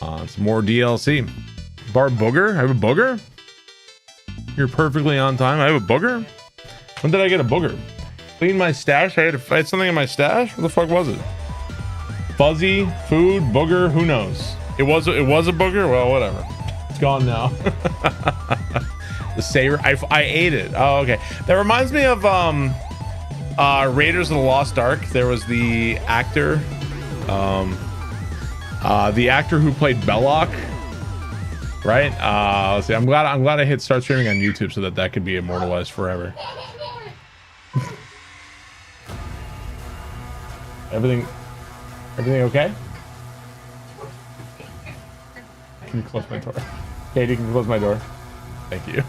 Some more DLC. Bar Booger? I have a booger? You're perfectly on time. I have a booger? When did I get a booger? Clean my stash? I had something in my stash? What the fuck was it? Fuzzy, food, booger, who knows? It was a booger? Well, whatever. It's gone now. The saber, I ate it. Oh, okay. That reminds me of Raiders of the Lost Ark. There was the actor who played Belloc, right? Let's see. I'm glad I hit start streaming on YouTube so that could be immortalized forever. Everything okay? Can you close my door? Katie, can you close my door? Thank you.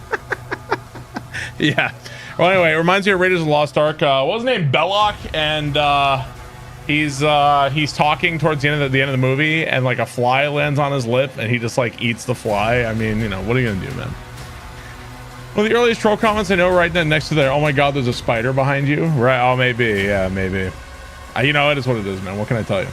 Yeah. Well, anyway, it reminds me of Raiders of the Lost Ark. What was his name? Belloc, and he's talking towards the end of the movie, and like a fly lands on his lip, and he just like eats the fly. I mean, you know, what are you gonna do, man? One of the earliest troll comments I know, right next to there. Oh my God, there's a spider behind you. Right? Oh, maybe. Yeah, maybe. You know, it is what it is, man. What can I tell you?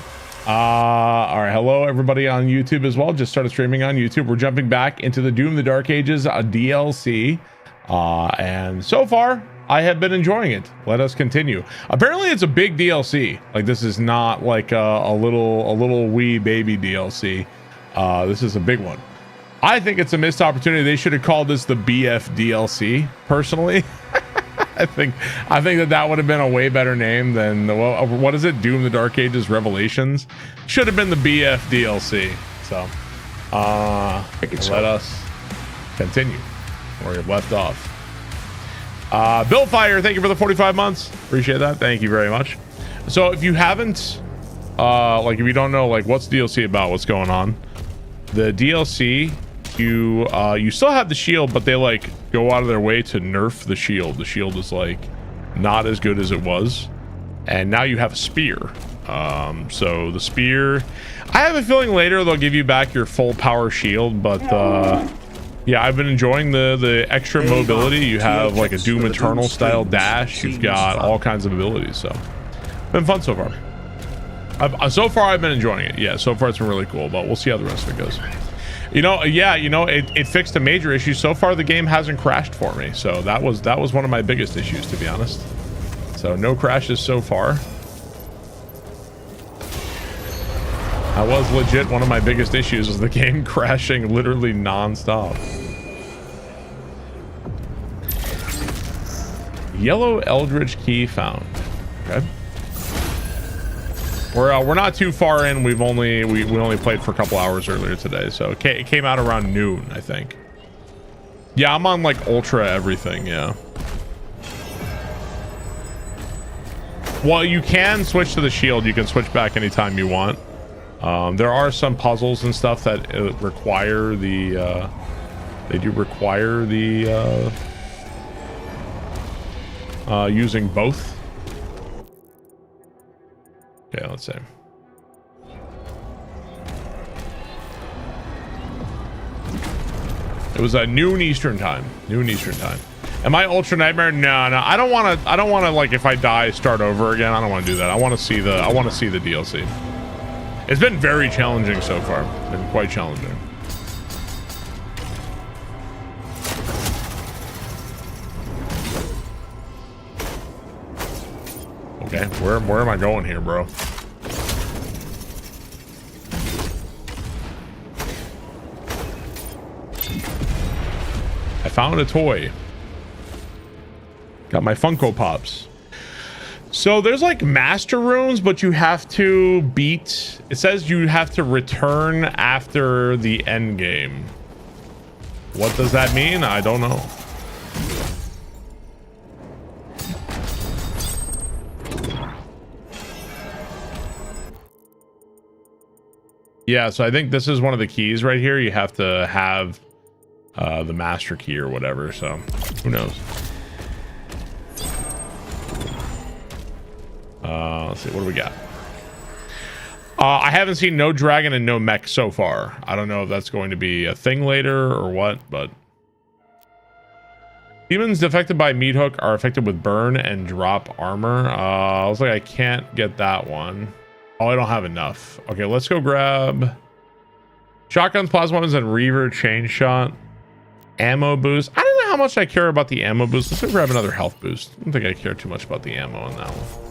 All right. Hello, everybody on YouTube as well. Just started streaming on YouTube. We're jumping back into the Doom: The Dark Ages DLC. And so far, I have been enjoying it. Let us continue. Apparently, it's a big DLC. Like, this is not like a little wee baby DLC. This is a big one. I think it's a missed opportunity. They should have called this the BF DLC, personally. I think that would have been a way better name than what is it? Doom: The Dark Ages Revelations. Should have been the BF DLC. So, let us continue where we left off. Bill Fire, thank you for the 45 months. Appreciate that. Thank you very much. So if you haven't, like if you don't know, like what's DLC about, what's going on, the DLC, you still have the shield, but they like go out of their way to nerf the shield. The shield is like not as good as it was, and now you have a spear. So the spear, I have a feeling later they'll give you back your full power shield, but yeah, I've been enjoying the extra mobility. You have like a Doom Eternal style dash. You've got all kinds of abilities, so been fun so far. So far I've been enjoying it. Yeah, so far it's been really cool, but we'll see how the rest of it goes. You know, yeah, you know, it fixed a major issue. So far the game hasn't crashed for me, so that was one of my biggest issues, to be honest. So no crashes so far. That was legit one of my biggest issues, was the game crashing literally non-stop. Yellow Eldritch key found. Okay. We're not too far in. We only played for a couple hours earlier today, so it came out around noon, I think. Yeah, I'm on like ultra everything. Yeah. Well, you can switch to the shield. You can switch back anytime you want. There are some puzzles and stuff that require the they do require the using both. Okay, let's see. It was noon Eastern time. Noon Eastern time. Am I Ultra Nightmare? No. I don't want to like, if I die, start over again. I don't want to do that. I want to see the DLC. It's been very challenging so far. It's been quite challenging. Okay, where am I going here, bro? I found a toy. Got my Funko Pops. So there's like master rooms, but you have to beat, it says you have to return after the end game. What does that mean? I don't know. Yeah, so I think this is one of the keys right here. You have to have the master key or whatever, so who knows. Let's see, what do we got? I haven't seen no dragon and no mech so far. I don't know if that's going to be a thing later or what, but demons affected by meat hook are affected with burn and drop armor. I was like, I can't get that one. Oh, I don't have enough. Okay, let's go grab Shotguns, plasma weapons, and Reaver chain shot. Ammo boost. I don't know how much I care about the ammo boost. Let's grab another health boost. I don't think I care too much about the ammo on that one.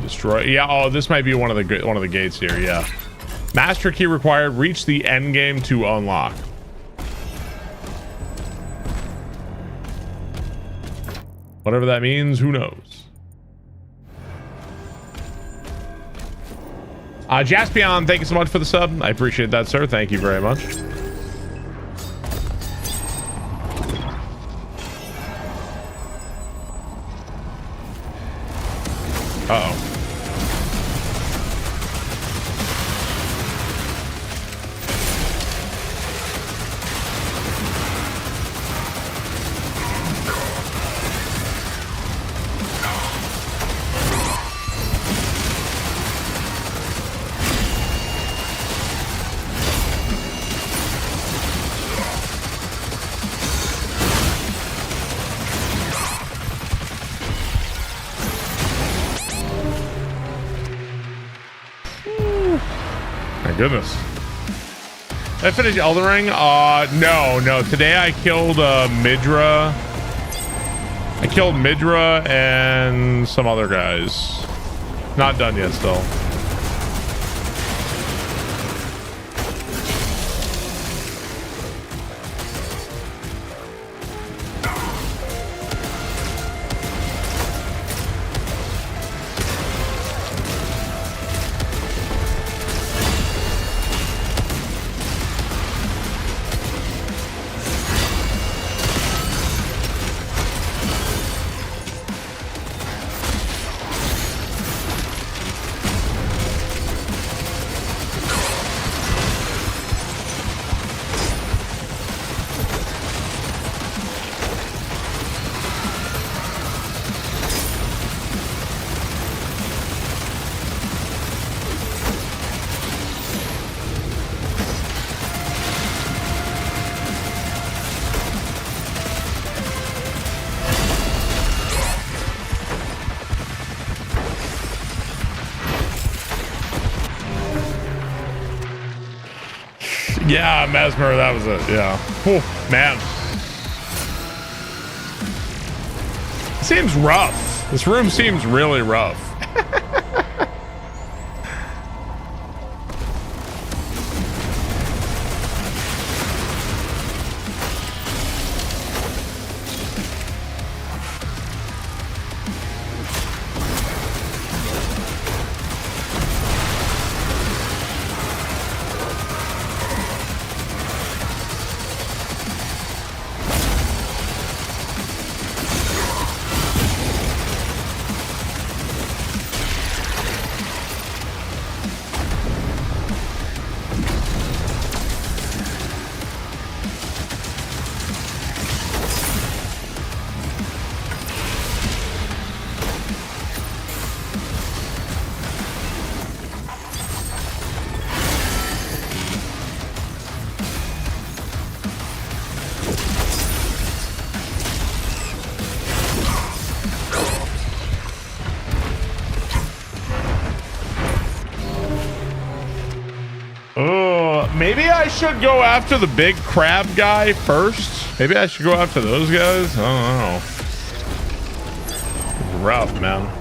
Destroy. Yeah. Oh, this might be one of the gates here. Yeah. Master key required. Reach the end game to unlock. Whatever that means, who knows? Jaspion, thank you so much for the sub. I appreciate that, sir. Thank you very much. Uh-oh. Goodness. Did I finish Elden Ring? No. Today I killed Midra. I killed Midra and some other guys. Not done yet still. Yeah, Mesmer, that was it. Yeah. Whew, man. Seems rough. This room seems really rough. Maybe I should go after the big crab guy first. Maybe I should go after those guys. I don't know. It's rough, man.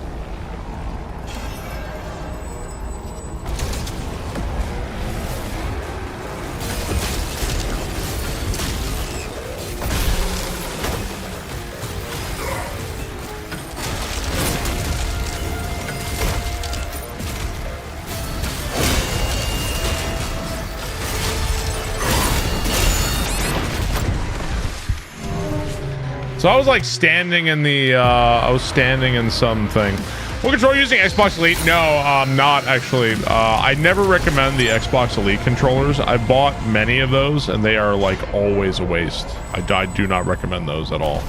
So I was like standing in the, I was standing in something. Will control using Xbox Elite? No, not actually. I never recommend the Xbox Elite controllers. I bought many of those and they are like always a waste. I do not recommend those at all.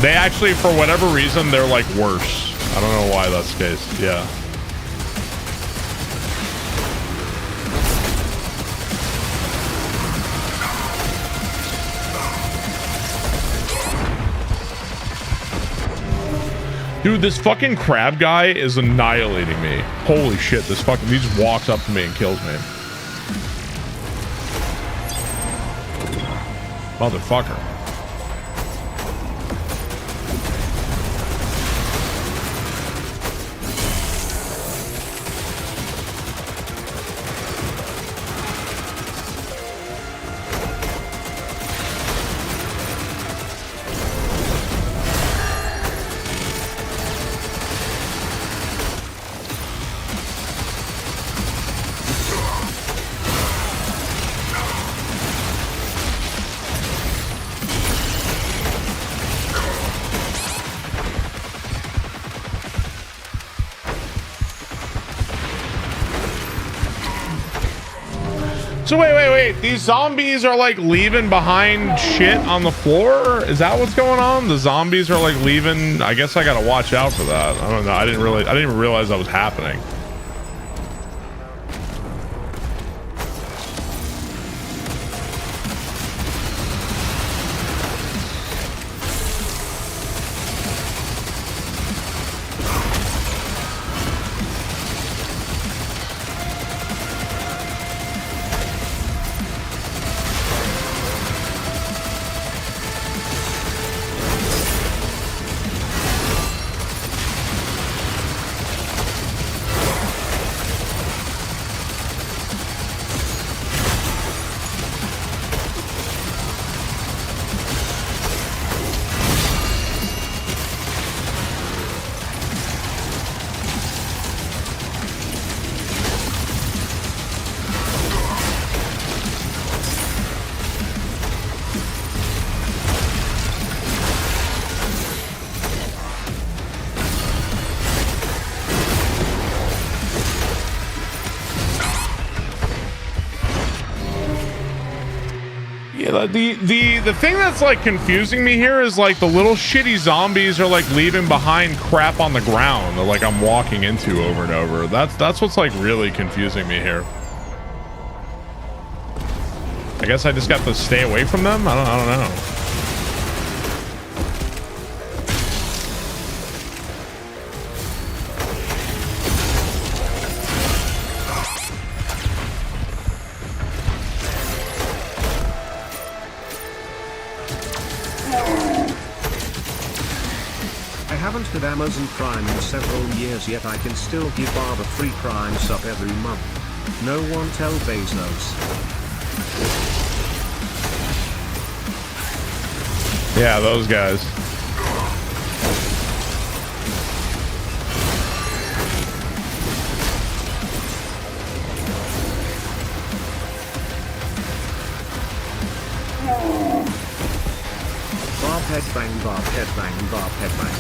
They actually, for whatever reason, they're like worse. I don't know why that's the case. Yeah. Dude, this fucking crab guy is annihilating me. Holy shit, this fucking, he just walks up to me and kills me. Motherfucker. So wait. These zombies are like leaving behind shit on the floor? Is that what's going on? The zombies are like leaving. I guess I gotta watch out for that. I don't know. I didn't even realize that was happening. The thing that's like confusing me here is like the little shitty zombies are like leaving behind crap on the ground that like I'm walking into over and over. That's what's like really confusing me here. I guess I just got to stay away from them. I don't know. With Amazon Prime in several years, yet I can still give Barber free Prime sub every month. No one tell Bezos. Yeah, those guys. Barb headbang, Barb headbang, Barb headbang.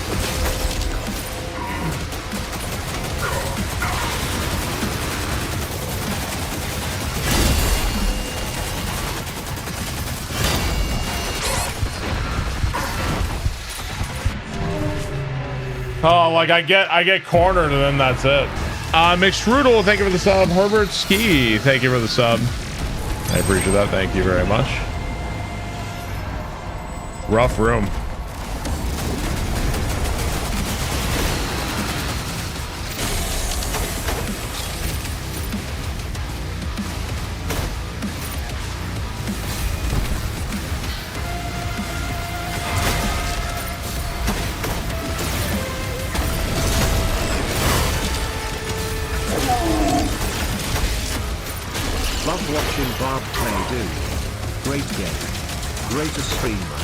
Oh, like I get cornered and then that's it. McStrudel, thank you for the sub. Herbert Ski, thank you for the sub. I appreciate that. Thank you very much. Rough room. Love watching Barb play dude. Great game. Greatest streamer.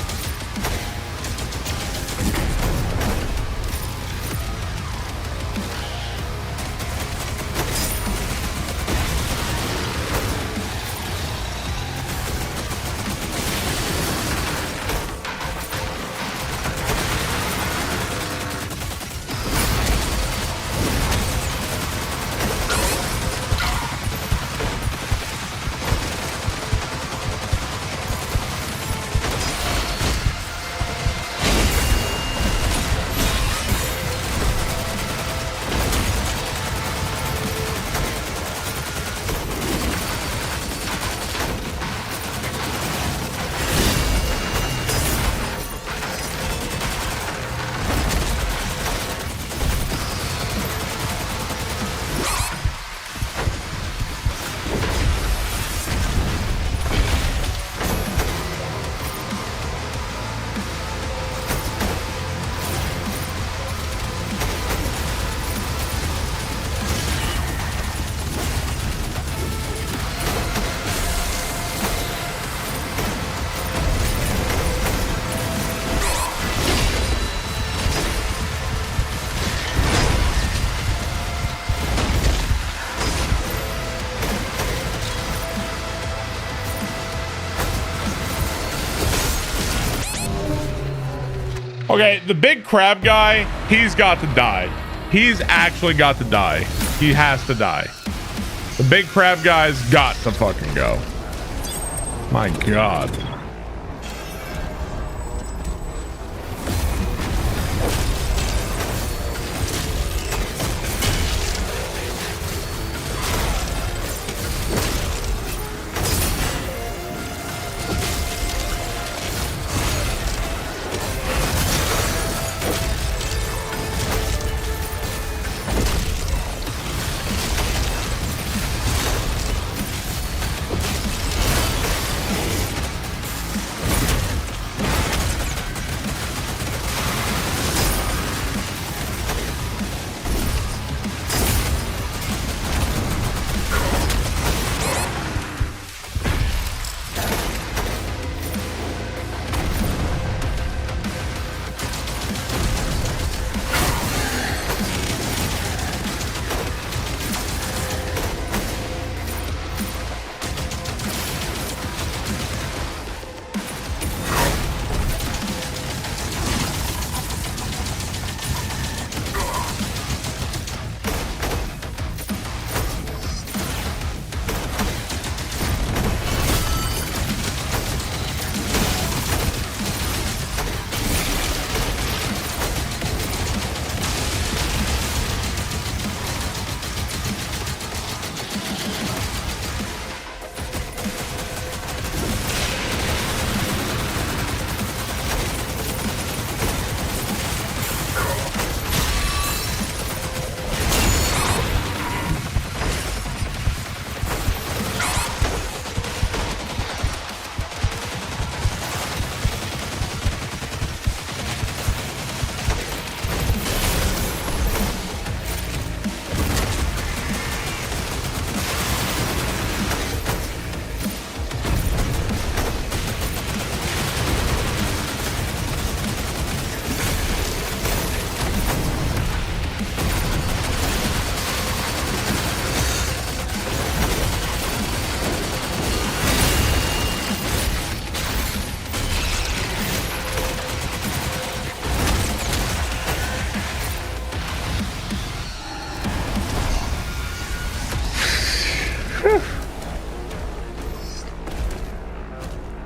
Okay, the big crab guy, he's got to die. He's actually got to die. He has to die. The big crab guy's got to fucking go. My God.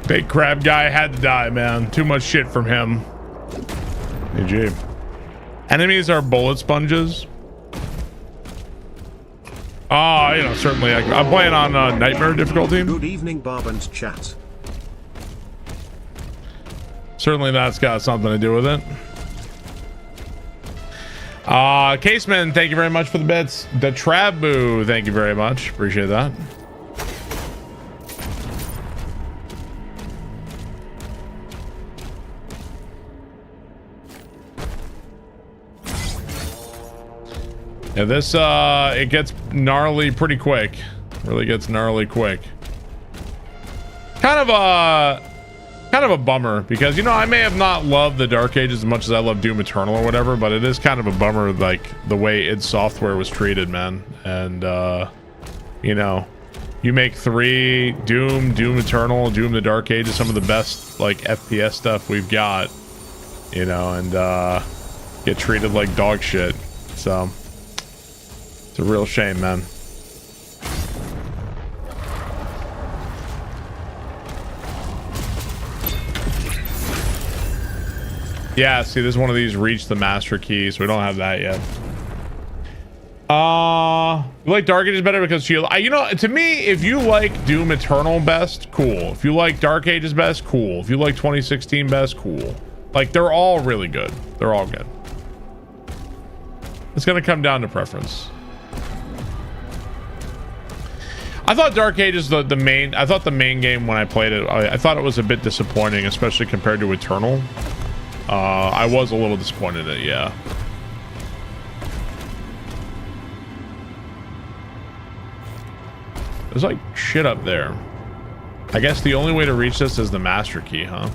Big crab guy had to die, man. Too much shit from him. GG. Enemies are bullet sponges. You know, certainly. I'm playing on Nightmare difficulty. Good evening, Barbans chat. Certainly that's got something to do with it. Caseman, thank you very much for the bits. The Trabu, thank you very much. Appreciate that. Yeah, this it gets gnarly pretty quick. Really gets gnarly quick. Kind of a bummer, because, you know, I may have not loved the Dark Ages as much as I love Doom Eternal or whatever, but it is kind of a bummer, like the way id Software was treated, man. And you know, you make 3 Doom Eternal, Doom the Dark Ages, some of the best like FPS stuff we've got, you know, and get treated like dog shit. So it's a real shame, man. Yeah, see, this is one of these reach the master key, so we don't have that yet. You like Dark Ages better because shield? You know, to me, if you like Doom Eternal best, cool. If you like Dark Ages best, cool. If you like 2016 best, cool. Like, they're all really good. They're all good. It's gonna come down to preference. I thought Dark Ages I thought the main game when I played it, I thought it was a bit disappointing, especially compared to Eternal. I was a little disappointed in it, yeah. There's like shit up there. I guess the only way to reach this is the master key, huh?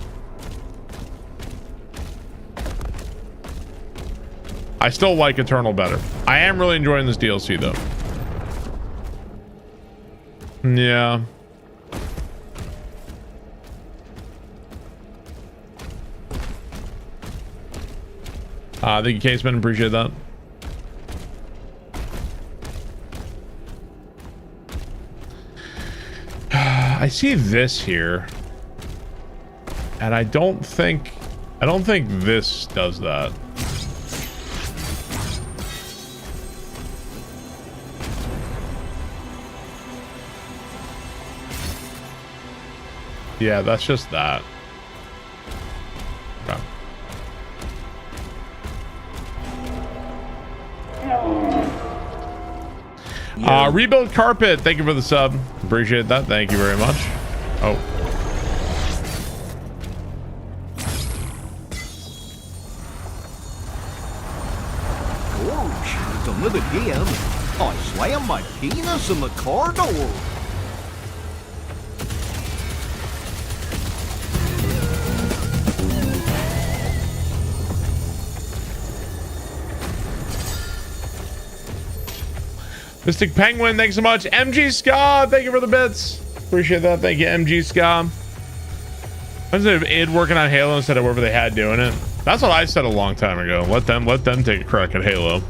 I still like Eternal better. I am really enjoying this DLC though. Yeah. Thank you, Caseman. Appreciate that. I see this here, and I don't think this does that. Yeah, that's just that. Okay. Rebuild carpet. Thank you for the sub. Appreciate that. Thank you very much. Oh. Oh, done it again. I slammed my penis in the car door. Mystic Penguin, thanks so much. MG Ska, thank you for the bits. Appreciate that. Thank you, MG Ska. Instead of id working on Halo instead of whoever they had doing it. That's what I said a long time ago. Let them take a crack at Halo.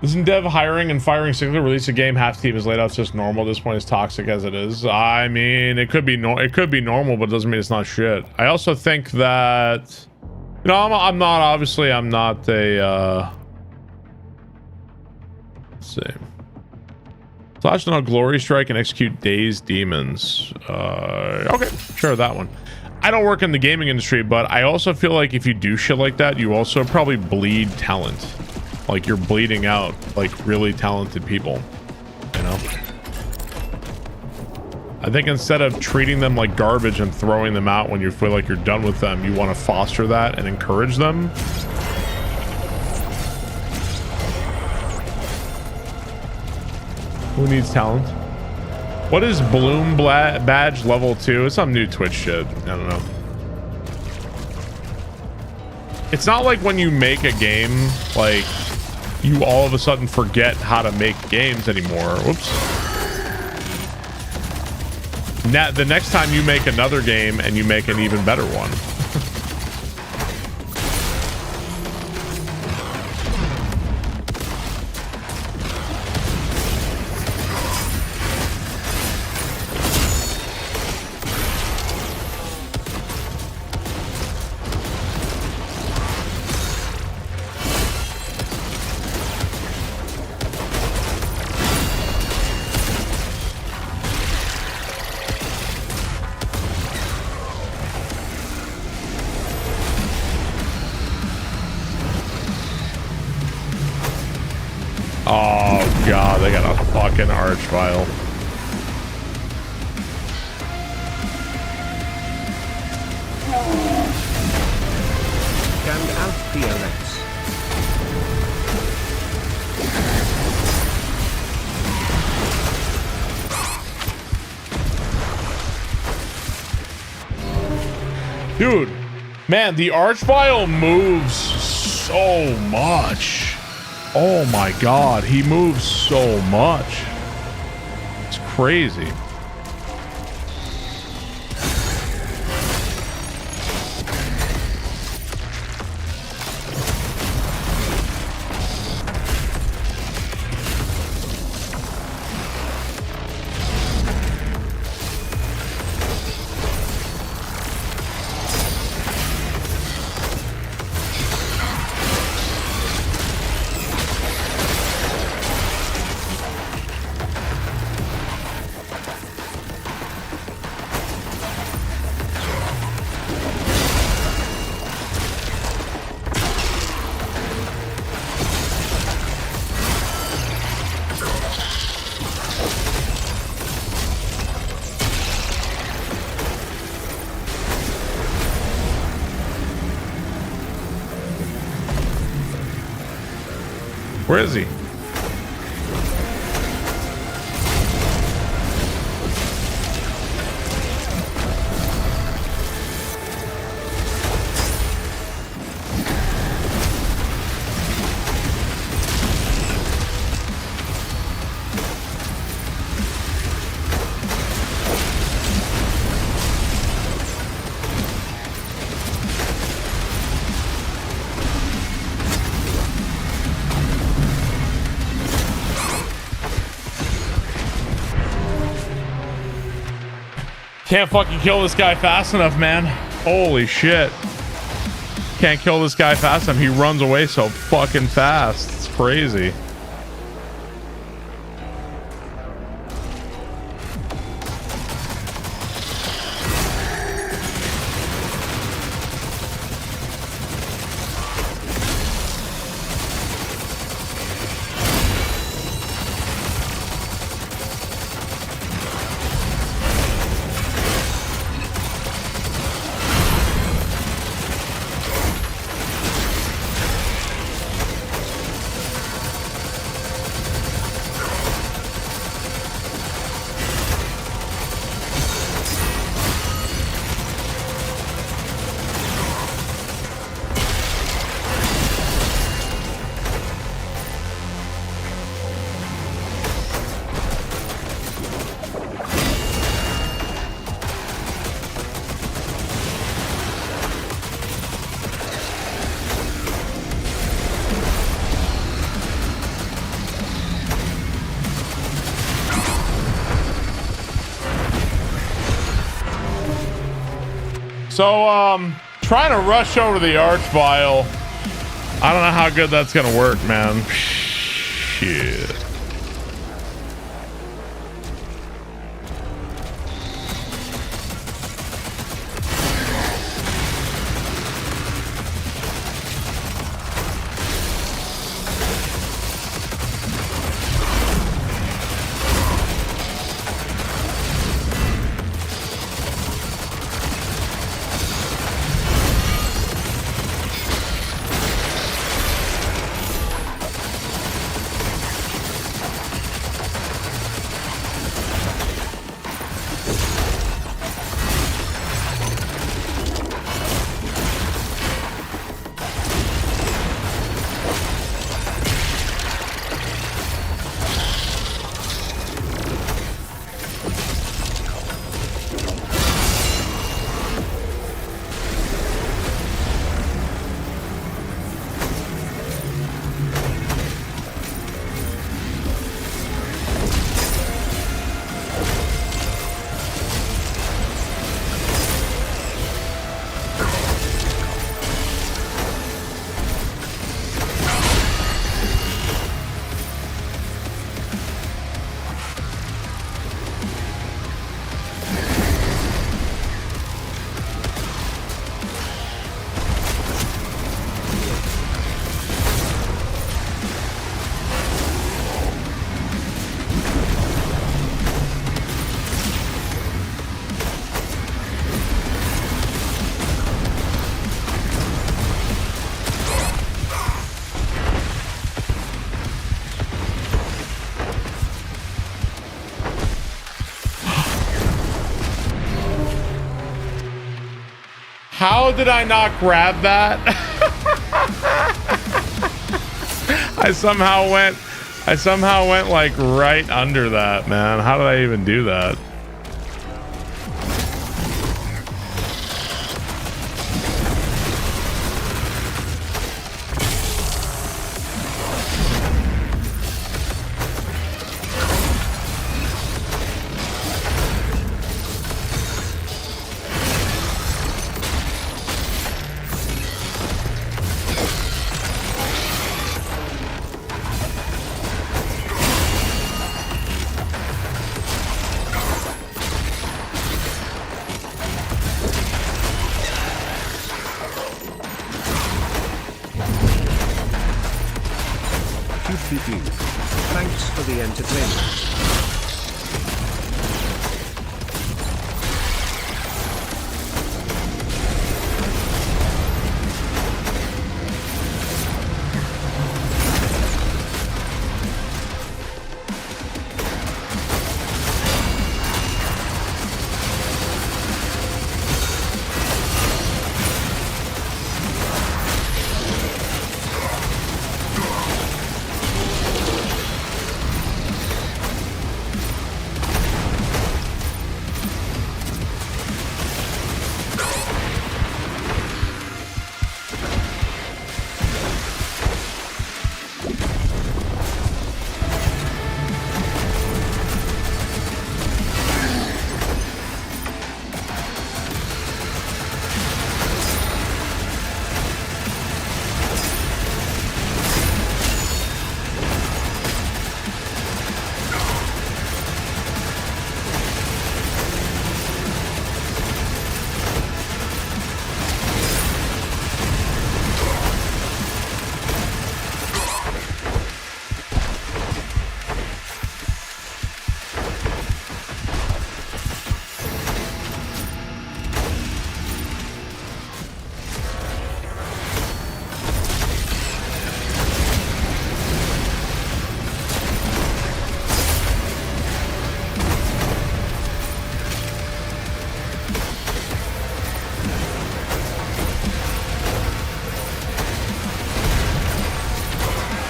Isn't dev hiring and firing sickly? Release a game, half team is laid off. It's just normal. At this point, as toxic as it is. I mean, it could be normal, but it doesn't mean it's not shit. I also think that, you know, I'm not a let's see. Slash no glory strike and execute dazed demons. Okay, sure, that one. I don't work in the gaming industry, but I also feel like if you do shit like that, you also probably bleed talent. Like you're bleeding out like really talented people, you know. I think instead of treating them like garbage and throwing them out when you feel like you're done with them, you want to foster that and encourage them. Who needs talent? What is Bloom badge level 2? It's some new Twitch shit. I don't know. It's not like when you make a game, like you all of a sudden forget how to make games anymore. Whoops. The next time you make another game and you make an even better one. Oh god, they got a fucking arch file. Scanned out PLX. Dude, man, the arch file moves so much. Oh my god, he moves so much. It's crazy. Where is he? Can't fucking kill this guy fast enough, man. Holy shit. Can't kill this guy fast enough. He runs away so fucking fast. It's crazy. So, trying to rush over the Archvile. I don't know how good that's gonna work, man. Shit. How did I not grab that? I somehow went like right under that, man. How did I even do that? Thanks for the entertainment.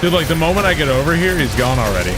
Dude, like the moment I get over here, he's gone already.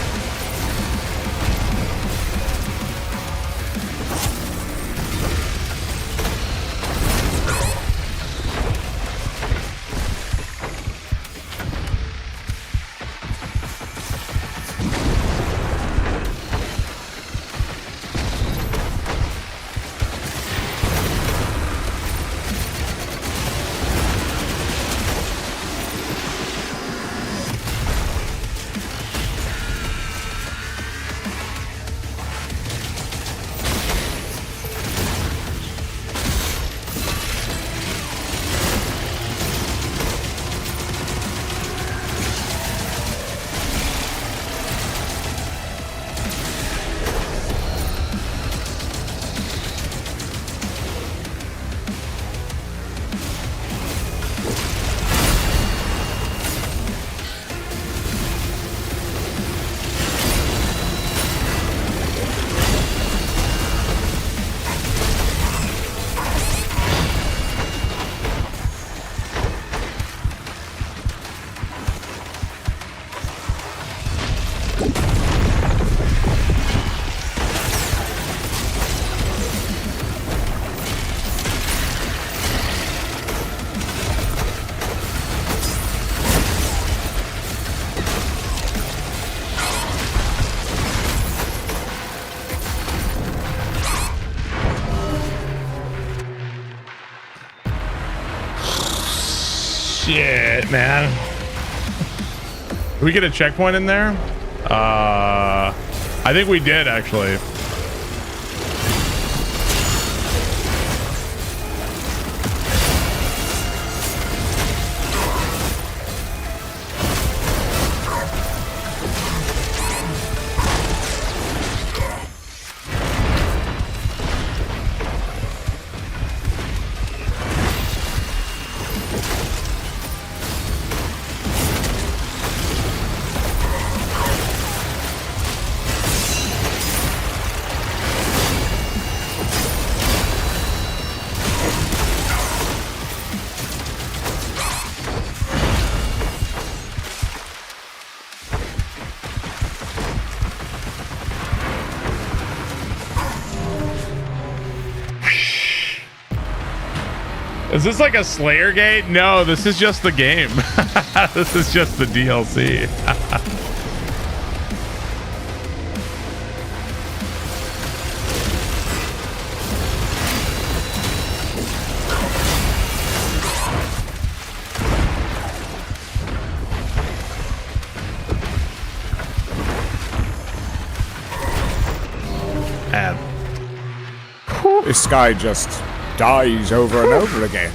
Shit, man. Did we get a checkpoint in there? I think we did, actually. Is this like a Slayer gate? No, this is just the game. This is just the DLC. Man. This guy just dies over and over again.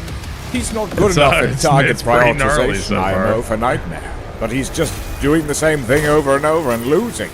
He's not good enough in target it's pretty gnarly prioritization, so I far. know, for Nightmare. But he's just doing the same thing over and over and losing.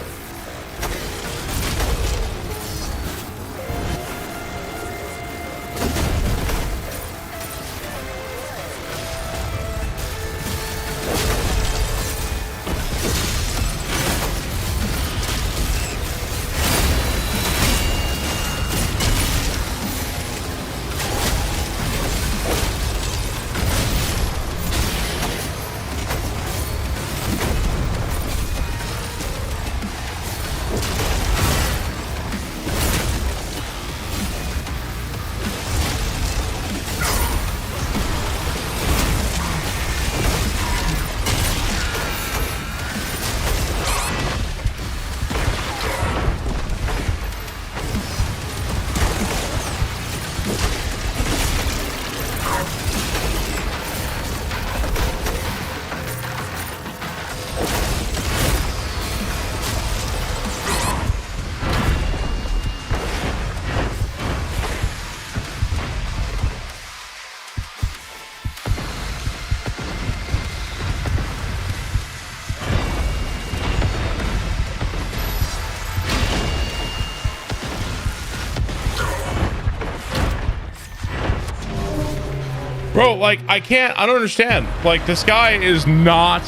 Bro, like, I don't understand. Like, this guy is not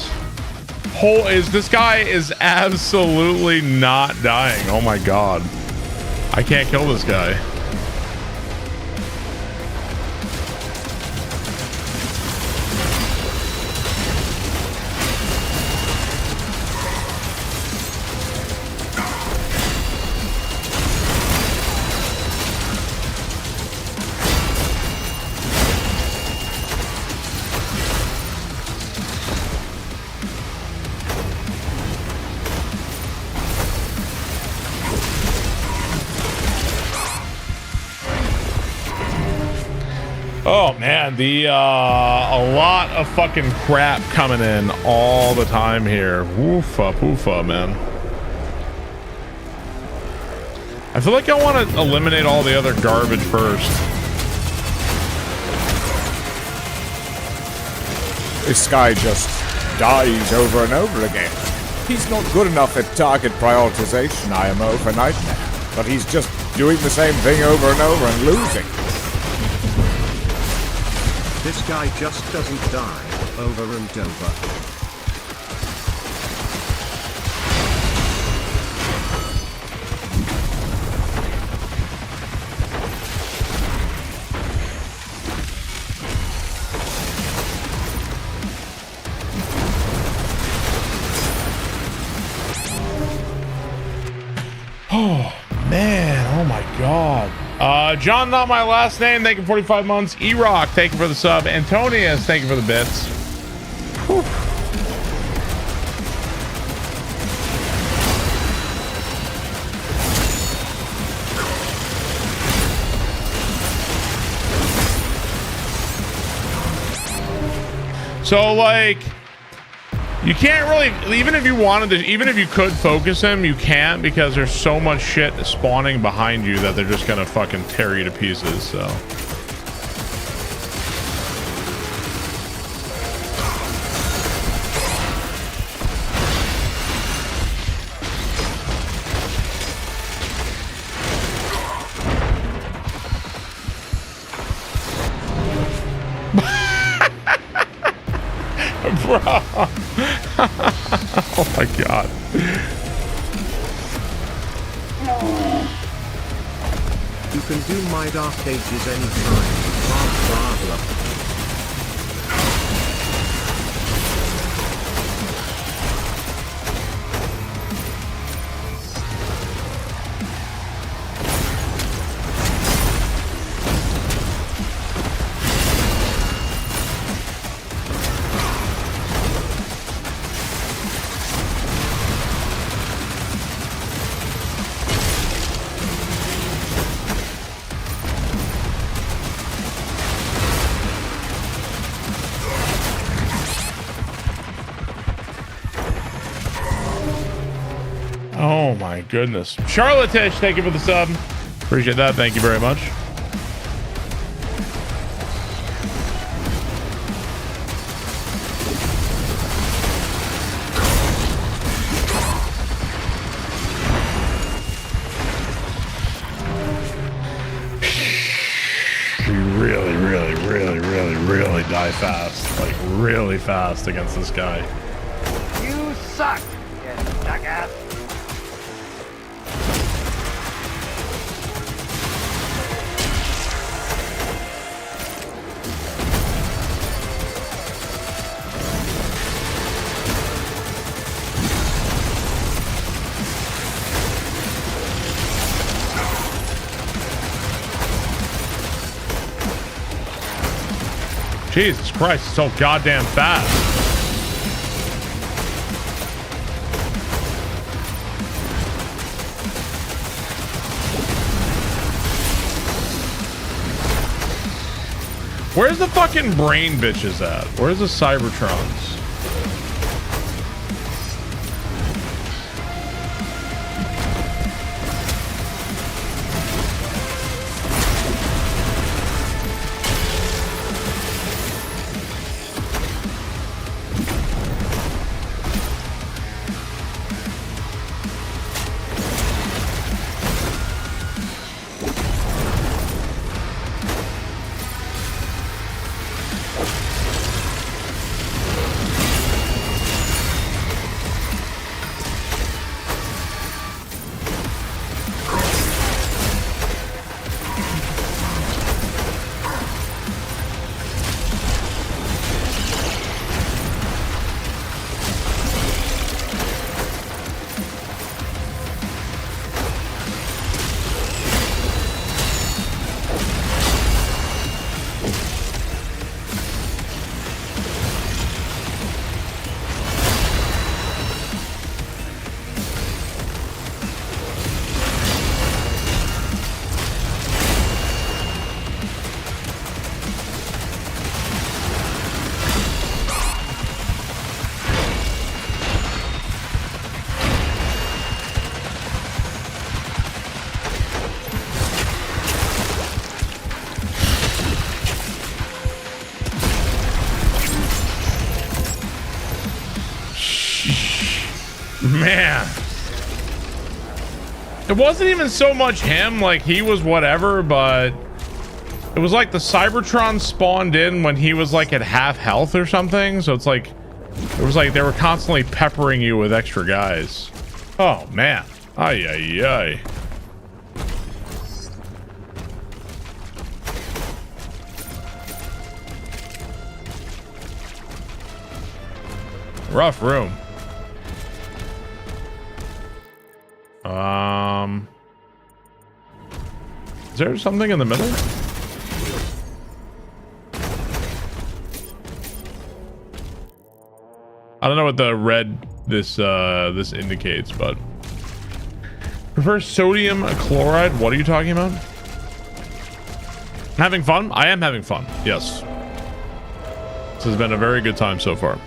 this guy is absolutely not dying. Oh my god. I can't kill this guy. Oh man, the a lot of fucking crap coming in all the time here. Woofa poofa, man. I feel like I want to eliminate all the other garbage first. This guy just dies over and over again. He's not good enough at target prioritization, IMO, for Nightmare. But he's just doing the same thing over and over and losing. This guy just doesn't die, over and over. Oh man, oh my god. John, not my last name, thank you for 45 months. E-Rock, thank you for the sub. Antonius, thank you for the bits. Whew. So like, you can't really, even if you wanted to, even if you could focus him, you can't, because there's so much shit spawning behind you that they're just gonna fucking tear you to pieces, so. Bro. Oh my god. You can do my Dark Ages anytime. Blah, blah, blah. Oh my goodness. Charlotte-ish, thank you for the sub. Appreciate that. Thank you very much. We really die fast. Like, really fast against this guy. You suck, you jackass. Jesus Christ, it's so goddamn fast. Where's the fucking brain bitches at? Where's the Cybertrons? Man. It wasn't even so much him, like he was whatever, but it was like the Cybertron spawned in when he was like at half health or something. So it's like, it was like they were constantly peppering you with extra guys. Oh man. Ay, ay, ay. Rough room. Is there something in the middle? I don't know what the red this indicates, but prefer sodium chloride. What are you talking about? Having fun? I am having fun. Yes. This has been a very good time so far.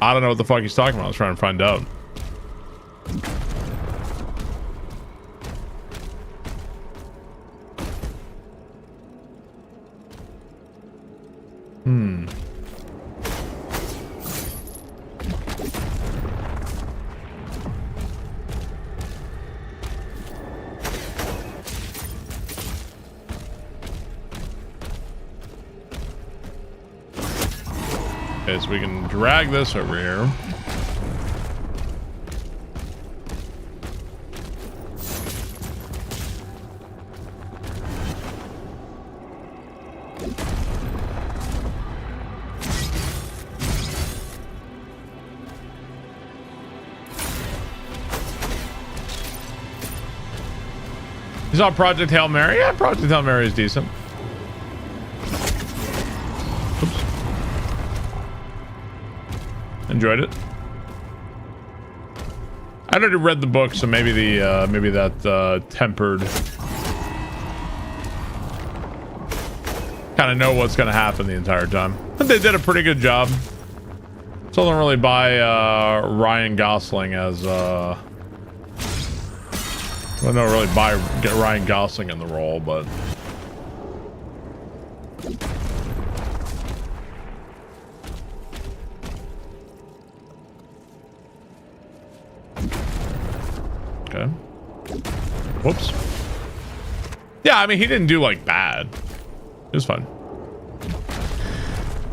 I don't know what the fuck he's talking about. I was trying to find out. Okay, so we can drag this over here. You saw Project Hail Mary? Yeah, Project Hail Mary is decent. Oops. Enjoyed it. I already read the book, so maybe the maybe that tempered. Kind of know what's going to happen the entire time. But they did a pretty good job. Still don't really buy Ryan Gosling as I don't really get Ryan Gosling in the role, but okay. Whoops. Yeah, I mean, he didn't do like bad. It was fun.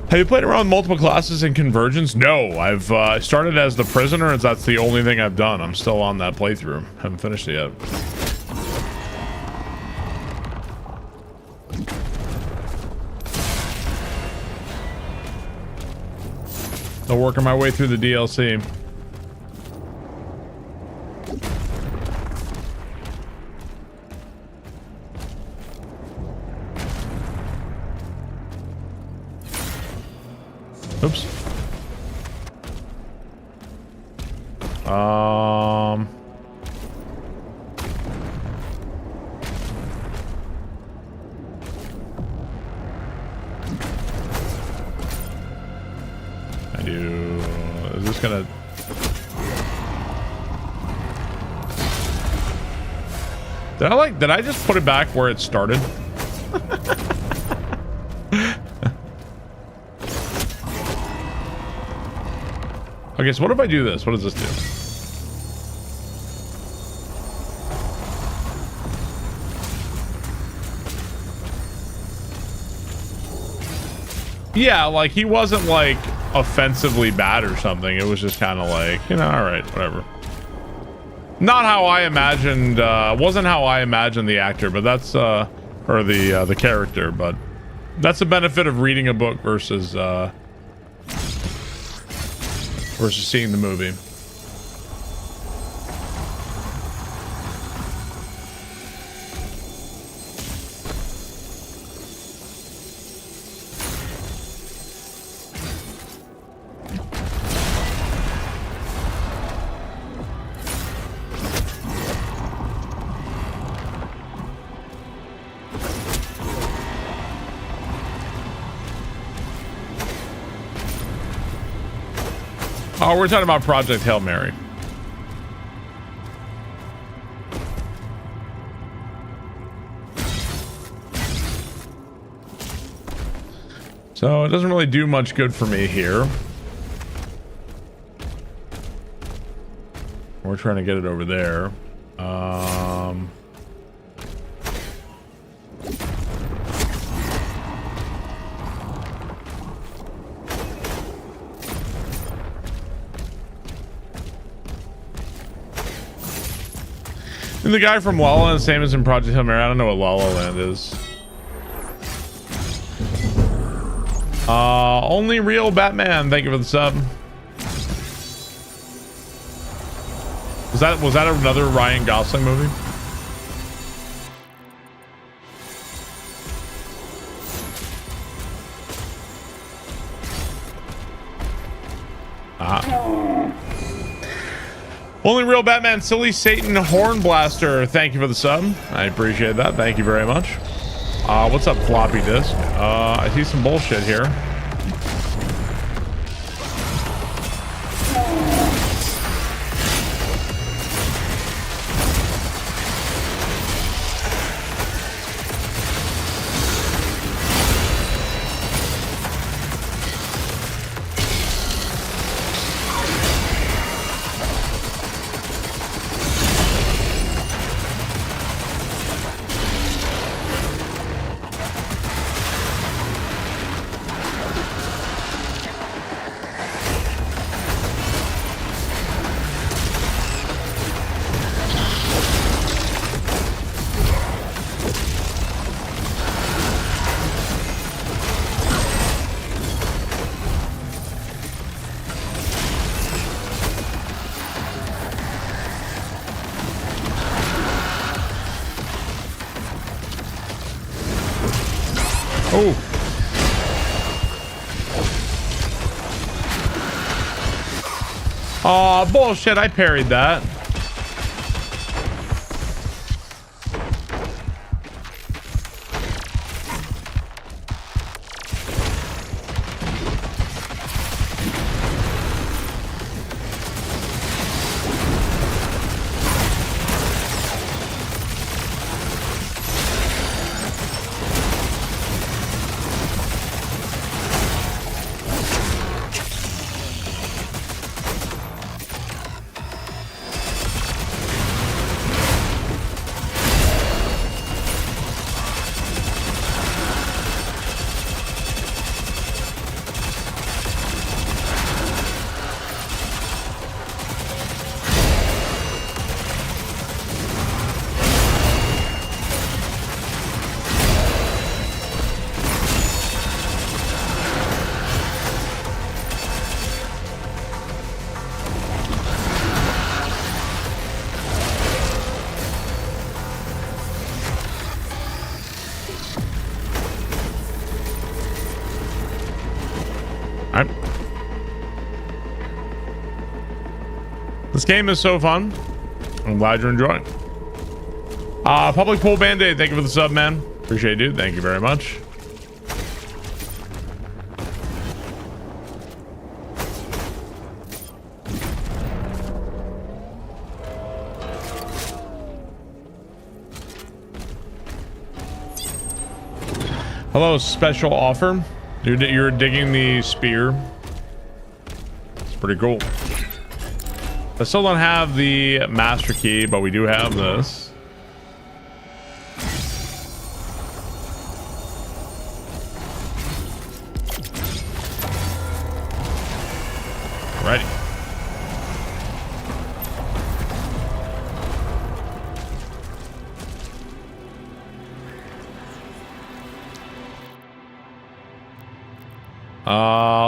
Have you played around with multiple classes in Convergence? No, I've started as the prisoner, and that's the only thing I've done. I'm still on that playthrough. Haven't finished it yet. Still working my way through the DLC. Oops. I do. Is this gonna? Did I just put it back where it started? Okay, so what if I do this? What does this do? Yeah, like he wasn't like offensively bad or something. It was just kind of like, you know, all right, whatever. Not how I imagined, wasn't how I imagined the actor, but that's, or the character, but that's the benefit of reading a book versus seeing the movie. Oh, we're talking about Project Hail Mary. So it doesn't really do much good for me here. We're trying to get it over there. And the guy from La La Land, same as in Project Hail Mary. I don't know what La La Land is. Only Real Batman. Thank you for the sub. Was that another Ryan Gosling movie? Only Real Batman, Silly Satan Horn Blaster. Thank you for the sub. I appreciate that. Thank you very much. What's up, floppy disk? I see some bullshit here. Oh. Aw, bullshit. I parried that. This game is so fun. I'm glad you're enjoying. Public Pool Band-Aid, thank you for the sub, man. Appreciate it, dude. Thank you very much. Hello, special offer. You're digging the spear. It's pretty cool. I still don't have the master key, but we do have this. Ready.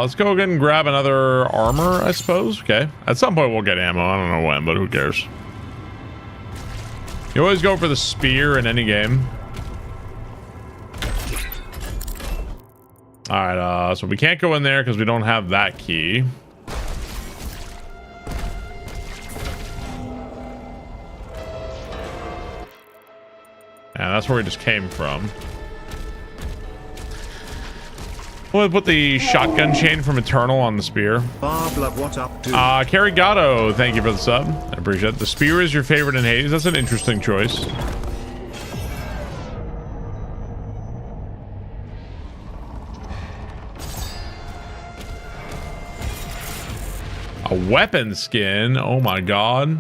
Let's go ahead and grab another armor, I suppose. Okay. At some point we'll get ammo. I don't know when, but who cares? You always go for the spear in any game. Alright, so we can't go in there because we don't have that key. And that's where we just came from. We'll put the shotgun chain from Eternal on the spear. Barbla, what up, dude? Kerry Gatto, thank you for the sub. I appreciate it. The spear is your favorite in Hades. That's an interesting choice. A weapon skin. Oh my god.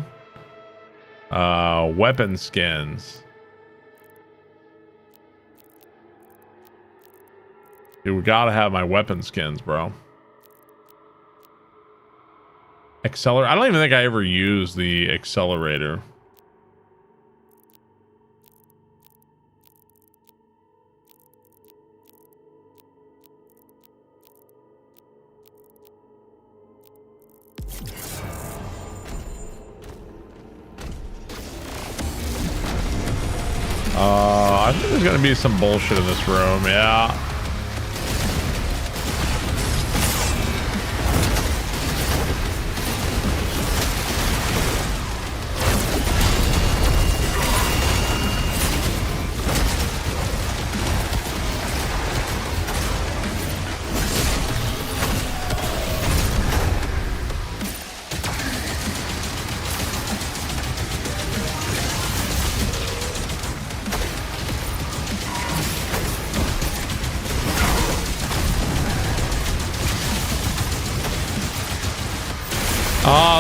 Weapon skins. Dude, we gotta have my weapon skins, bro. Accelerator. I don't even think I ever used the accelerator. I think there's gonna be some bullshit in this room, yeah.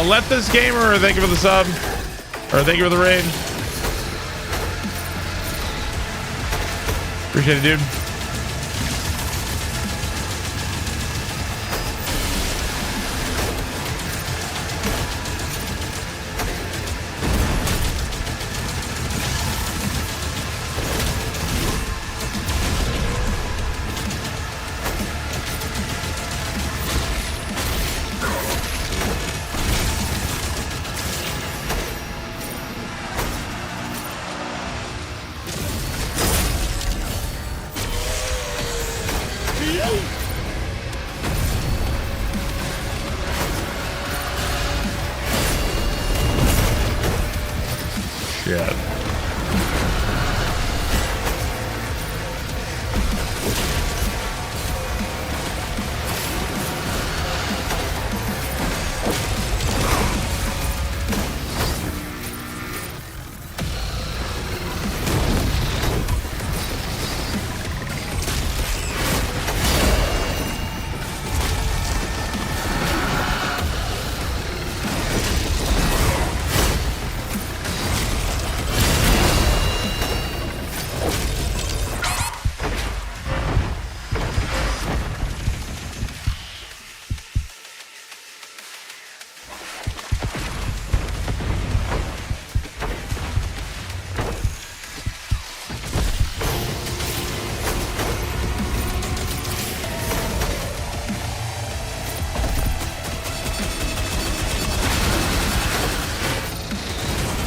Let this gamer, thank you for the sub. Or thank you for the raid. Appreciate it, dude.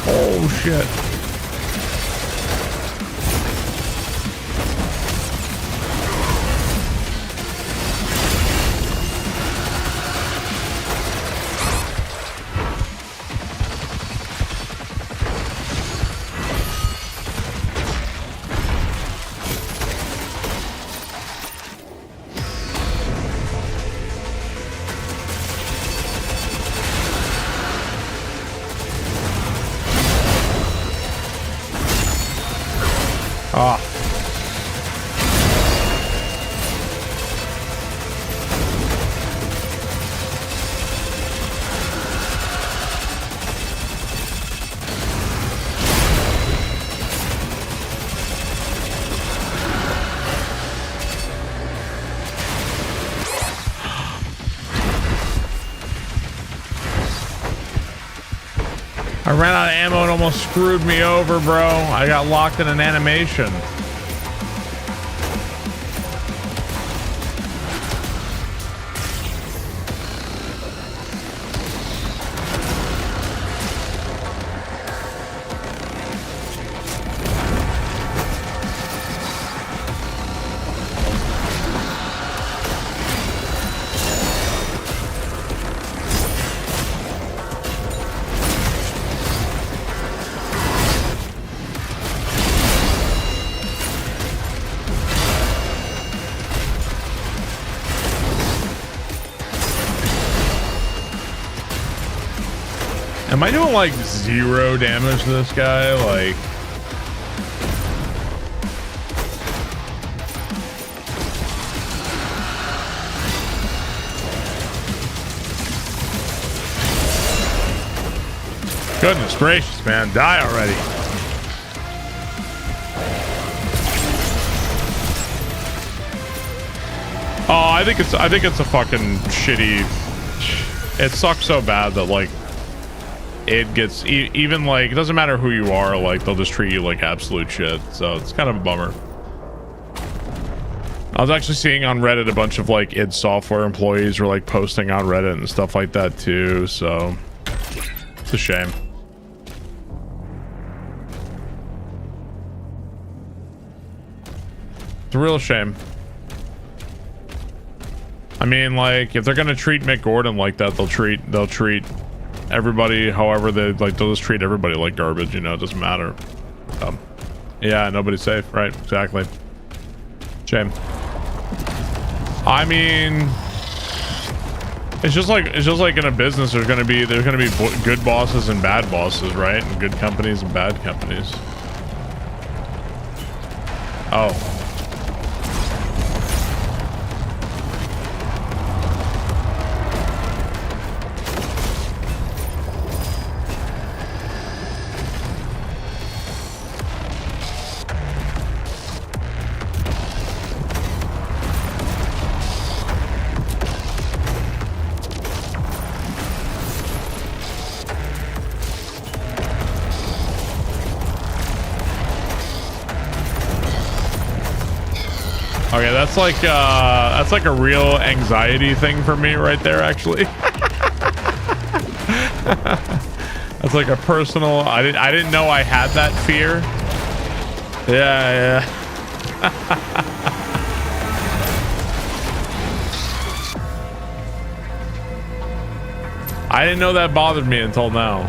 Oh shit. Ah. I ran out of ammo and almost screwed me over, bro. I got locked in an animation. Am I doing like 0 damage to this guy? Like, Goodness gracious, man. Die already. Oh, I think it's a fucking shitty. It sucks so bad that like it gets even like it doesn't matter who you are, like they'll just treat you like absolute shit. So it's kind of a bummer. I was actually seeing on Reddit a bunch of like id Software employees were like posting on Reddit and stuff like that too. So it's a shame. It's a real shame. I mean, like, if they're gonna treat Mick Gordon like that, they'll treat everybody however they like. They'll just treat everybody like garbage. You know, it doesn't matter. Yeah, nobody's safe, right? Exactly. Shame. I mean, it's just like in a business. There's gonna be good bosses and bad bosses, right? And good companies and bad companies. Oh. Okay, that's like a real anxiety thing for me right there, actually. That's like a personal. I didn't know I had that fear. Yeah. I didn't know that bothered me until now.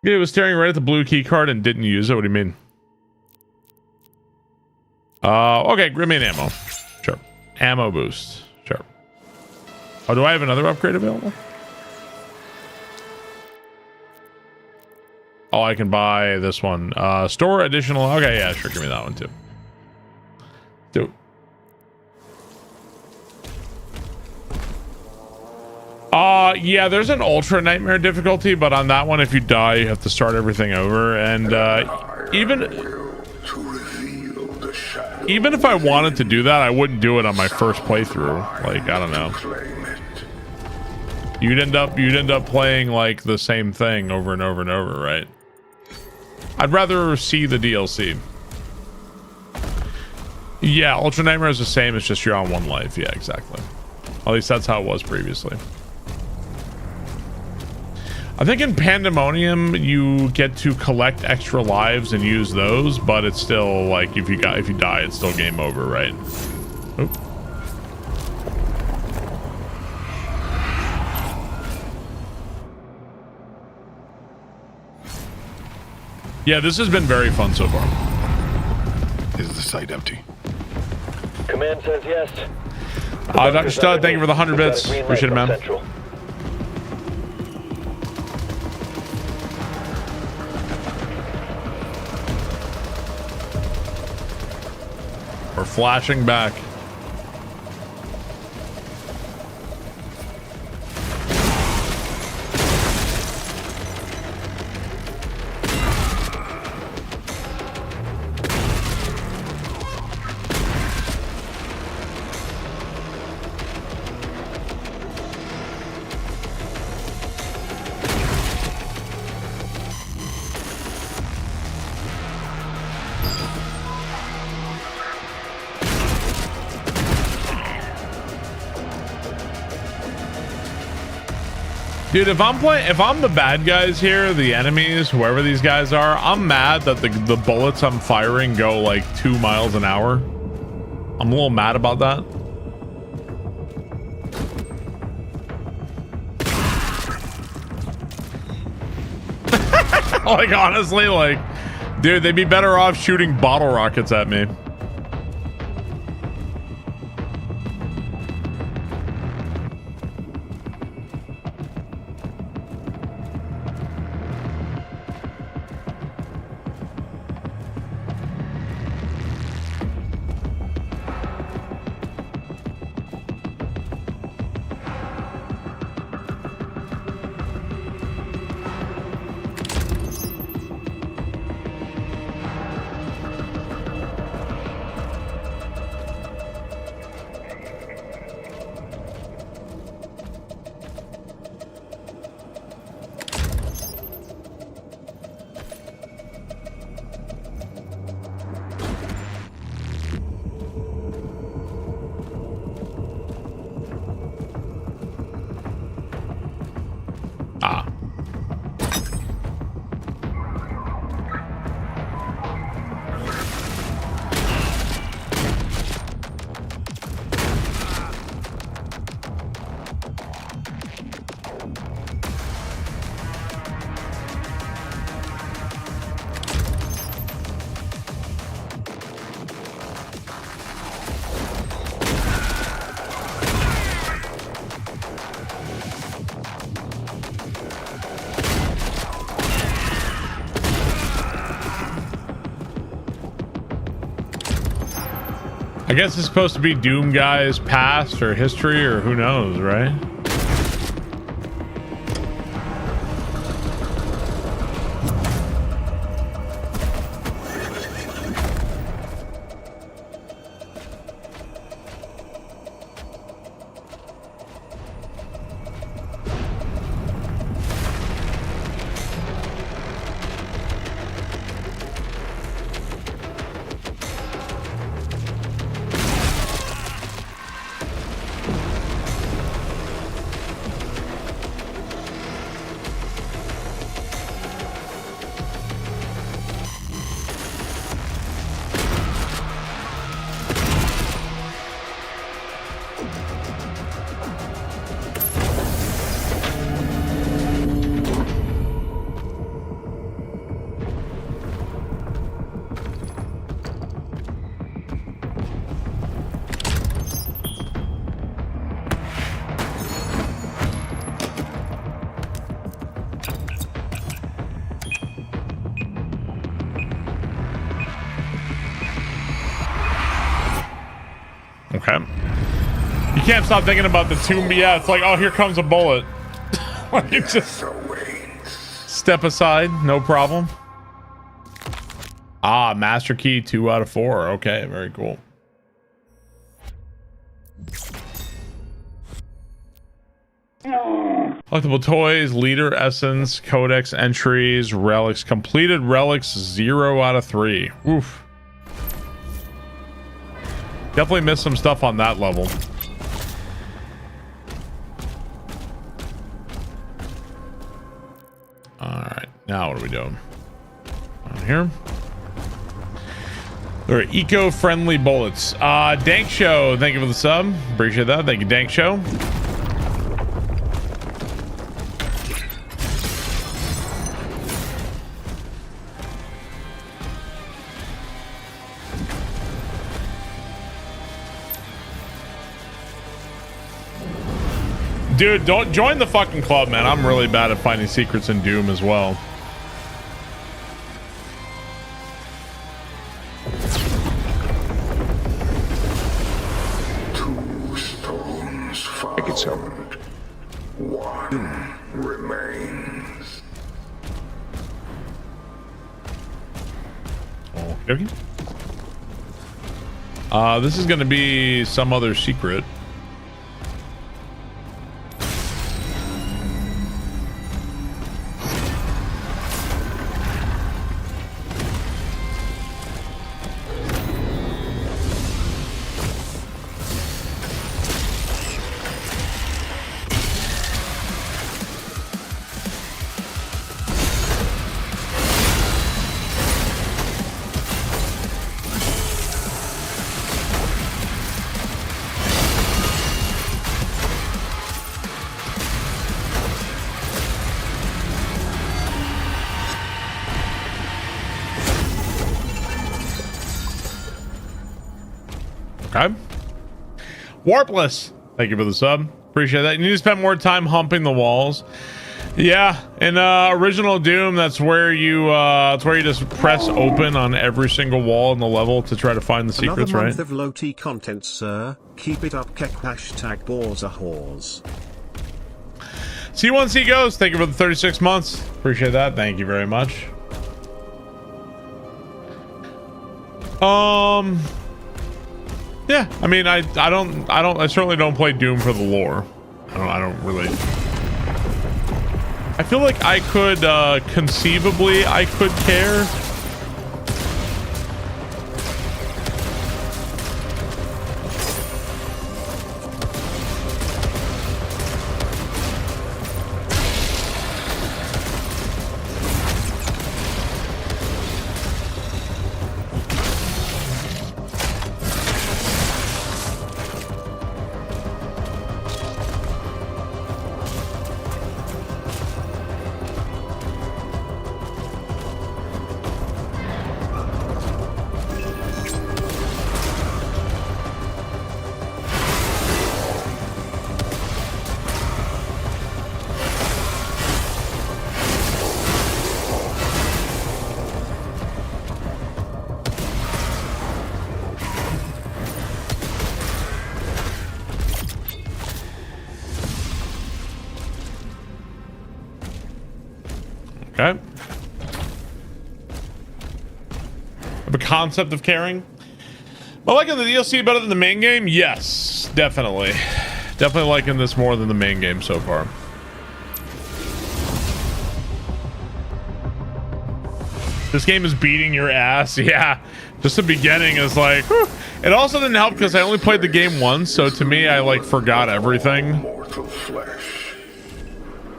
It was staring right at the blue key card and didn't use it. What do you mean? Okay, Grimmy ammo. Sure. Ammo boost. Sure. Oh, do I have another upgrade available? Oh, I can buy this one. Store additional. Okay, yeah, sure. Give me that one too. Dude. Yeah, there's an ultra nightmare difficulty, but on that one, if you die, you have to start everything over. And even if I wanted to do that, I wouldn't do it on my first playthrough. Like, I don't know. You'd end up playing like the same thing over and over and over, right? I'd rather see the DLC. Yeah, Ultra Nightmare is the same. It's just you're on one life. Yeah, exactly. At least that's how it was previously. I think in Pandemonium you get to collect extra lives and use those, but it's still like if you die, it's still game over, right? Oop. Yeah, this has been very fun so far. Is the site empty? Command says yes. Dr. Stud, thank you for the 100 bits. Appreciate it, man. Central. We're flashing back. Dude, if I'm the bad guys here, the enemies, whoever these guys are, I'm mad that the bullets I'm firing go like 2 miles an hour. I'm a little mad about that. Like, honestly, like, dude, they'd be better off shooting bottle rockets at me. I guess it's supposed to be Doom guy's past or history or who knows, right? Okay. You can't stop thinking about the tomb, but yeah, it's like, oh, here comes a bullet. Like, you just step aside, no problem. Ah, master key 2 out of 4. Okay, very cool. Collectible toys, leader essence, codex entries, relics, completed relics 0 out of 3. Oof. Definitely missed some stuff on that level. Alright, now what are we doing? On here. There are eco-friendly bullets. Dank Show, thank you for the sub. Appreciate that. Thank you, Dank Show. Dude, don't join the fucking club, man. I'm really bad at finding secrets in Doom as well. Two stones found. One remains. Okay. This is gonna be some other secret. Okay. Warpless, thank you for the sub. Appreciate that. You need to spend more time humping the walls. Yeah, in original Doom, that's where you just press open on every single wall in the level to try to find the secrets, Another right? month of low T content, sir. Keep it up, kek. Hashtag balls are whores. C1C Ghost, thank you for the 36 months. Appreciate that. Thank you very much. Yeah, I mean, I certainly don't play Doom for the lore. I don't really. I feel like I could, conceivably, I could care. concept of caring. But liking the DLC better than the main game? Yes, definitely. Definitely liking this more than the main game so far. This game is beating your ass. Yeah, just the beginning is like, whew. It also didn't help because I only played the game once, so to me, I like forgot everything. Mortal flesh.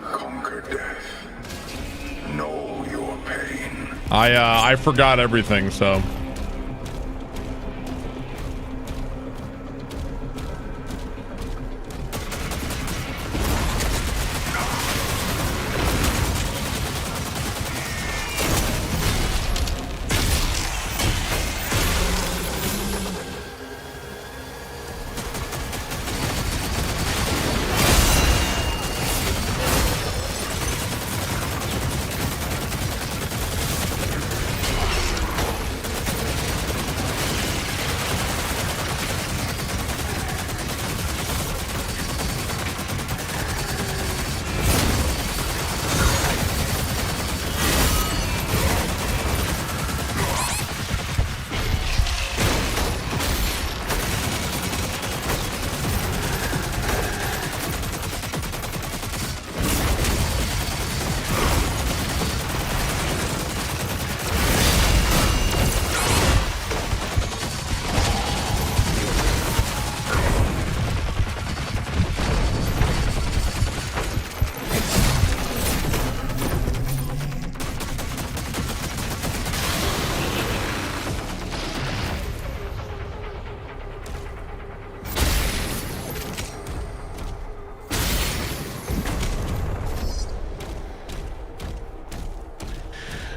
Conquer death. Know your pain. I forgot everything, so.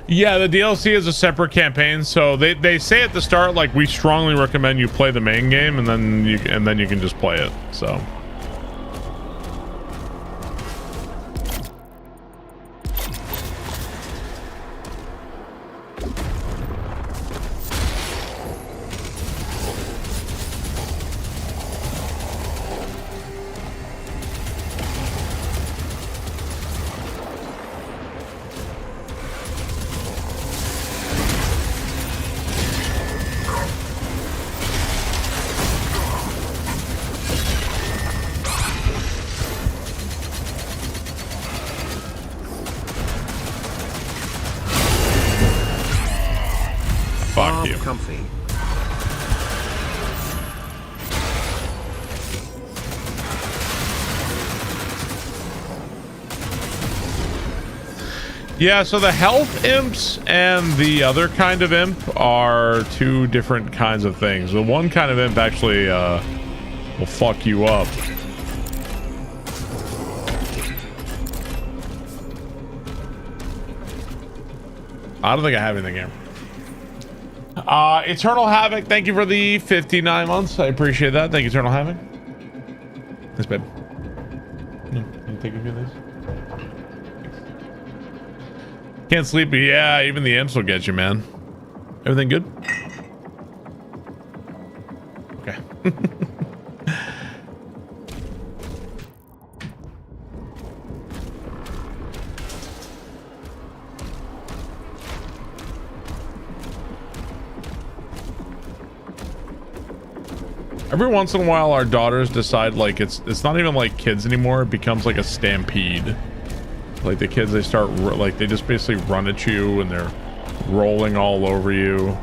Yeah, the DLC is a separate campaign, so they say at the start like we strongly recommend you play the main game and then you can just play it. So fuck you. Comfy. Yeah, so the health imps and the other kind of imp are two different kinds of things. The one kind of imp actually will fuck you up. I don't think I have anything here. Eternal Havoc, thank you for the 59 months. I appreciate that. Thank you, Eternal Havoc. Thanks, babe. Can you take a few of these? Can't sleep, but yeah, even the imps will get you, man. Everything good? Okay. Every once in a while, our daughters decide like it's not even like kids anymore. It becomes like a stampede. Like the kids, they start like they just basically run at you and they're rolling all over you.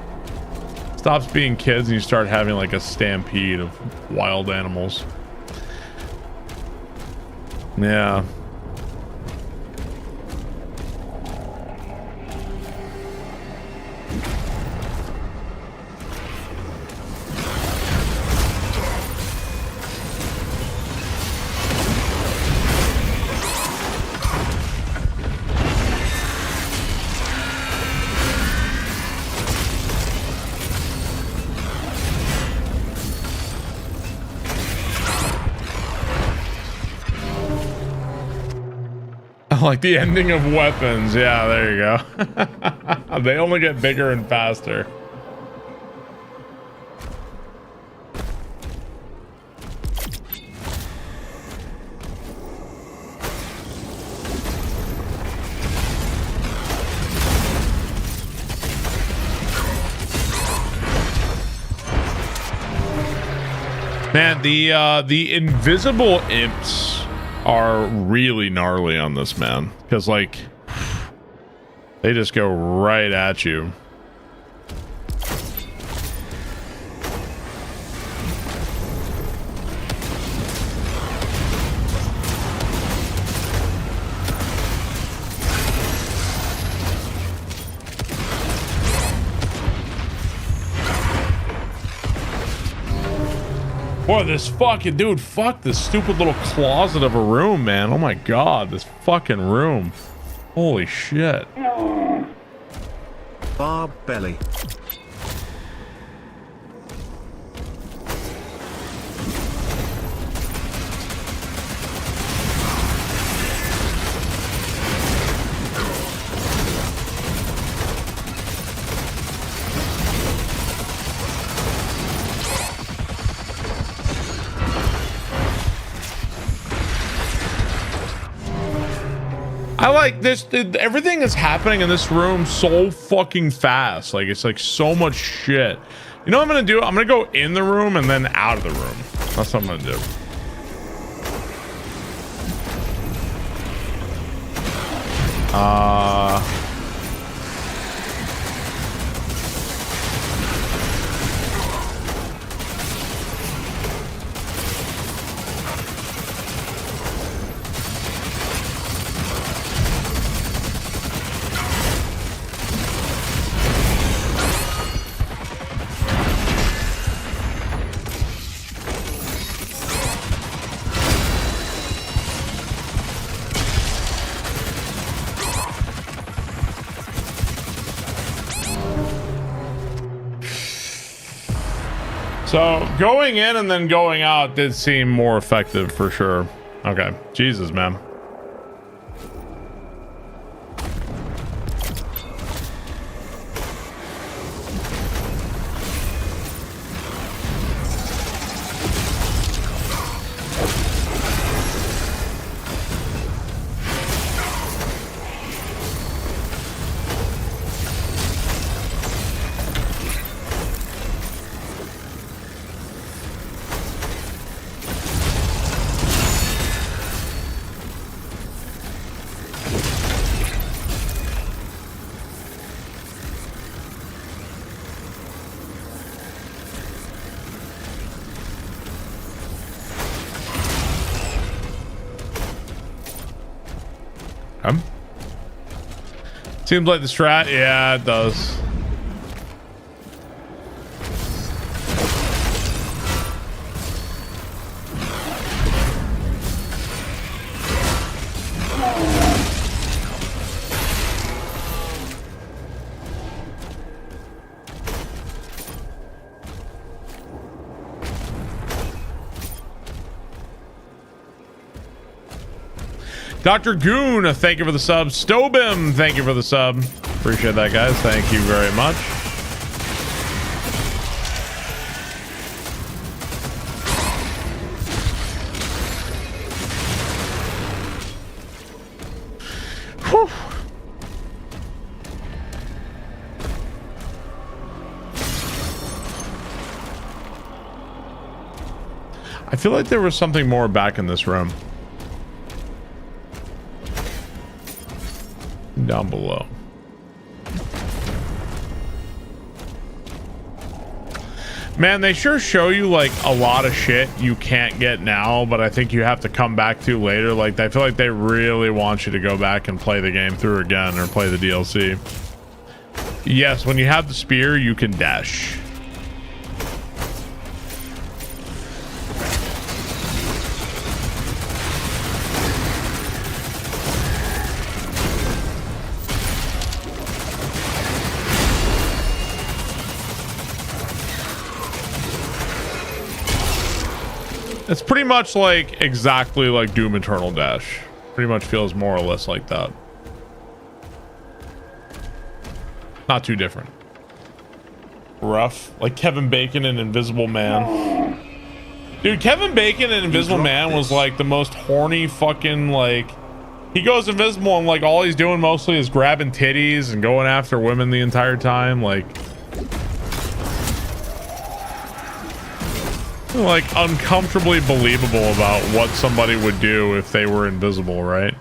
Stops being kids and you start having like a stampede of wild animals. Yeah. Like the ending of Weapons. Yeah, there you go. They only get bigger and faster. Man, the invisible imps are really gnarly on this, man. Because, like, they just go right at you. Boy, this fucking dude, fuck this stupid little closet of a room, man. Oh my god, this fucking room. Holy shit. Barb belly. I like this. Everything is happening in this room so fucking fast. Like, it's like so much shit. You know what I'm gonna do? I'm gonna go in the room and then out of the room. That's what I'm gonna do. So going in and then going out did seem more effective for sure. Okay. Jesus, man. Seems like the strat. Yeah, it does. Dr. Goon, thank you for the sub. Stobim, thank you for the sub. Appreciate that, guys. Thank you very much. Whew. I feel like there was something more back in this room. Down below. Man, they sure show you like a lot of shit you can't get now, but I think you have to come back to later. Like, I feel like they really want you to go back and play the game through again or play the DLC. Yes, when you have the spear, you can dash. It's pretty much like exactly like Doom Eternal Dash. Pretty much feels more or less like that. Not too different. Rough. Like Kevin Bacon and Invisible Man. Dude, Kevin Bacon and Invisible Man was like the most horny fucking like... He goes invisible and like all he's doing mostly is grabbing titties and going after women the entire time. Like... like uncomfortably believable about what somebody would do if they were invisible, right?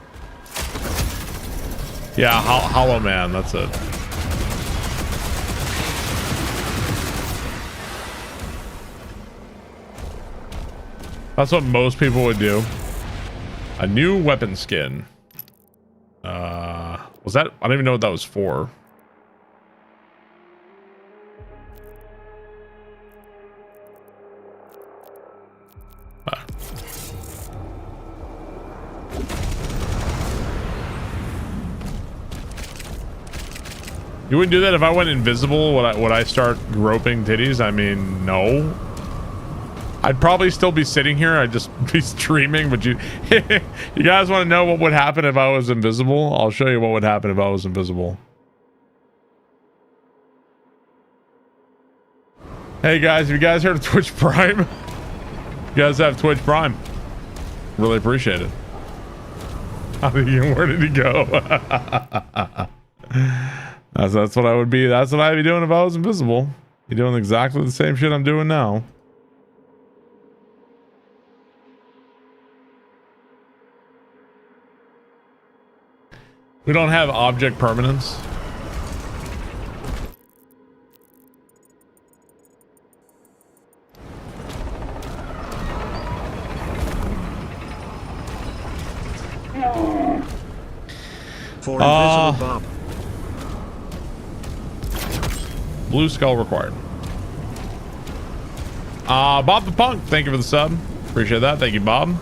Yeah, Hollow Man, that's it. That's what most people would do. A new weapon skin. Was that? I don't even know what that was for. You wouldn't do that if I went invisible? Would I start groping titties? I mean, no. I'd probably still be sitting here. I'd just be streaming. But you guys want to know what would happen if I was invisible? I'll show you what would happen if I was invisible. Hey guys, have you guys heard of Twitch Prime? You guys have Twitch Prime. Really appreciate it. Where did he go? That's what I would be. That's what I'd be doing if I was invisible. Be doing exactly the same shit I'm doing now. We don't have object permanence. For invisible Bob. Blue skull required. Bob the Punk, thank you for the sub. Appreciate that. Thank you, Bob.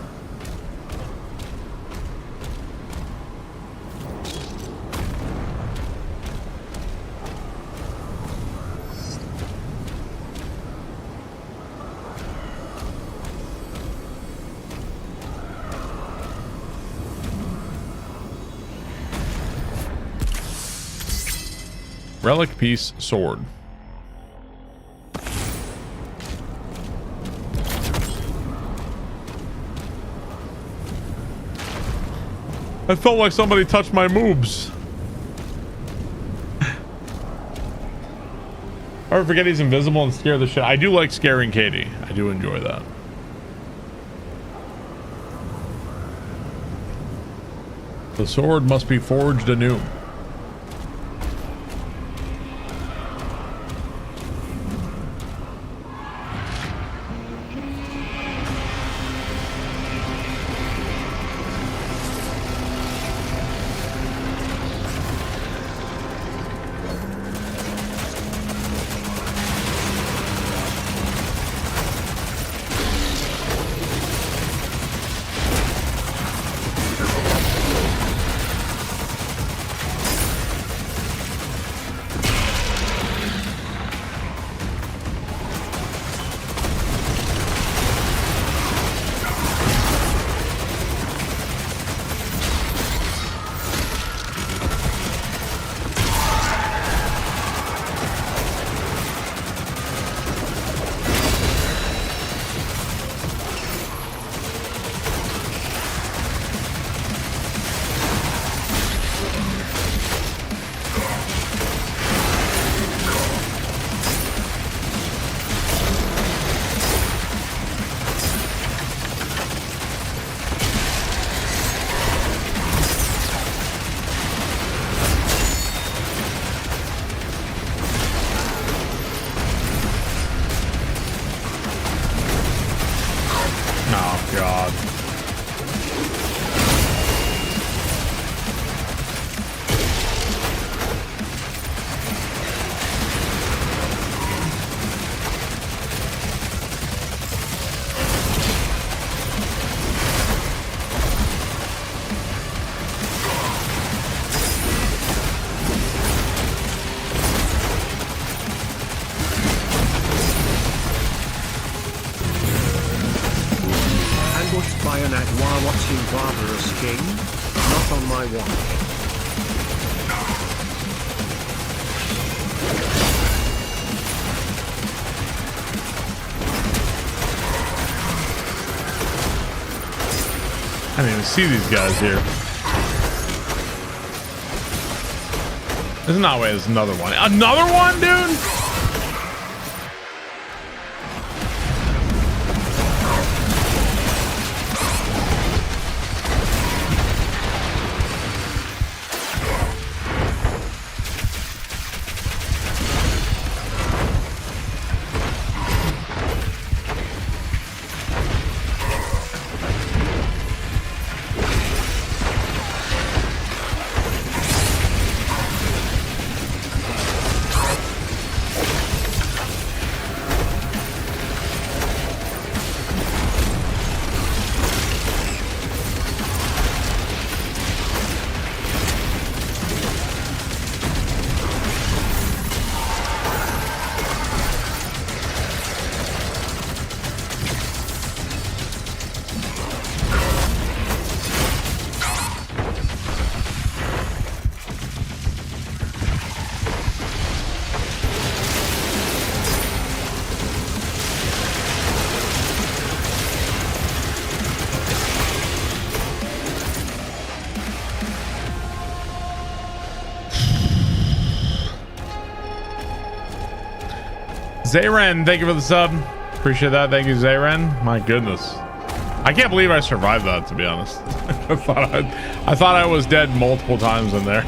Relic piece sword. I felt like somebody touched my moobs. Or forget he's invisible and scare the shit. I do like scaring Katie. I do enjoy that. The sword must be forged anew. I didn't even see these guys here. There's no way there's another one. Another one, dude? Zayren, thank you for the sub. Appreciate that. Thank you, Zayren. My goodness. I can't believe I survived that, to be honest. I thought I was dead multiple times in there.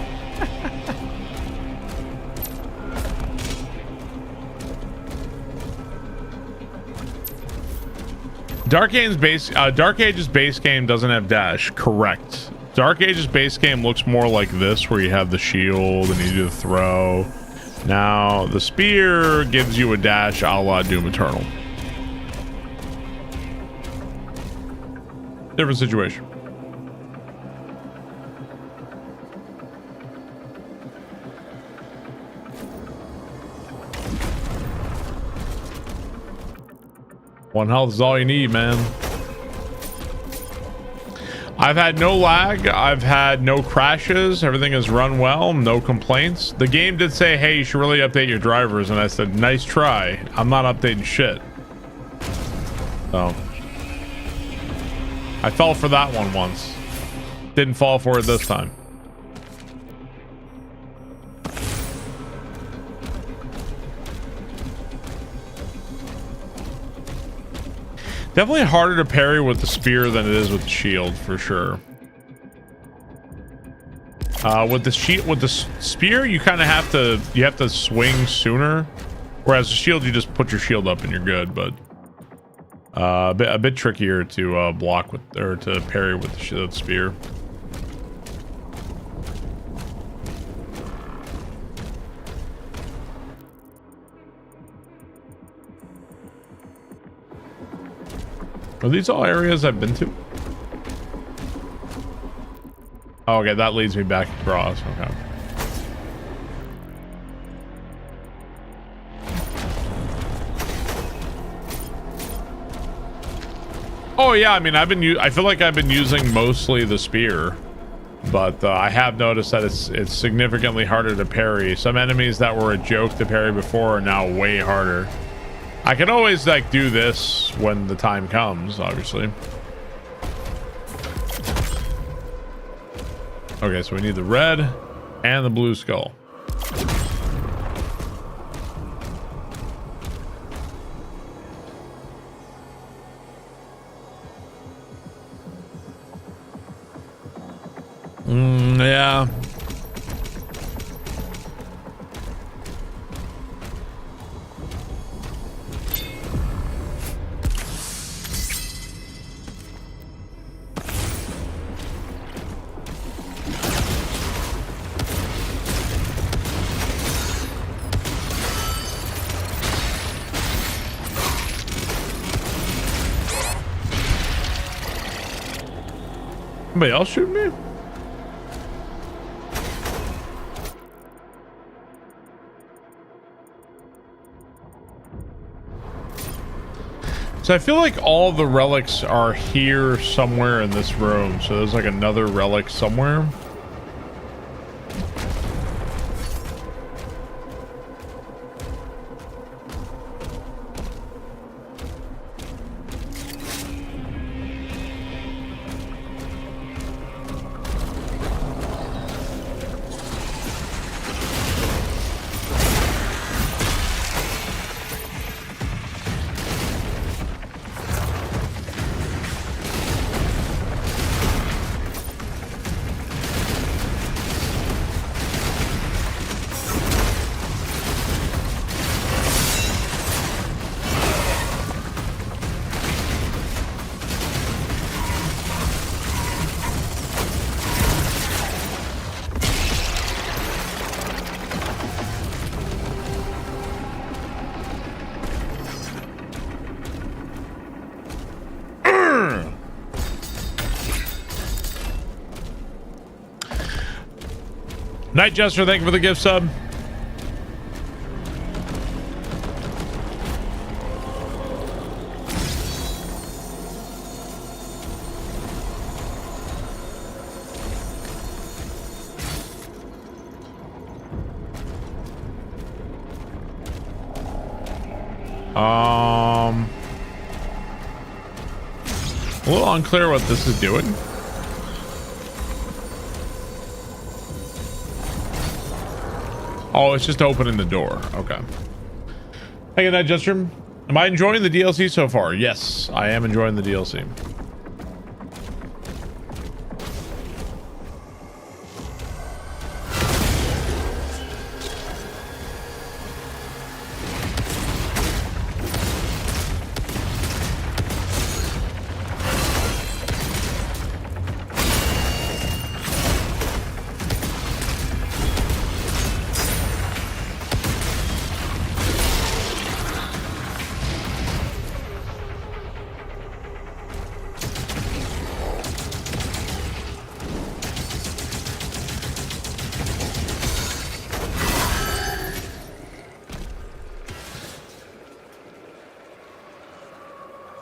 Dark Age's base game doesn't have dash. Correct. Dark Age's base game looks more like this, where you have the shield and you do the throw. Now, the spear gives you a dash a la Doom Eternal. Different situation. One health is all you need, man. I've had no lag. I've had no crashes. Everything has run well. No complaints. The game did say, hey, you should really update your drivers. And I said, nice try. I'm not updating shit. So I fell for that one once. Didn't fall for it this time. Definitely harder to parry with the spear than it is with the shield, for sure. With the spear, you kind of have to swing sooner, whereas the shield, you just put your shield up and you're good. But a bit trickier to block with, or to parry with the spear. Are these all areas I've been to? Oh, okay, that leads me back across. Okay. Oh yeah, I mean, I feel like I've been using mostly the spear, but I have noticed that it's significantly harder to parry. Some enemies that were a joke to parry before are now way harder. I can always like do this when the time comes, obviously. Okay, so we need the red and the blue skull. Yeah. Somebody else shooting me? So I feel like all the relics are here somewhere in this room. So there's like another relic somewhere. Night Jester, thank you for the gift sub. A little unclear what this is doing. Oh, it's just opening the door. Okay. Hey, good night, Jetstream. Am I enjoying the DLC so far? Yes, I am enjoying the DLC.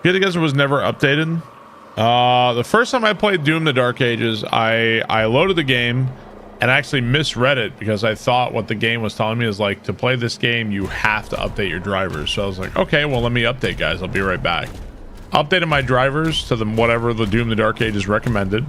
Good Guesser was never updated. The first time I played Doom the Dark Ages, I loaded the game and actually misread it because I thought what the game was telling me is like, to play this game you have to update your drivers. So I was like, okay, well, let me update, guys. I'll be right back. Updated my drivers to the whatever the Doom the Dark Ages recommended,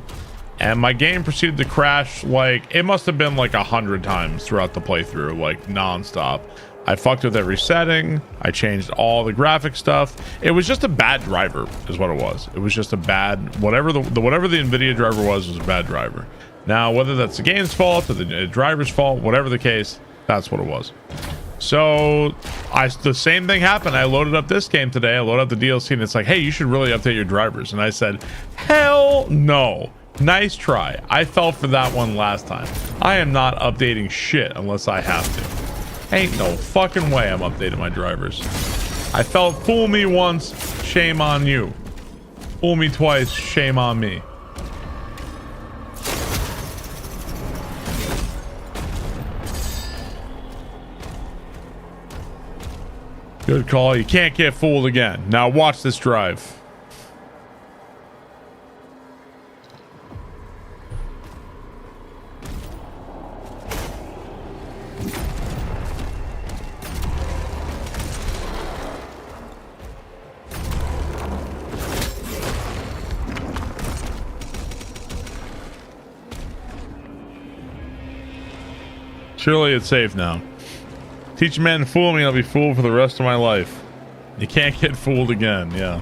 and my game proceeded to crash. Like, it must have been like 100 times throughout the playthrough, like non-stop. I fucked with every setting. I changed all the graphic stuff. It was just a bad driver is what it was. It was just a bad, whatever the NVIDIA driver was a bad driver. Now, whether that's the game's fault or the driver's fault, whatever the case, that's what it was. So the same thing happened. I loaded up this game today. I loaded up the DLC and it's like, hey, you should really update your drivers. And I said, hell no. Nice try. I fell for that one last time. I am not updating shit unless I have to. Ain't no fucking way I'm updating my drivers. I felt fool me once, shame on you. Fool me twice, shame on me. Good call. You can't get fooled again. Now watch this drive. Surely it's safe now. Teach a man to fool me, I'll be fooled for the rest of my life. You can't get fooled again, yeah.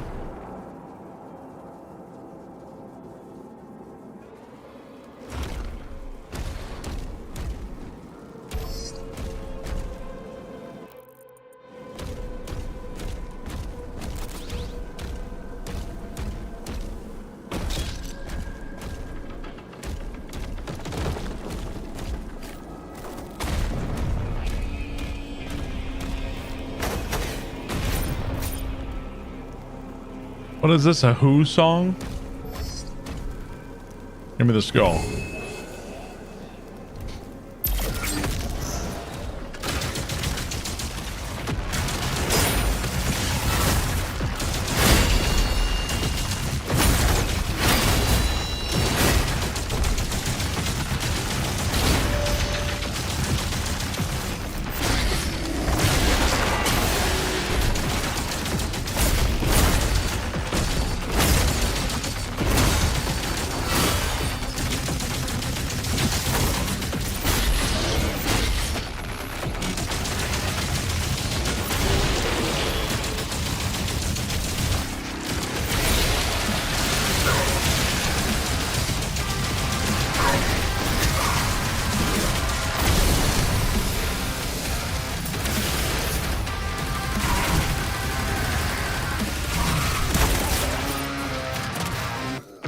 What is this, a Who song? Give me the skull.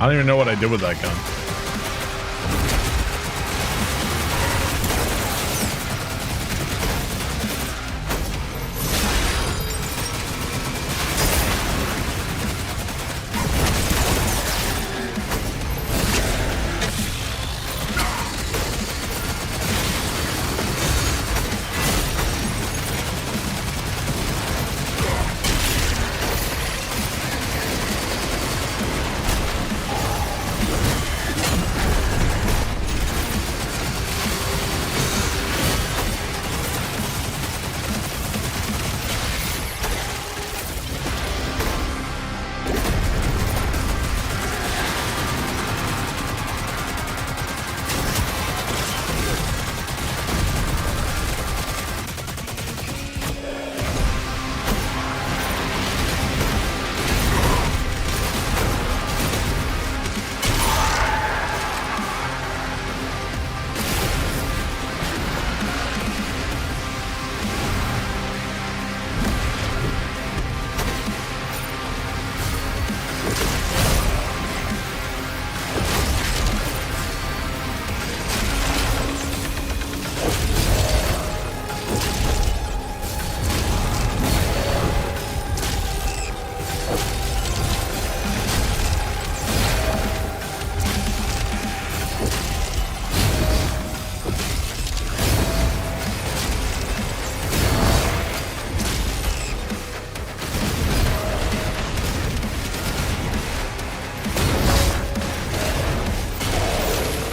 I don't even know what I did with that gun.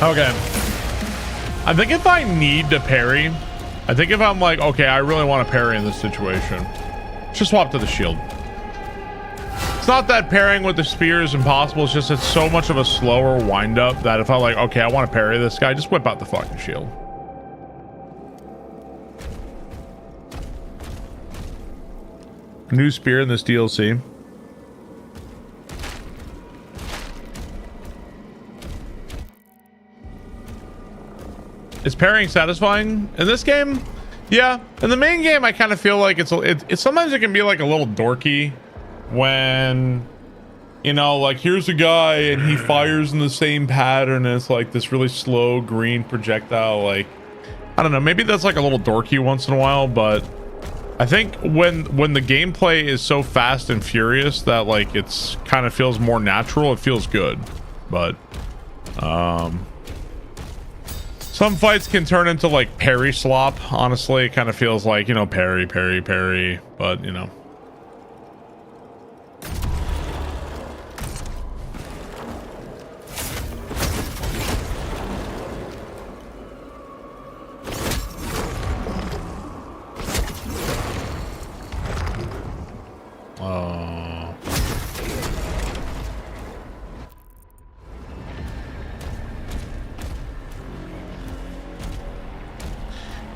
Okay. I think if I need to parry, I think if I'm like, okay, I really want to parry in this situation, just swap to the shield. It's not that parrying with the spear is impossible. It's just it's so much of a slower wind up that if I'm like, okay, I want to parry this guy, just whip out the fucking shield. New spear in this DLC. Is parrying satisfying in this game? Yeah. In the main game, I kind of feel like it's sometimes it can be like a little dorky when, you know, like here's a guy and he fires in the same pattern and it's like this really slow green projectile. Like, I don't know, maybe that's like a little dorky once in a while, but I think when the gameplay is so fast and furious that like it's kind of feels more natural, it feels good. But some fights can turn into like parry slop. Honestly, it kind of feels like, you know, parry, parry, parry, but you know.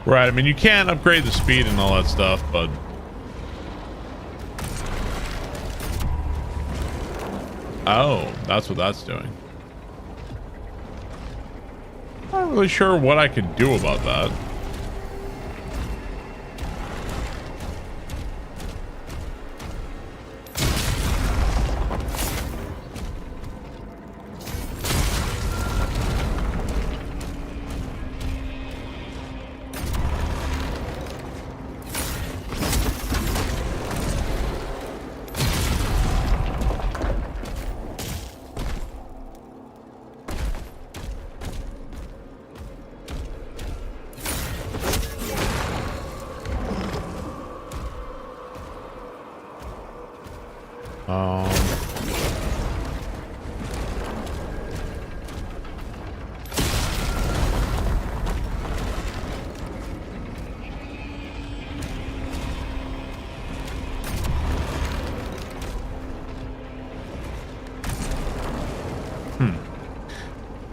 Right, I mean, you can upgrade the speed and all that stuff, but oh, that's what that's doing. Not really sure what I could do about that.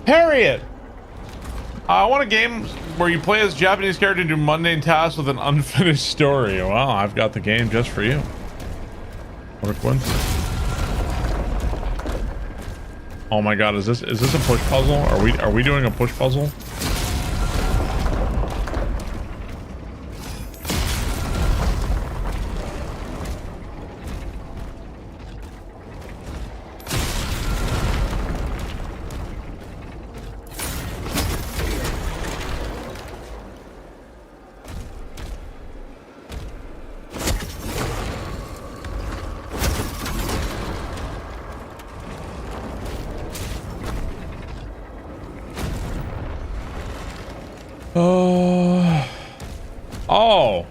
Harriet! I want a game where you play as a Japanese character and do mundane tasks with an unfinished story. Well, I've got the game just for you. What a coincidence. Oh my god, is this a push puzzle? Are we doing a push puzzle? Oh,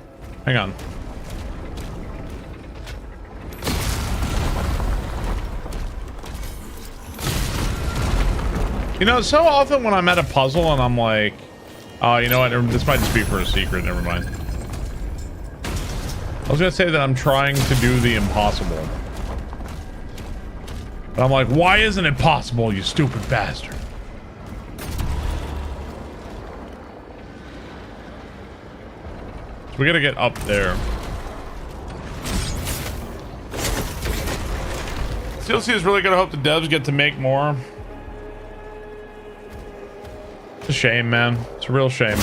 hang on. You know, so often when I'm at a puzzle and I'm like, oh, you know what? This might just be for a secret. Never mind. I was gonna say that I'm trying to do the impossible. But I'm like, why isn't it possible, you stupid bastard? We gotta get up there. DLC is really gonna hope the devs get to make more. It's a shame, man. It's a real shame.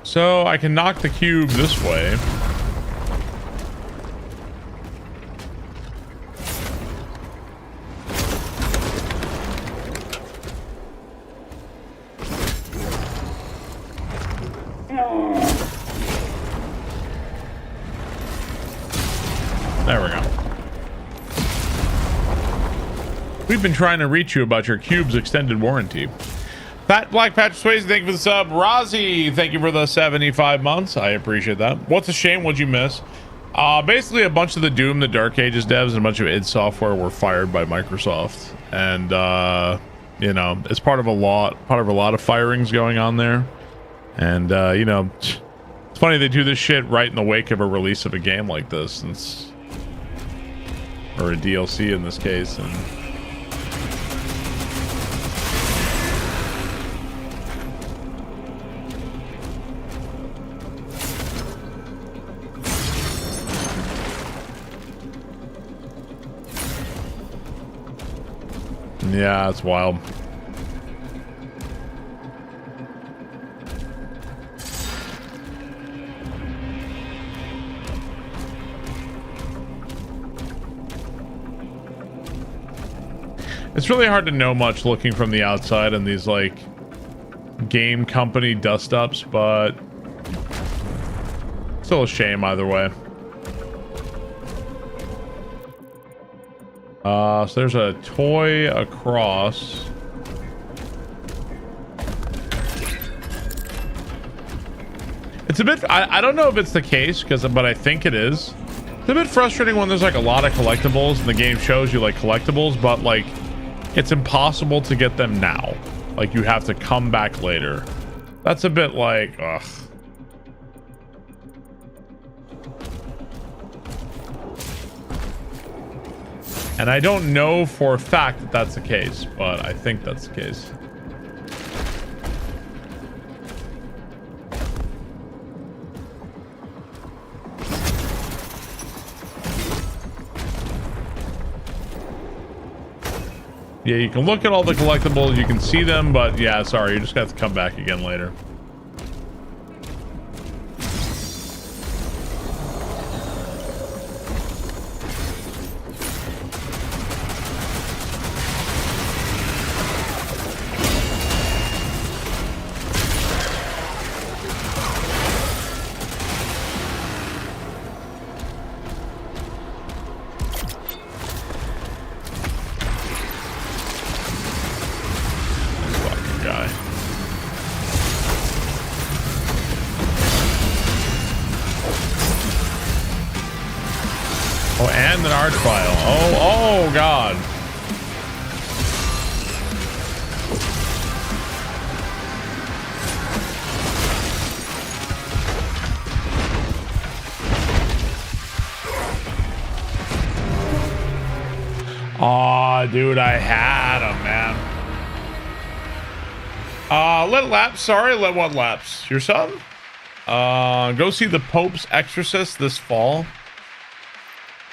So I can knock the cube this way. There we go. We've been trying to reach you about your Cube's extended warranty. Fat Black Patrick Swayze, thank you for the sub. Rozzy, thank you for the 75 months. I appreciate that. What's a shame? What'd you miss? Basically, a bunch of the Doom, the Dark Ages devs, and a bunch of id Software were fired by Microsoft, and you know, it's part of a lot of firings going on there. And you know, it's funny they do this shit right in the wake of a release of a game like this, or a DLC in this case, and. Yeah, it's wild. It's really hard to know much looking from the outside in these like game company dust-ups, but still a shame either way. So there's a toy across. It's a bit, I don't know if it's the case, but I think it is. It's a bit frustrating when there's like a lot of collectibles and the game shows you like collectibles, but like it's impossible to get them now. Like you have to come back later. That's a bit like, ugh. And I don't know for a fact that that's the case, but I think that's the case. Yeah, you can look at all the collectibles, you can see them, but yeah, sorry, you just got to come back again later. Oh god. Aw, dude, I had him, man. Let lapse. Sorry, let what lapse? Your son? Go see The Pope's Exorcist this fall.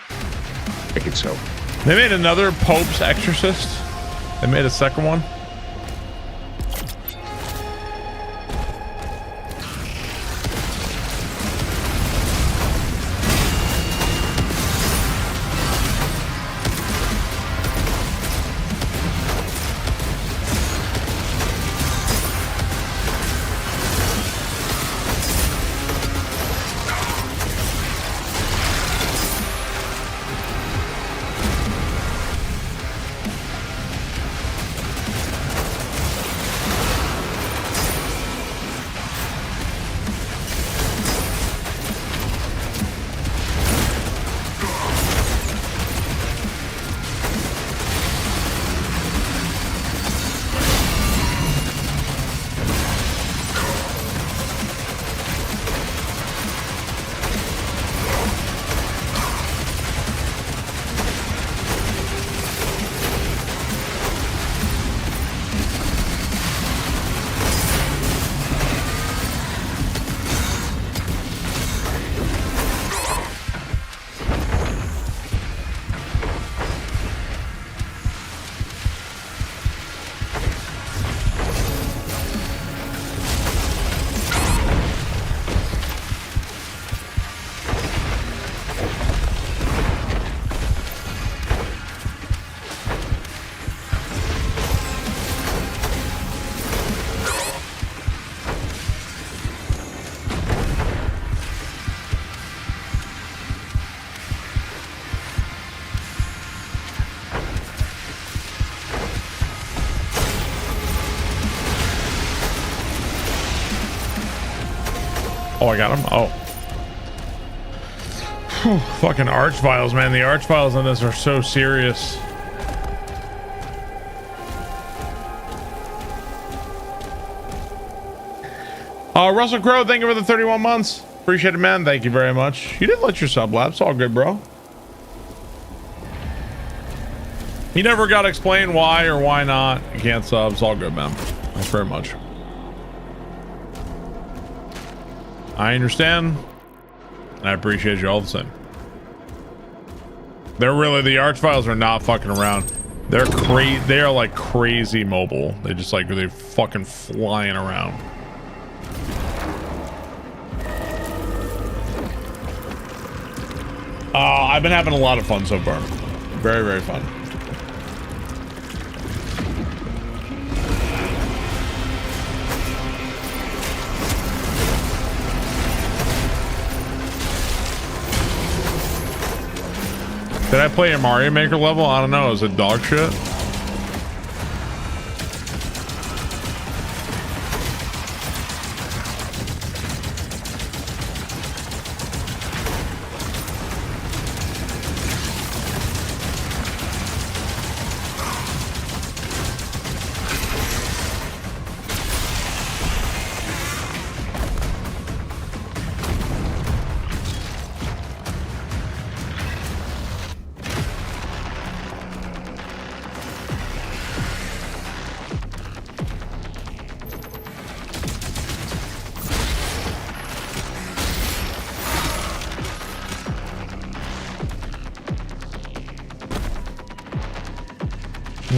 I think so. They made another Pope's Exorcist. They made a second one. Oh, I got him. Oh. Whew, fucking Archviles, man. The Archviles on this are so serious. Russell Crowe, thank you for the 31 months. Appreciate it, man. Thank you very much. You didn't let your sub lapse. All good, bro. You never got to explain why or why not. You can't sub. It's all good, man. Thanks very much. I understand. I appreciate you all the same. They're really, the Archviles are not fucking around. They're crazy. They are like crazy mobile. They just like, they're fucking flying around. I've been having a lot of fun so far. Very, very fun. Did I play a Mario Maker level? I don't know. Is it dog shit?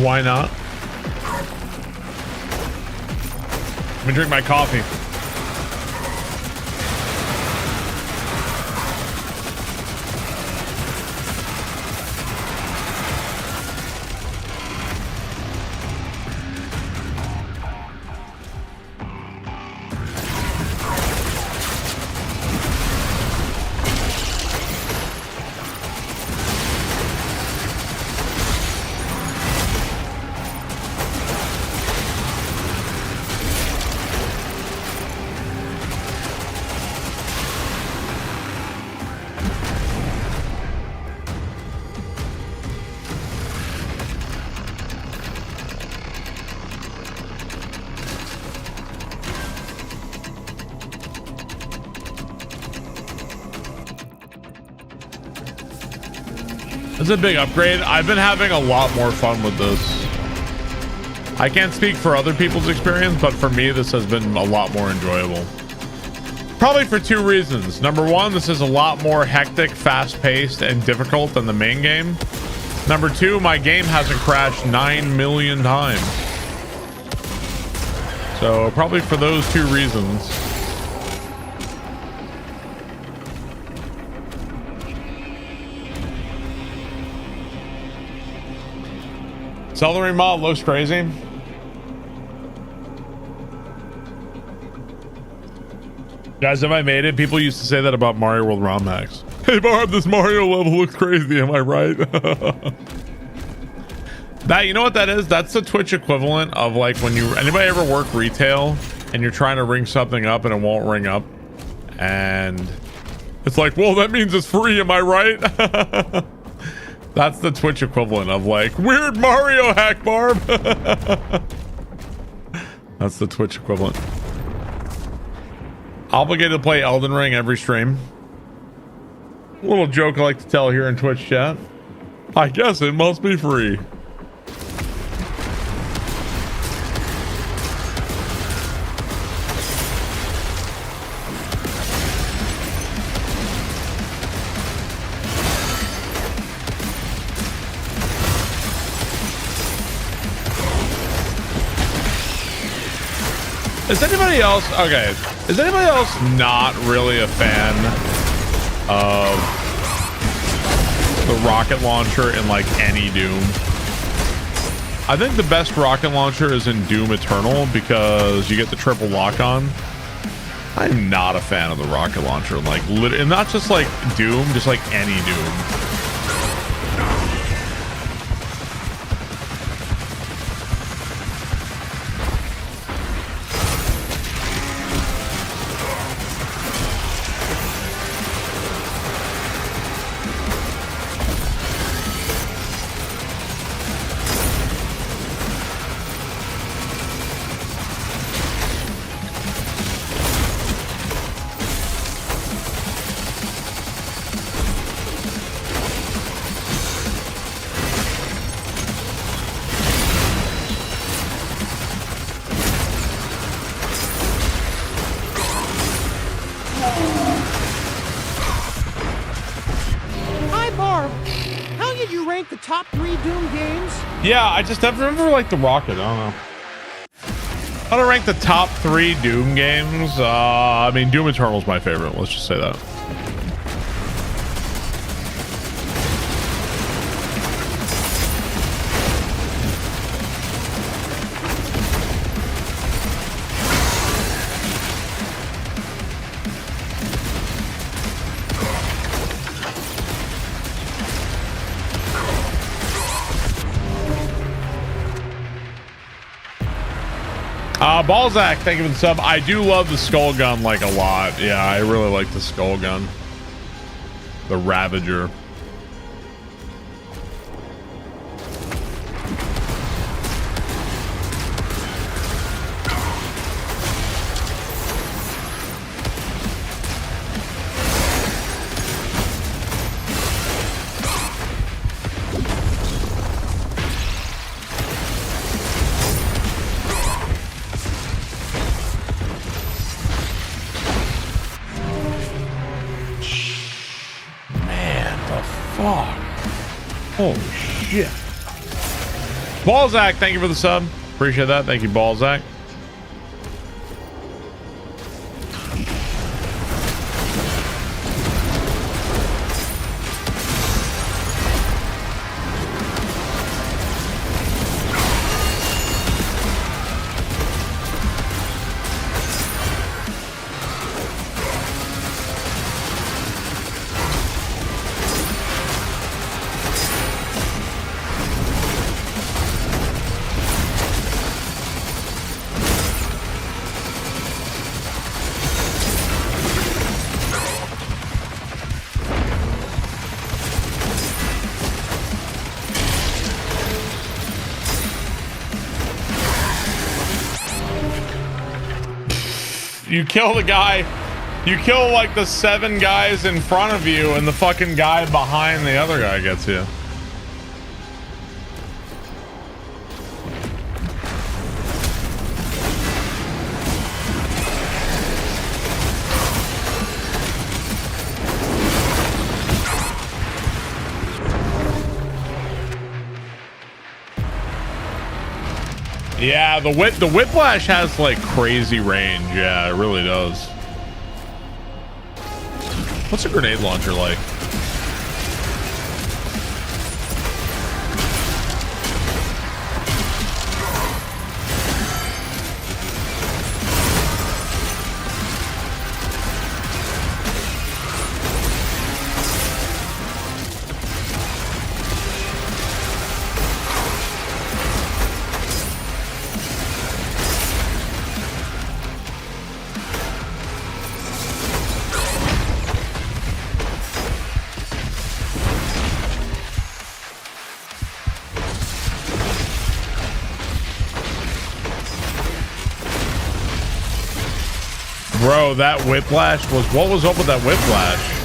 Why not? Let me drink my coffee. It's a big upgrade. I've been having a lot more fun with this. I can't speak for other people's experience, but for me, this has been a lot more enjoyable. Probably for two reasons. Number one, this is a lot more hectic, fast-paced, and difficult than the main game. Number two, my game hasn't crashed 9 million times. So probably for those two reasons. Celery mod looks crazy. Guys, have I made it? People used to say that about Mario World ROM hacks. Hey Barb, this Mario level looks crazy, am I right? That, you know what that is? That's the Twitch equivalent of like when you, anybody ever work retail and you're trying to ring something up and it won't ring up? And it's like, well, that means it's free, am I right? That's the Twitch equivalent of like, weird Mario hack, Barb. That's the Twitch equivalent. Obligated to play Elden Ring every stream. A little joke I like to tell here in Twitch chat. I guess it must be free. Is anybody else, okay, is anybody else not really a fan of the rocket launcher in like any Doom? I think the best rocket launcher is in Doom Eternal because you get the triple lock on. I'm not a fan of the rocket launcher, like literally, and not just like Doom, just like any Doom. the top 3 Doom games? Yeah, I just never remember like the Rocket. I don't know. How to rank the top 3 Doom games? I mean, Doom Eternal's my favorite. Let's just say that. Balzac, thank you for the sub. I do love the skull gun like a lot. Yeah, I really like the skull gun. The Ravager. Holy shit. Balzac, thank you for the sub. Appreciate that. Thank you, Balzac. You kill the guy, you kill like the 7 guys in front of you, and the fucking guy behind the other guy gets you. Yeah, the Whiplash has like crazy range. Yeah, it really does. What's a grenade launcher like? Bro, that Whiplash was... What was up with that Whiplash?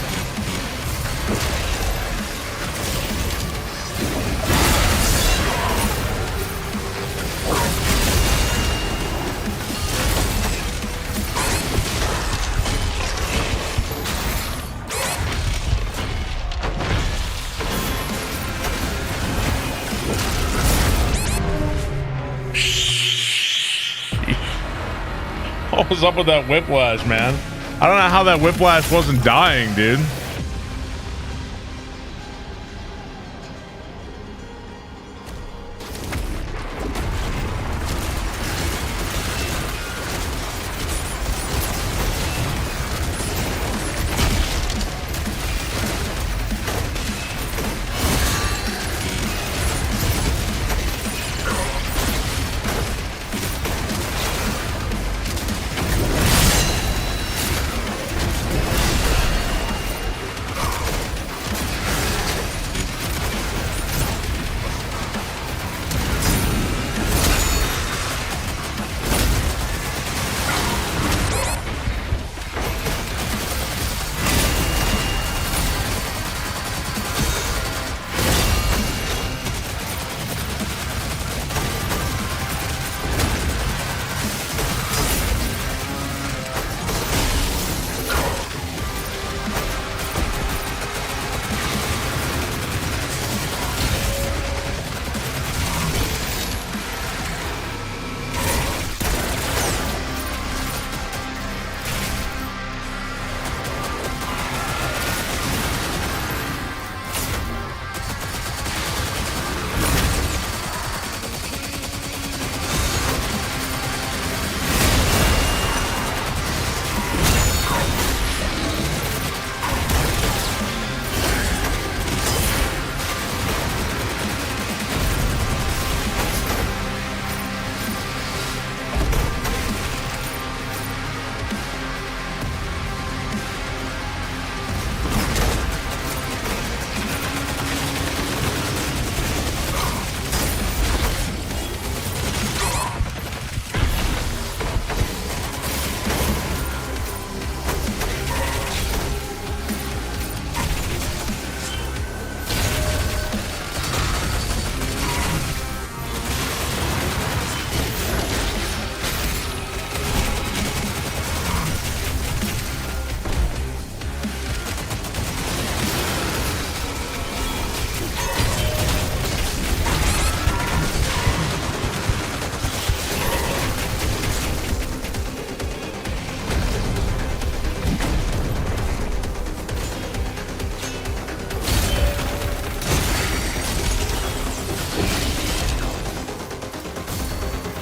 What was up with that Whiplash, man? I don't know how that Whiplash wasn't dying, dude.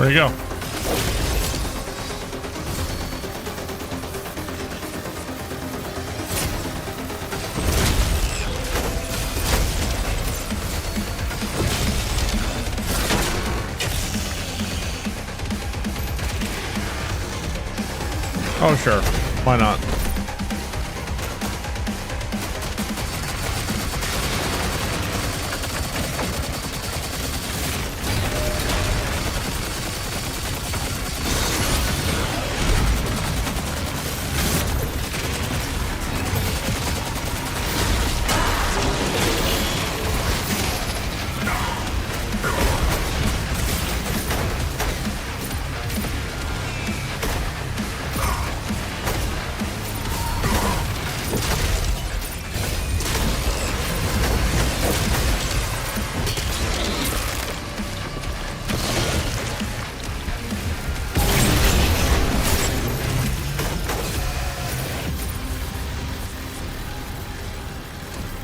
Where'd he go? Oh, sure. Why not?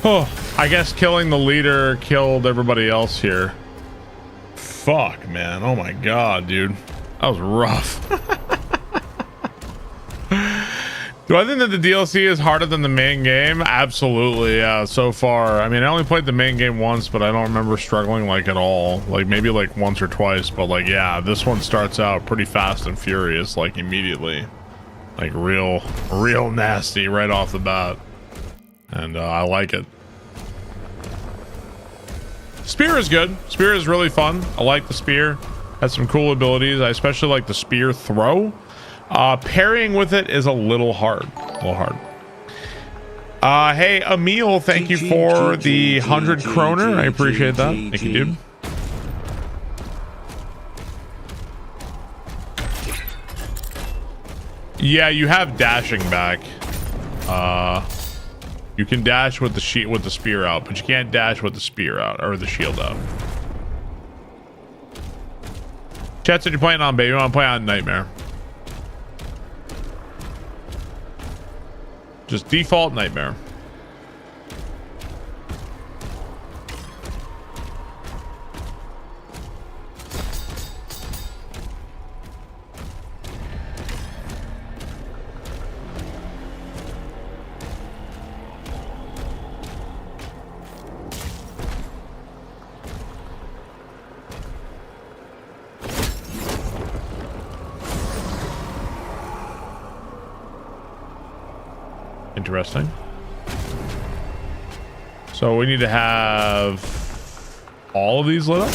Oh, I guess killing the leader killed everybody else here. Fuck, man. Oh my god, dude. That was rough. Do I think that the DLC is harder than the main game? Absolutely, yeah, so far. I mean, I only played the main game once, but I don't remember struggling like at all. Like maybe like once or twice, but like, yeah, this one starts out pretty fast and furious, like immediately. Like real nasty right off the bat. And I like it. Spear is good. Spear is really fun. I like the spear. Has some cool abilities. I especially like the spear throw. Parrying with it is a little hard. Hey, Emil, thank you for the 100 kroner. I appreciate that. Thank you, dude. Yeah, you have dashing back. You can dash with the spear out, but you can't dash with the spear out or the shield out. Chat said you're playing on, baby. You want to play on Nightmare? Just default Nightmare. Interesting. So we need to have all of these lit up.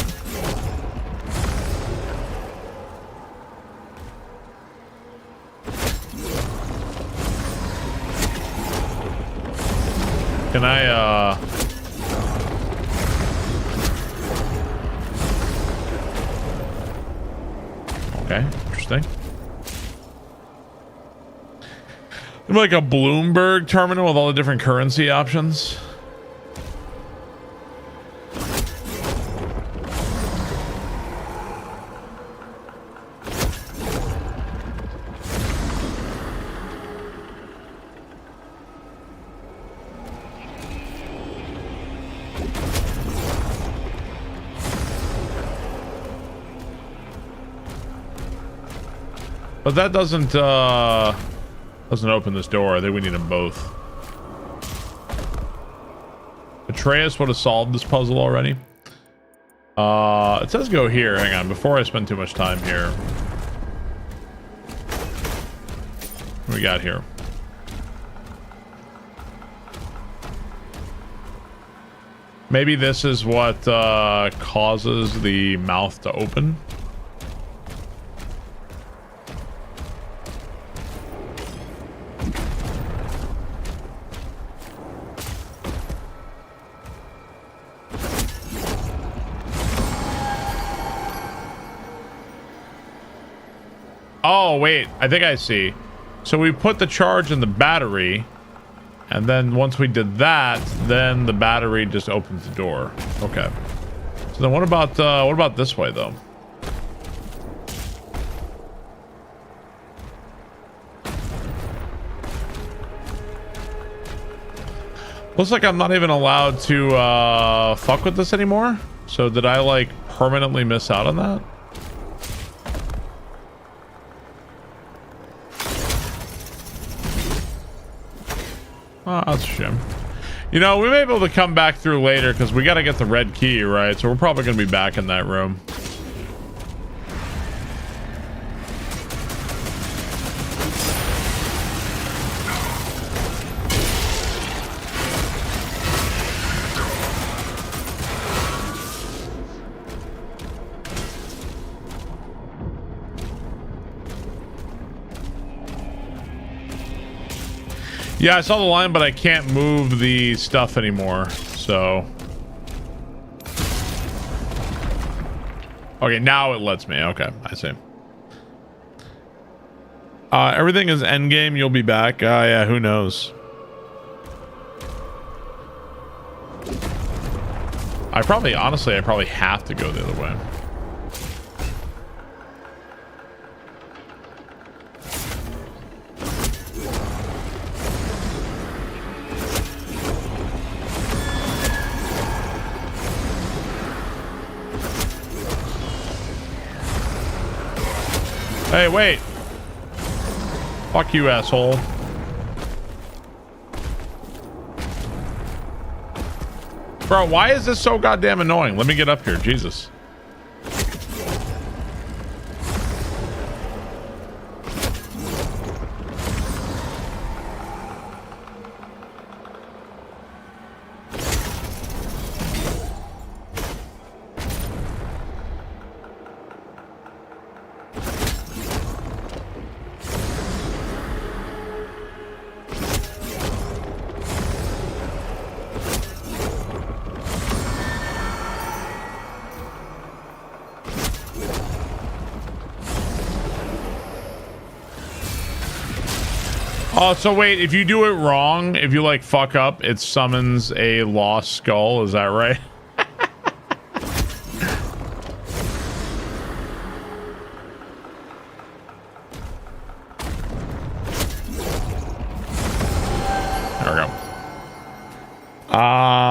Can I okay, interesting. Like a Bloomberg terminal with all the different currency options. But that doesn't open this door. I think we need them both. Atreus would have solved this puzzle already. It says go here. Hang on, before I spend too much time here. What we got here? Maybe this is what causes the mouth to open. Oh, wait, I think I see. So we put the charge in the battery, and then once we did that, then the battery just opens the door. Okay. So then what about this way, though? Looks like I'm not even allowed to fuck with this anymore. So did I, like, permanently miss out on that? that's a shame. You know, we may be able to come back through later because we got to get the red key, right? So we're probably going to be back in that room. Yeah, I saw the line, but I can't move the stuff anymore, so... Okay, now it lets me. Okay, I see. Everything is endgame. You'll be back. Yeah, who knows? Honestly, I probably have to go the other way. Hey, wait. Fuck you, asshole. Bro, why is this so goddamn annoying? Let me get up here. Jesus. Oh, so wait, if you do it wrong, if you like fuck up, it summons a lost skull, is that right? There we go.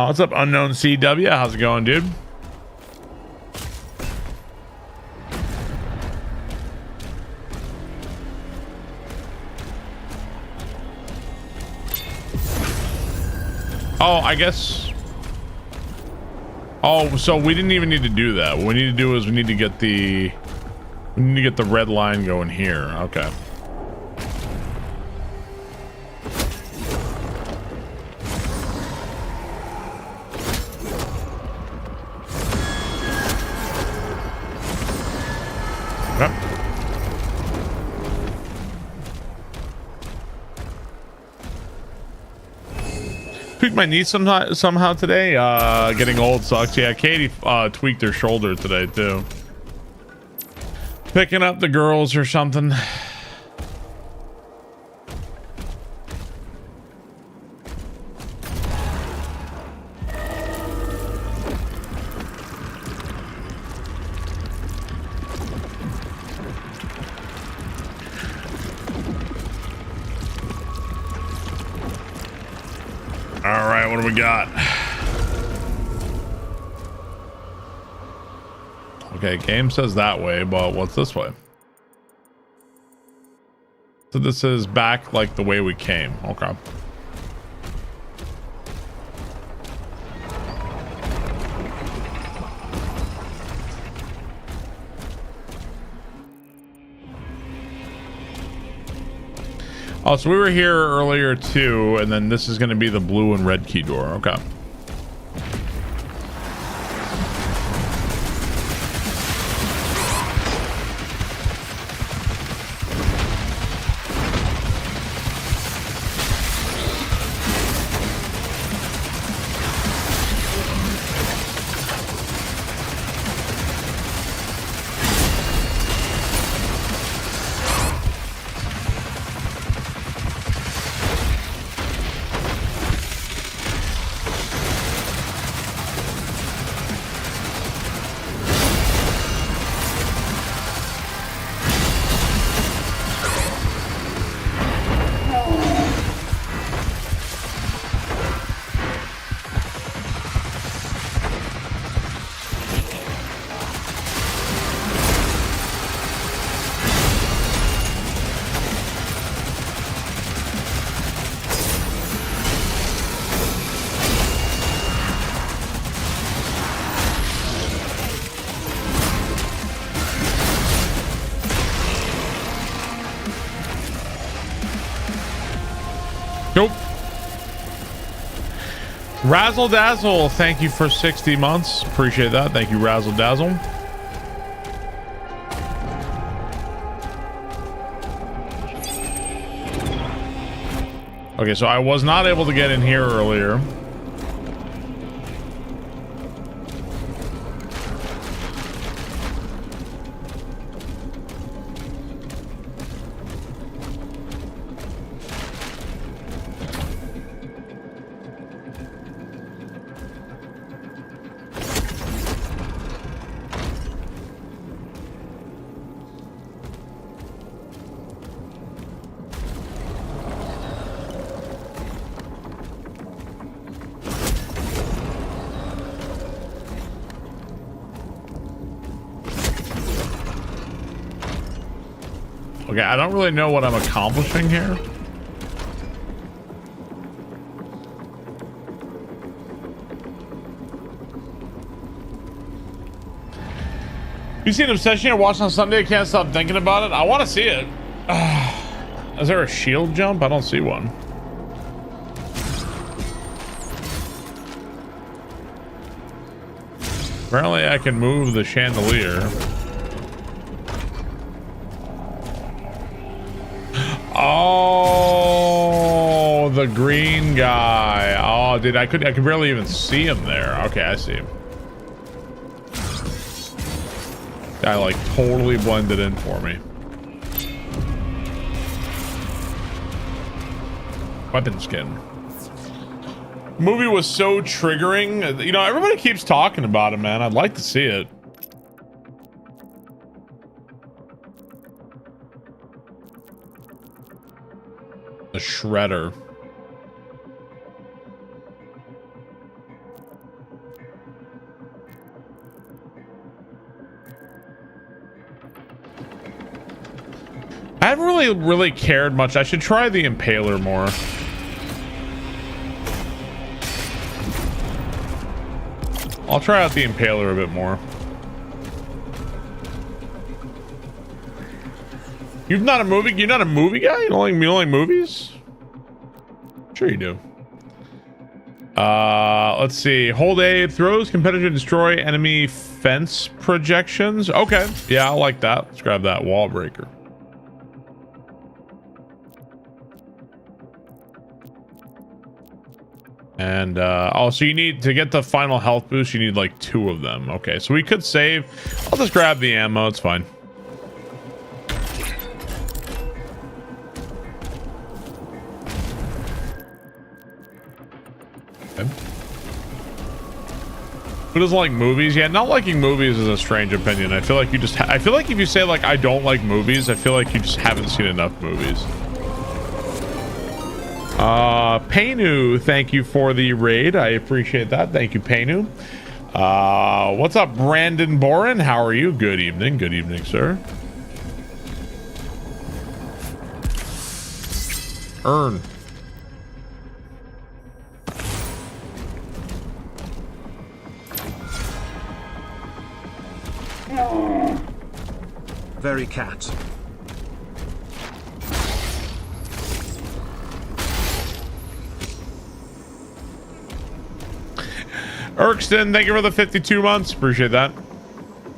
What's up, Unknown CW? How's it going, dude? Oh, I guess. Oh, so we didn't even need to do that. What we need to do is we need to get the red line going here. Okay. Yep. Tweaked my knee somehow today. Getting old sucks. Yeah, Katie tweaked her shoulder today too. Picking up the girls or something. All right, what do we got? Okay, game says that way, but what's this way? So this is back like the way we came. Okay. Oh, so we were here earlier too, and then this is going to be the blue and red key door. Okay. Razzle Dazzle, thank you for 60 months. Appreciate that. Thank you, Razzle Dazzle. Okay, so I was not able to get in here earlier. Okay, I don't really know what I'm accomplishing here. You see an obsession you're watching on Sunday? I can't stop thinking about it. I want to see it. Is there a shield jump? I don't see one. Apparently I can move the chandelier. Oh, the green guy. Oh, dude, I could barely even see him there. Okay, I see him. Guy like totally blended in for me. Weapon skin. Movie was so triggering. You know, everybody keeps talking about it, man. I'd like to see it. The Shredder. I haven't really cared much. I should try the Impaler more. I'll try out the Impaler a bit more. You're not a movie guy? You don't like movies? Sure you do. Let's see. Hold A, throws competitor to destroy enemy fence projections. Okay. Yeah, I like that. Let's grab that wall breaker. And oh, so you need to get the final health boost, you need like 2 of them. Okay, so we could save. I'll just grab the ammo, it's fine. Okay. Who doesn't like movies? Yeah, not liking movies is a strange opinion. I feel like you just I feel like if you say like I don't like movies, I feel like you just haven't seen enough movies. Painu, thank you for the raid. I appreciate that. Thank you, Painu. What's up, Brandon Boren? How are you? Good evening. Good evening, sir. Earn. Very cat. Erkston, thank you for the 52 months. Appreciate that.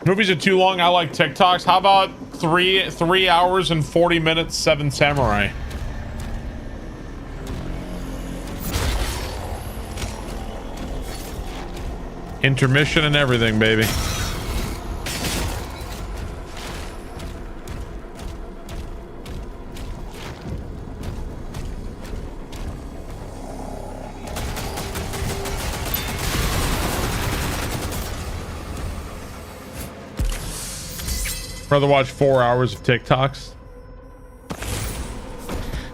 Movies are too long. I like TikToks. How about 3 hours and 40 minutes, 7 Samurai? Intermission and everything, baby. Rather watch 4 hours of TikToks.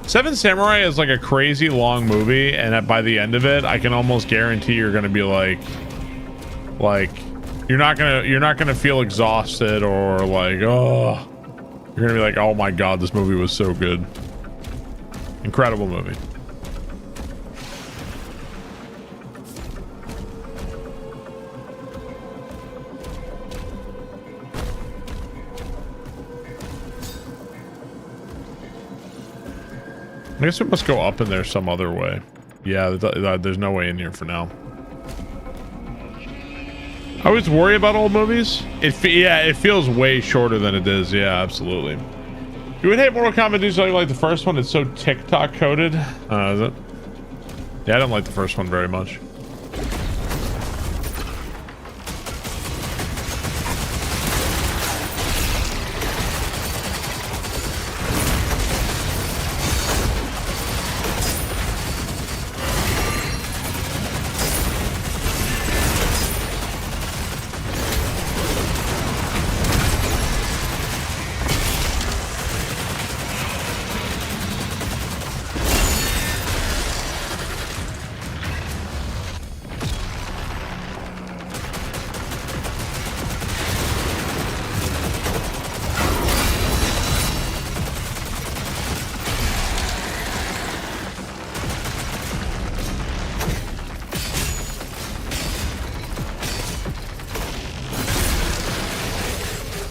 7 Samurai is like a crazy long movie, and by the end of it, I can almost guarantee you're gonna be like you're not gonna feel exhausted or like, oh, you're gonna be like, oh my god, this movie was so good. Incredible movie. I guess we must go up in there some other way. Yeah, there's no way in here for now. I always worry about old movies. It feels way shorter than it is. Yeah, absolutely. You would hate Mortal Kombat do something like the first one. It's so TikTok coded. Is it? Yeah, I don't like the first one very much.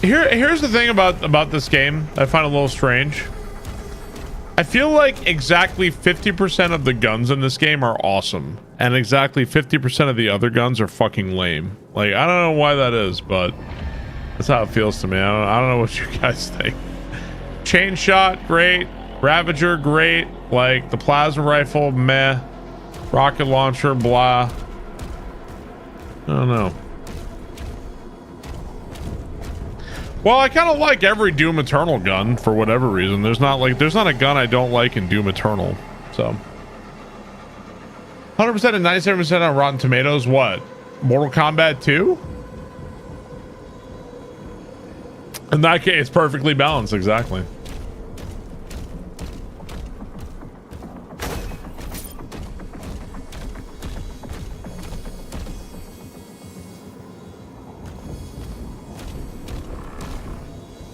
Here's the thing about this game I find a little strange. I feel like exactly 50% of the guns in this game are awesome, and exactly 50% of the other guns are fucking lame. Like, I don't know why that is, but that's how it feels to me. I don't know what you guys think. Chain shot, great. Ravager, great. Like, the plasma rifle, meh. Rocket launcher, blah. I don't know. Well, I kind of like every Doom Eternal gun for whatever reason. There's not a gun I don't like in Doom Eternal. So 100% and 97% on Rotten Tomatoes. What? Mortal Kombat 2? In that case, it's perfectly balanced. Exactly.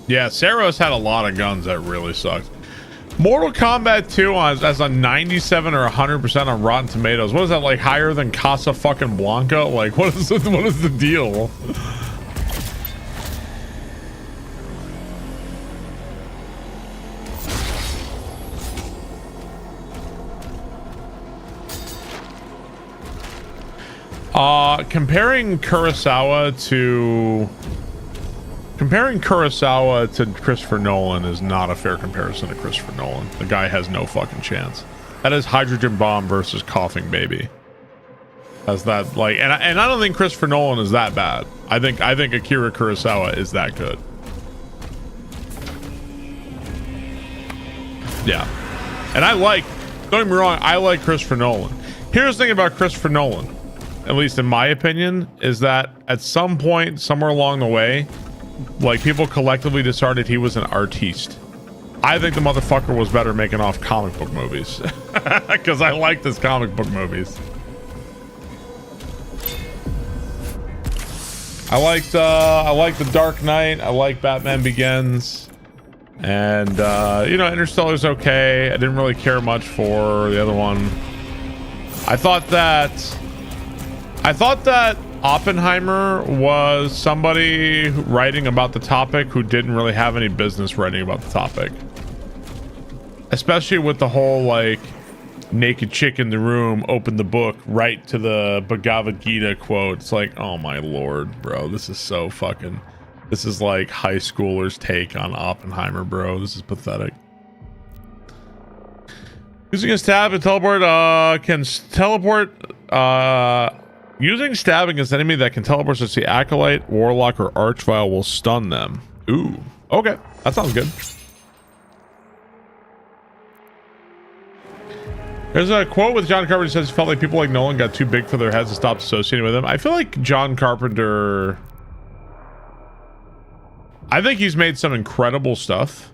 Yeah, Saros had a lot of guns that really sucked. Mortal Kombat 2 as a 97 or 100% on Rotten Tomatoes. What is that, like higher than Casa fucking Blanca? Like, what is the deal? Comparing Kurosawa to Christopher Nolan is not a fair comparison to Christopher Nolan. The guy has no fucking chance. That is Hydrogen Bomb versus Coughing Baby. That's that, like, and I don't think Christopher Nolan is that bad. I think Akira Kurosawa is that good. Yeah. And don't get me wrong, I like Christopher Nolan. Here's the thing about Christopher Nolan, at least in my opinion, is that at some point, somewhere along the way, like, people collectively decided he was an artiste. I think the motherfucker was better making off comic book movies. Because I like his comic book movies. I liked The Dark Knight. I like Batman Begins. And, Interstellar's okay. I didn't really care much for the other one. I thought that Oppenheimer was somebody writing about the topic who didn't really have any business writing about the topic. Especially with the whole, like, naked chick in the room, open the book, right to the Bhagavad Gita quote. It's like, oh my lord, bro. This is like high schoolers' take on Oppenheimer, bro. This is pathetic. Using a stab and teleport, using stab against an enemy that can teleport such as the Acolyte, Warlock, or Archvile will stun them. Ooh, okay. That sounds good. There's a quote with John Carpenter that says he felt like people like Nolan got too big for their heads and stopped associating with him. I feel like John Carpenter... I think he's made some incredible stuff.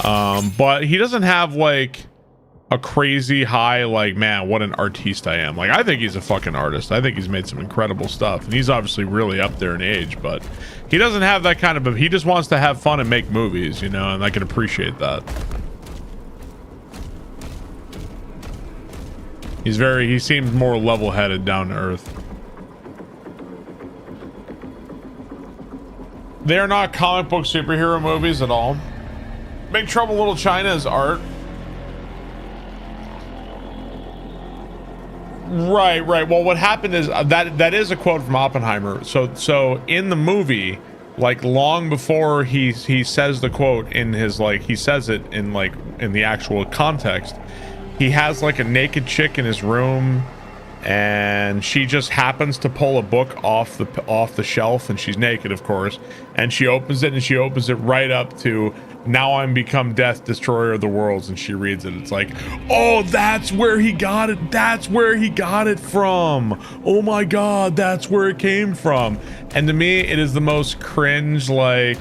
But he doesn't have, like, a crazy high, like, man, what an artiste I am. Like, I think he's a fucking artist. I think he's made some incredible stuff, and he's obviously really up there in age, but he doesn't have that kind of, he just wants to have fun and make movies, you know, and I can appreciate that. He seems more level-headed, down to earth. They're not comic book superhero movies at all. Big Trouble in Little China is art. Right. Well, what happened is that is a quote from Oppenheimer. So in the movie, like long before he says the quote in his, like, he says it in the actual context, he has like a naked chick in his room, and she just happens to pull a book off the shelf, and she's naked, of course, and she opens it right up to "Now I'm become death, destroyer of the worlds," and she reads it. It's like, oh, that's where he got it. That's where he got it from. Oh my god, that's where it came from. And to me, it is the most cringe, like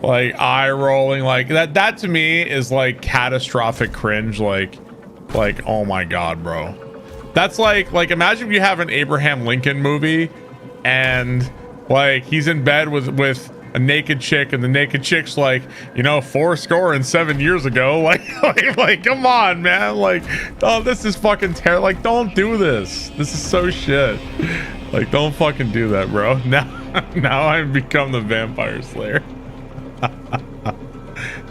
eye rolling, like that to me is like catastrophic cringe, like oh my god, bro. That's like imagine if you have an Abraham Lincoln movie and like he's in bed with a naked chick, and the naked chick's like, 7 years ago, like come on, man, like, oh, this is fucking terrible. Like, don't do this. This is so shit. Like, don't fucking do that, bro. Now I've become the Vampire Slayer.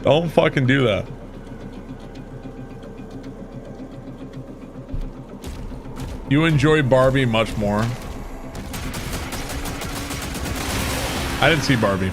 Don't fucking do that. You enjoy Barbie much more. I didn't see Barbie.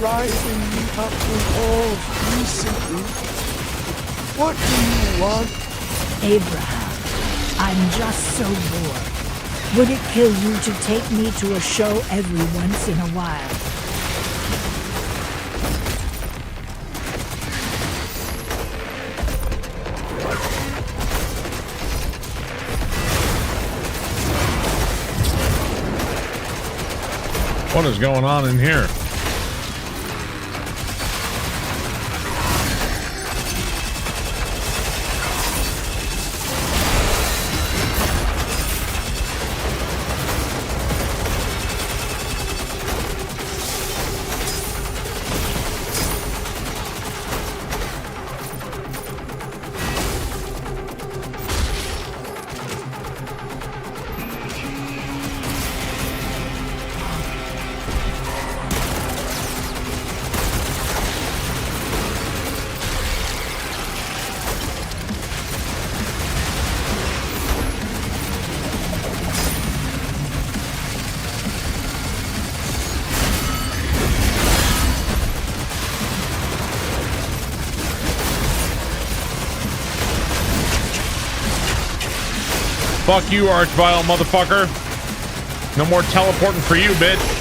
Rising me up the walls recently. What do you want? Abraham, I'm just so bored. Would it kill you to take me to a show every once in a while? What is going on in here? Fuck you, Archvile motherfucker. No more teleporting for you, bitch.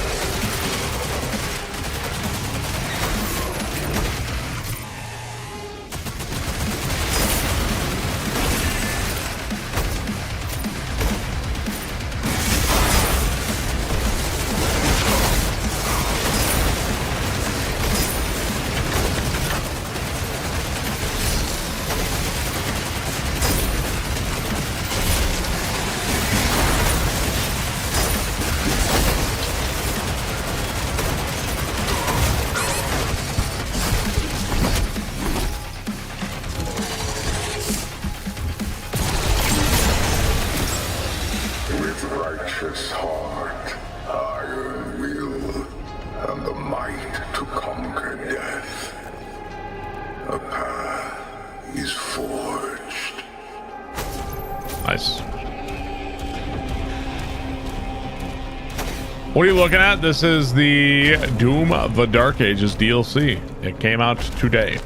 What are you looking at? This is the Doom of the Dark Ages DLC. It came out today.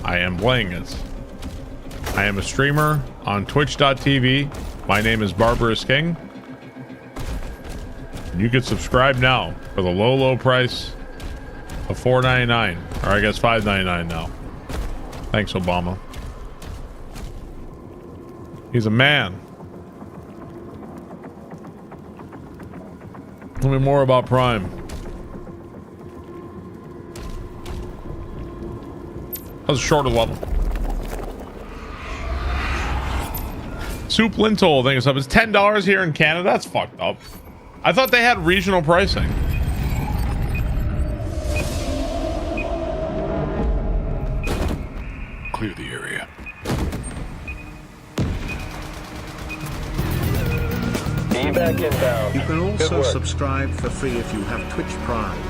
I am playing it. I am a streamer on twitch.tv. My name is Barbarous King. You could subscribe now for the low price of $4.99, or I guess $5.99 now. Thanks, Obama. He's a man. Tell me more about Prime. That was a shorter level. Soup Lintel, thank you so much. It's $10 here in Canada. That's fucked up. I thought they had regional pricing. Clear the area. Evac inbound. You can Good also work. subscribe for free if you have Twitch Prime.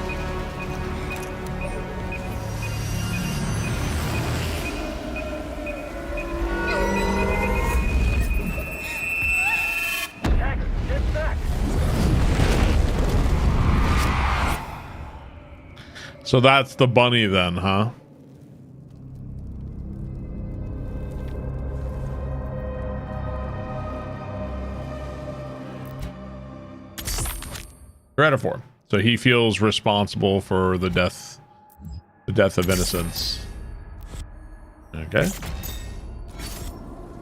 Get back. So that's the bunny then, huh? Gratifor. So he feels responsible for the death of innocents. Okay.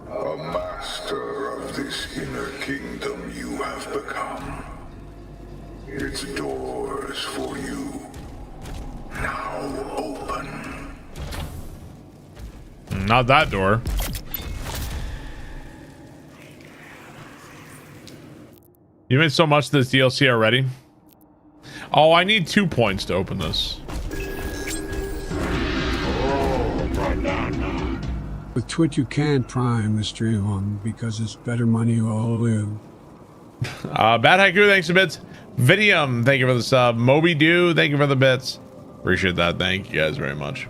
A master of this inner kingdom you have become. Its doors for you now open. Not that door. You made so much of this DLC already. Oh, I need 2 points to open this. With Twitch, you can't prime the stream on because it's better money all live. Bad Haiku, thanks for bits. Vidium, thank you for the sub. Moby Doo, thank you for the bits. Appreciate that. Thank you guys very much.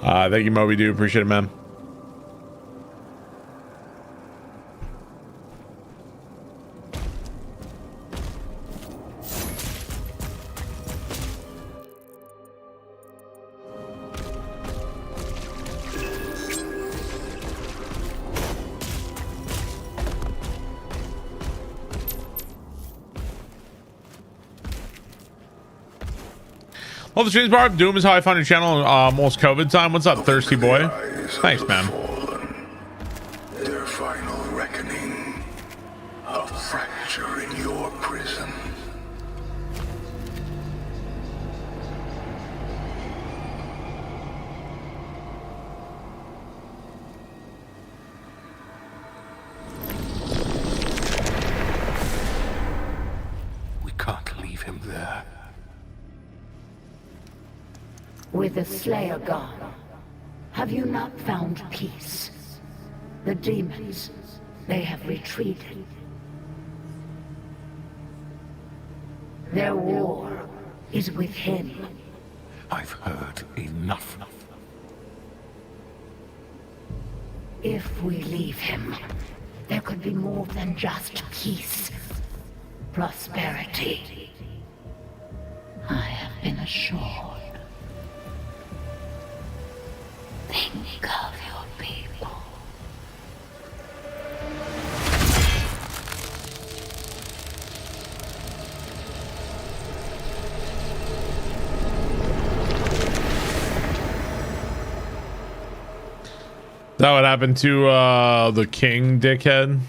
Thank you, Moby Doo. Appreciate it, man. Well, the streams bar. Doom is how I found your channel almost COVID time. What's up, thirsty boy? Thanks, man. Their final reckoning. A fracture in your prison. We can't leave him there. With the Slayer gone, have you not found peace? The demons, they have retreated. Their war is with him. I've heard enough. If we leave him, there could be more than just peace. Prosperity. I have been assured. Think of your people. That would happen to the king, dickhead.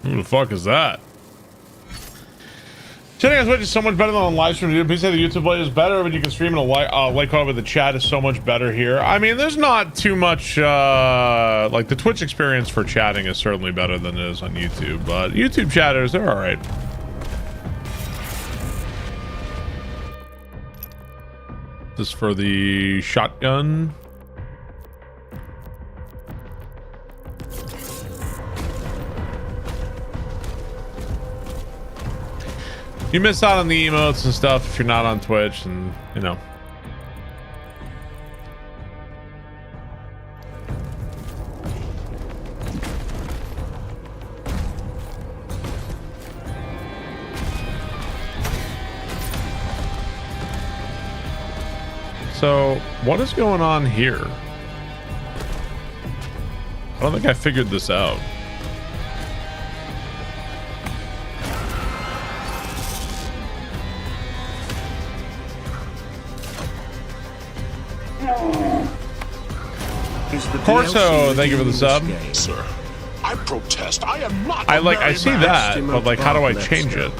Who the fuck is that? Chatting on Twitch is so much better than on live stream. Please say the YouTube play is better when you can stream in a light call, but the chat is so much better here. I mean, there's not too much like the Twitch experience for chatting is certainly better than it is on YouTube, but YouTube chatters, they're all right. This is for the shotgun. You miss out on the emotes and stuff if you're not on Twitch, and you know. So what is going on here? I don't think I figured this out. Corso, thank you for the sub. Sir, I protest. I am not. I see that, but like, how do I change it?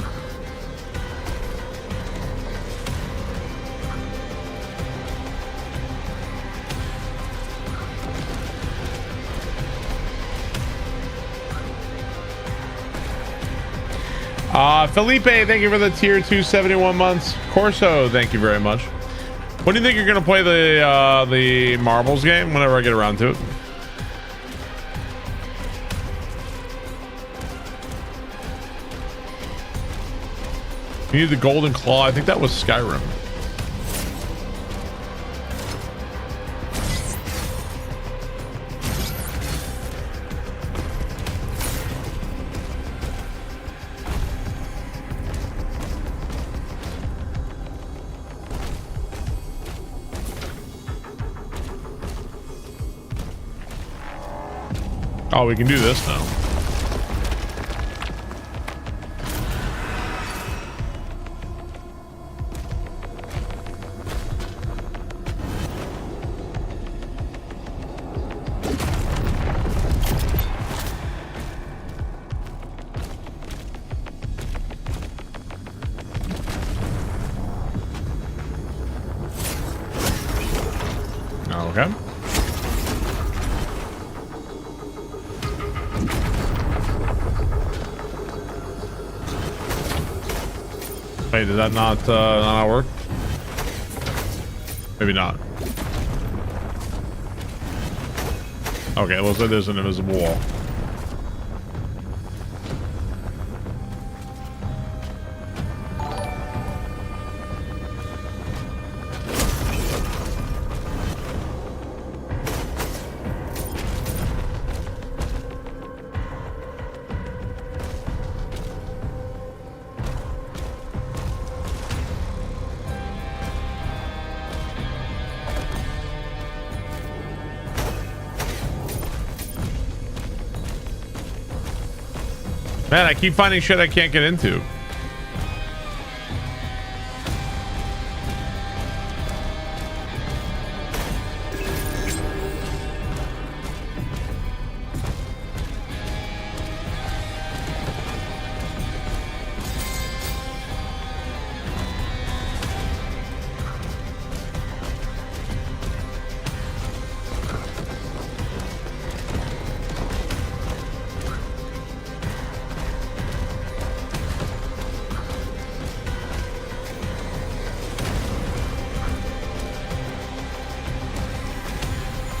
Felipe, thank you for the tier 271 months. Corso, thank you very much. When do you think you're gonna play the marbles game? Whenever I get around to it. You need the golden claw. I think that was Skyrim. Oh, we can do this now. Okay. Wait, did that not work? Maybe not. Okay, it looks like there's an invisible wall. Man, I keep finding shit I can't get into.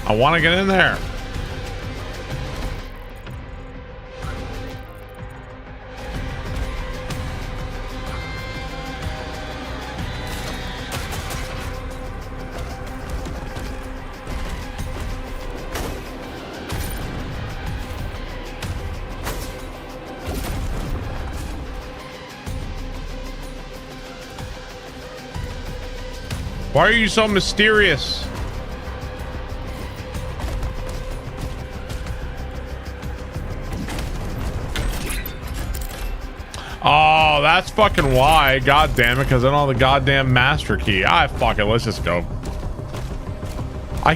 I want to get in there. Why are you so mysterious? Oh, that's fucking why. God damn it, because I don't have the goddamn master key. Fuck it, let's just go.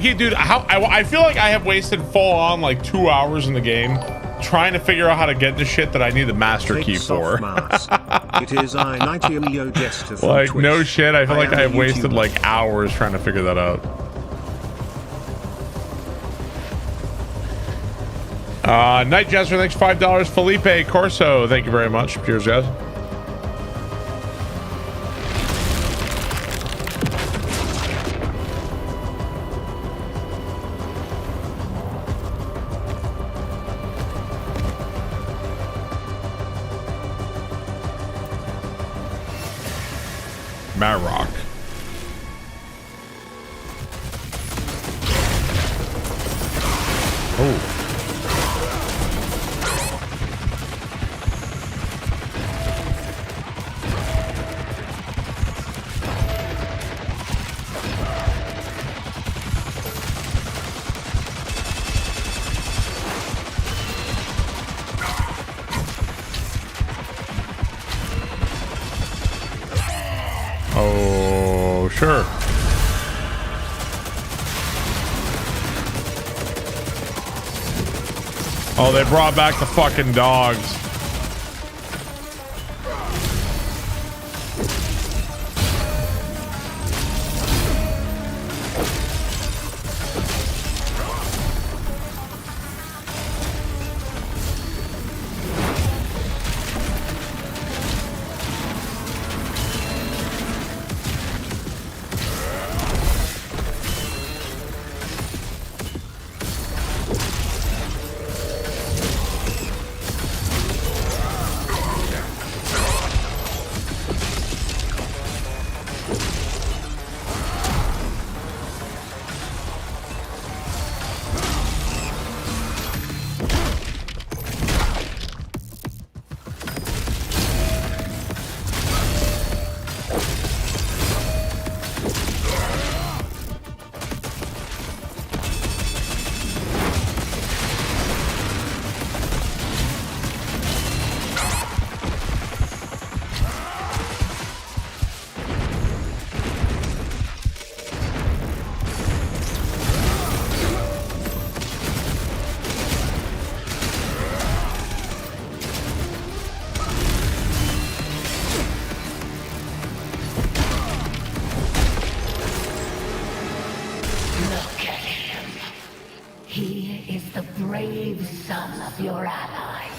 Dude, I feel like I have wasted full on like 2 hours in the game trying to figure out how to get the shit that I need the master key for. It is I90 Jester from like Twitch. No shit, I feel like I have wasted YouTuber. like hours trying to figure that out. Night Jester, thanks $5. Felipe Corso, thank you very much. Cheers, guys. Marrock. Oh. Sure. Oh, they brought back the fucking dogs. Look at him. He is the brave son of your allies.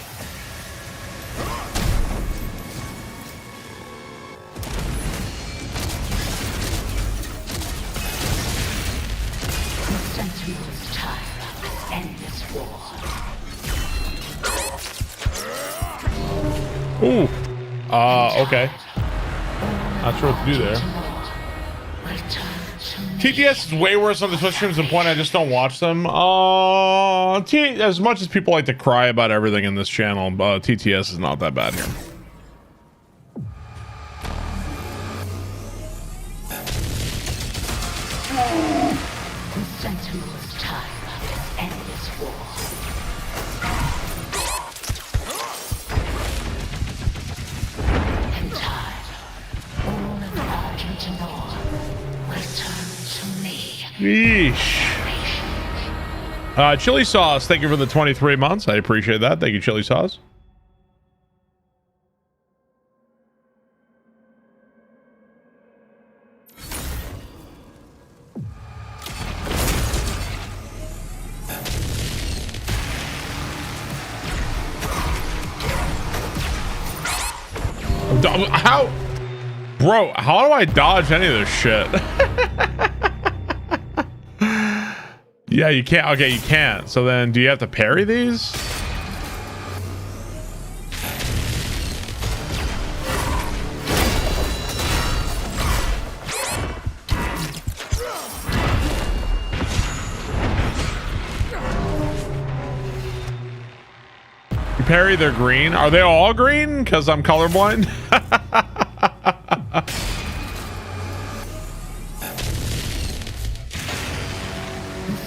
The Sentinel's time to end this war. Ooh. Okay. Not sure what to do there. TTS is way worse on the Twitch streams than Point. I just don't watch them. As much as people like to cry about everything in this channel, TTS is not that bad here. The Sentinel's time to end this war. In time, all of Argentinor will turn to me. Yeesh. Chili Sauce, thank you for the 23 months. I appreciate that. Thank you, Chili Sauce. How? Bro, how do I dodge any of this shit? Yeah, you can't. Okay, you can't. So then do you have to parry these? You parry, they're green. Are they all green? Because I'm colorblind?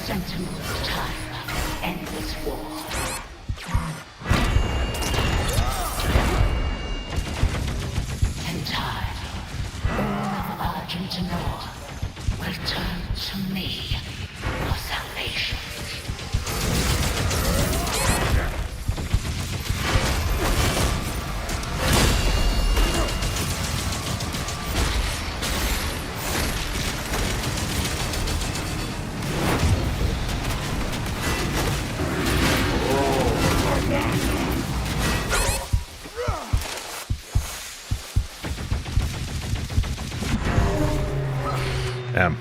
Sentinel's time to end this war. In time, all of Argentinor will turn to me for salvation. Damn.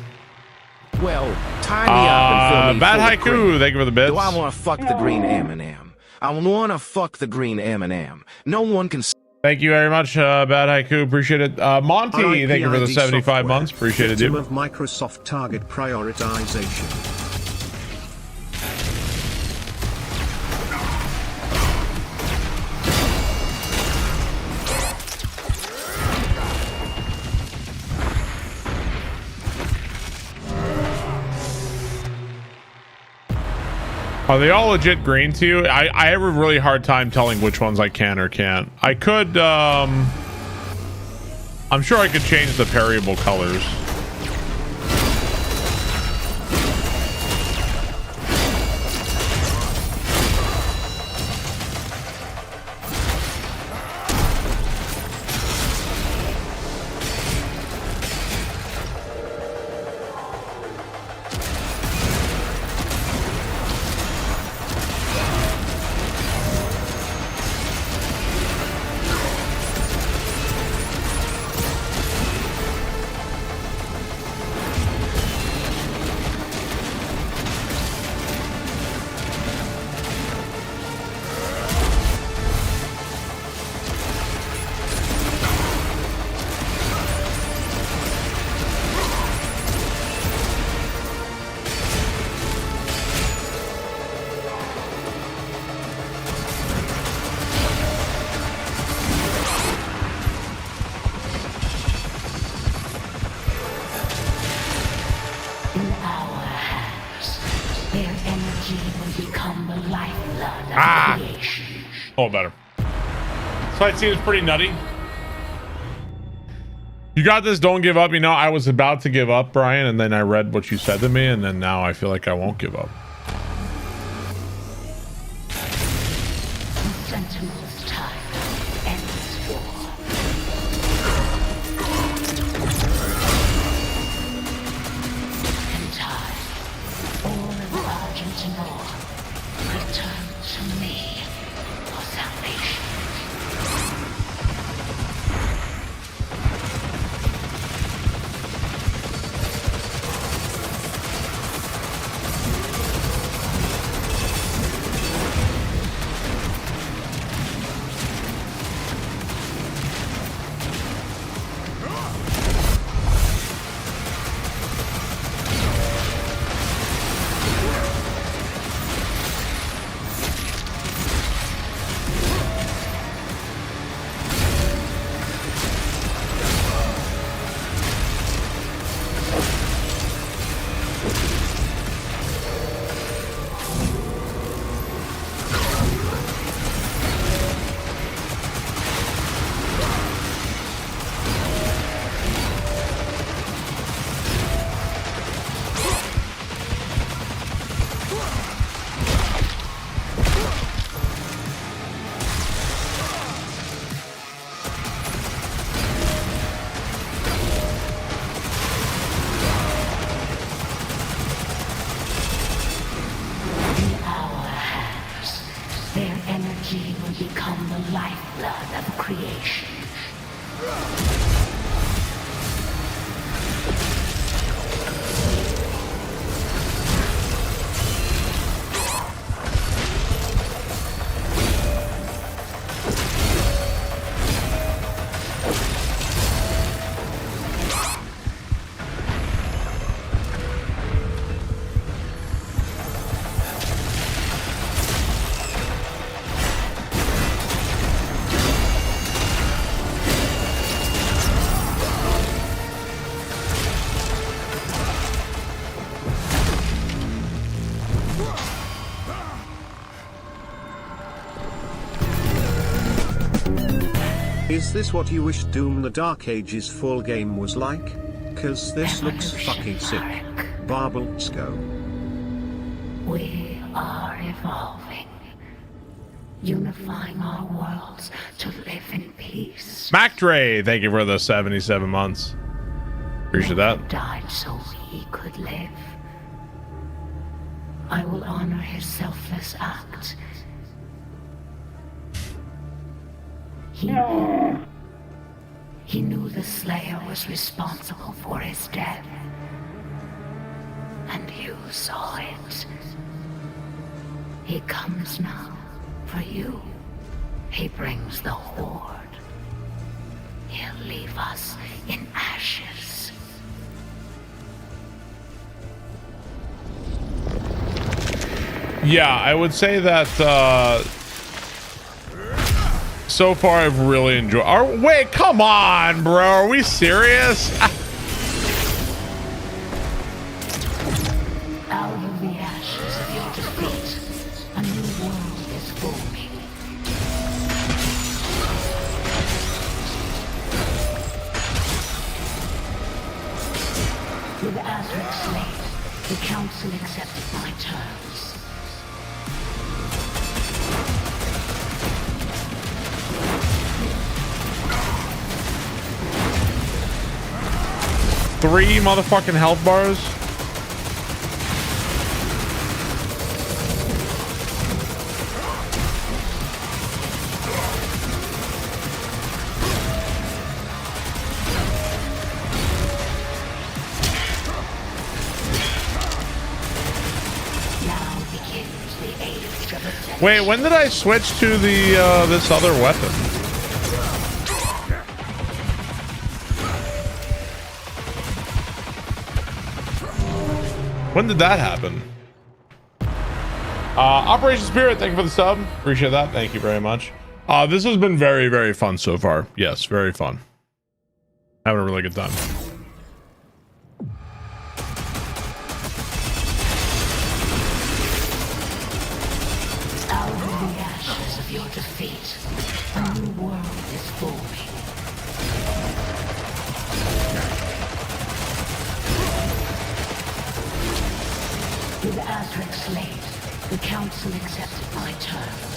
Well, tie me up and fill me Bad full of Haiku, cream. thank you for the bits. Do I want to fuck the green M&M? I want to fuck the green M&M. No one can... Thank you very much, Bad Haiku. Appreciate it. Monty, thank you for the 75 months. Appreciate it, dude. Of Microsoft target prioritization. Are they all legit green to you? I have a really hard time telling which ones I can or can't. I could, I'm sure I could change the parryable colors. of creation. Oh, better. This fight seems pretty nutty. You got this. Don't give up. You know, I was about to give up, Brian, and then I read what you said to me, and then now I feel like I won't give up. The Sentinel's time ends war. In time, all of Argentinor return to me for salvation. Their energy will become the lifeblood of creation. Is this what you wish Doom the Dark Ages full game was like? Cause this looks fucking sick. Barbelsko. We are evolving, unifying our worlds to live in peace. MacDre, thank you for the 77 months. Appreciate that. Died so we could live. I will honor his selfless act. He knew the Slayer was responsible for his death. And you saw it. He comes now for you. He brings the Horde. He'll leave us in ashes. Yeah, I would say that so far I've really enjoyed. Wait, come on, bro. Are we serious? Out of the ashes of your defeat, a new world is forming. With Azric slain, the Council accepted my terms. Three motherfucking health bars. Now begins the age of ascension. Wait, when did I switch to the this other weapon? When did that happen? Operation Spirit, thank you for the sub. Appreciate that. Thank you very much. This has been very, very fun so far. Yes, very fun. Having a really good time. Out of the council accepted my terms.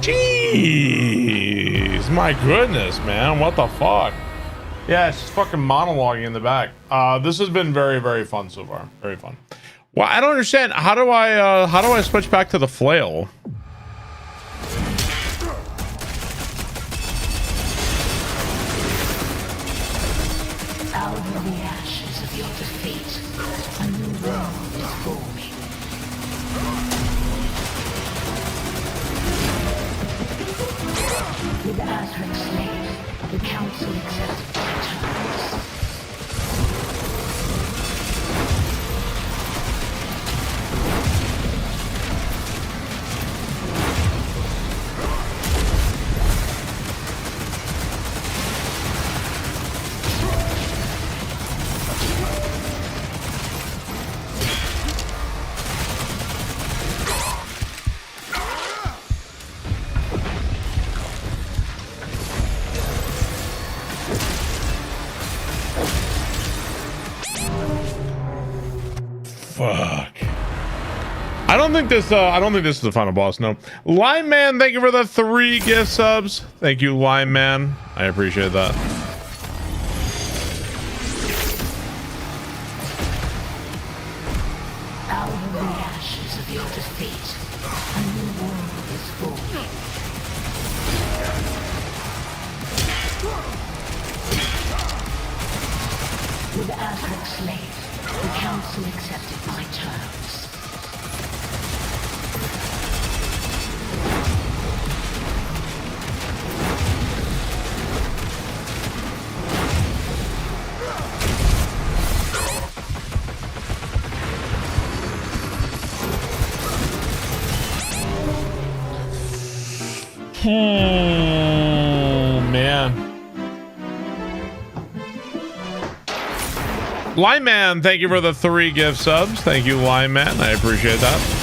Jeez, my goodness, man, what the fuck? Yeah, it's just fucking monologuing in the back. This has been very, very fun so far. Very fun. Well, I don't understand. How do I switch back to the flail? Out of the ashes of your defeat, a new world is forming. With Azric slain, the council accepted my terms. Fuck. I don't think this is the final boss, no. Lime Man, thank you for the 3 gift subs. Thank you, Lime Man. I appreciate that. Out of the ashes of your defeat, a new world is forming. With Azric slain, the council accepted my terms. Man. Lime Man, thank you for the 3 gift subs. Thank you, Lime Man. I appreciate that.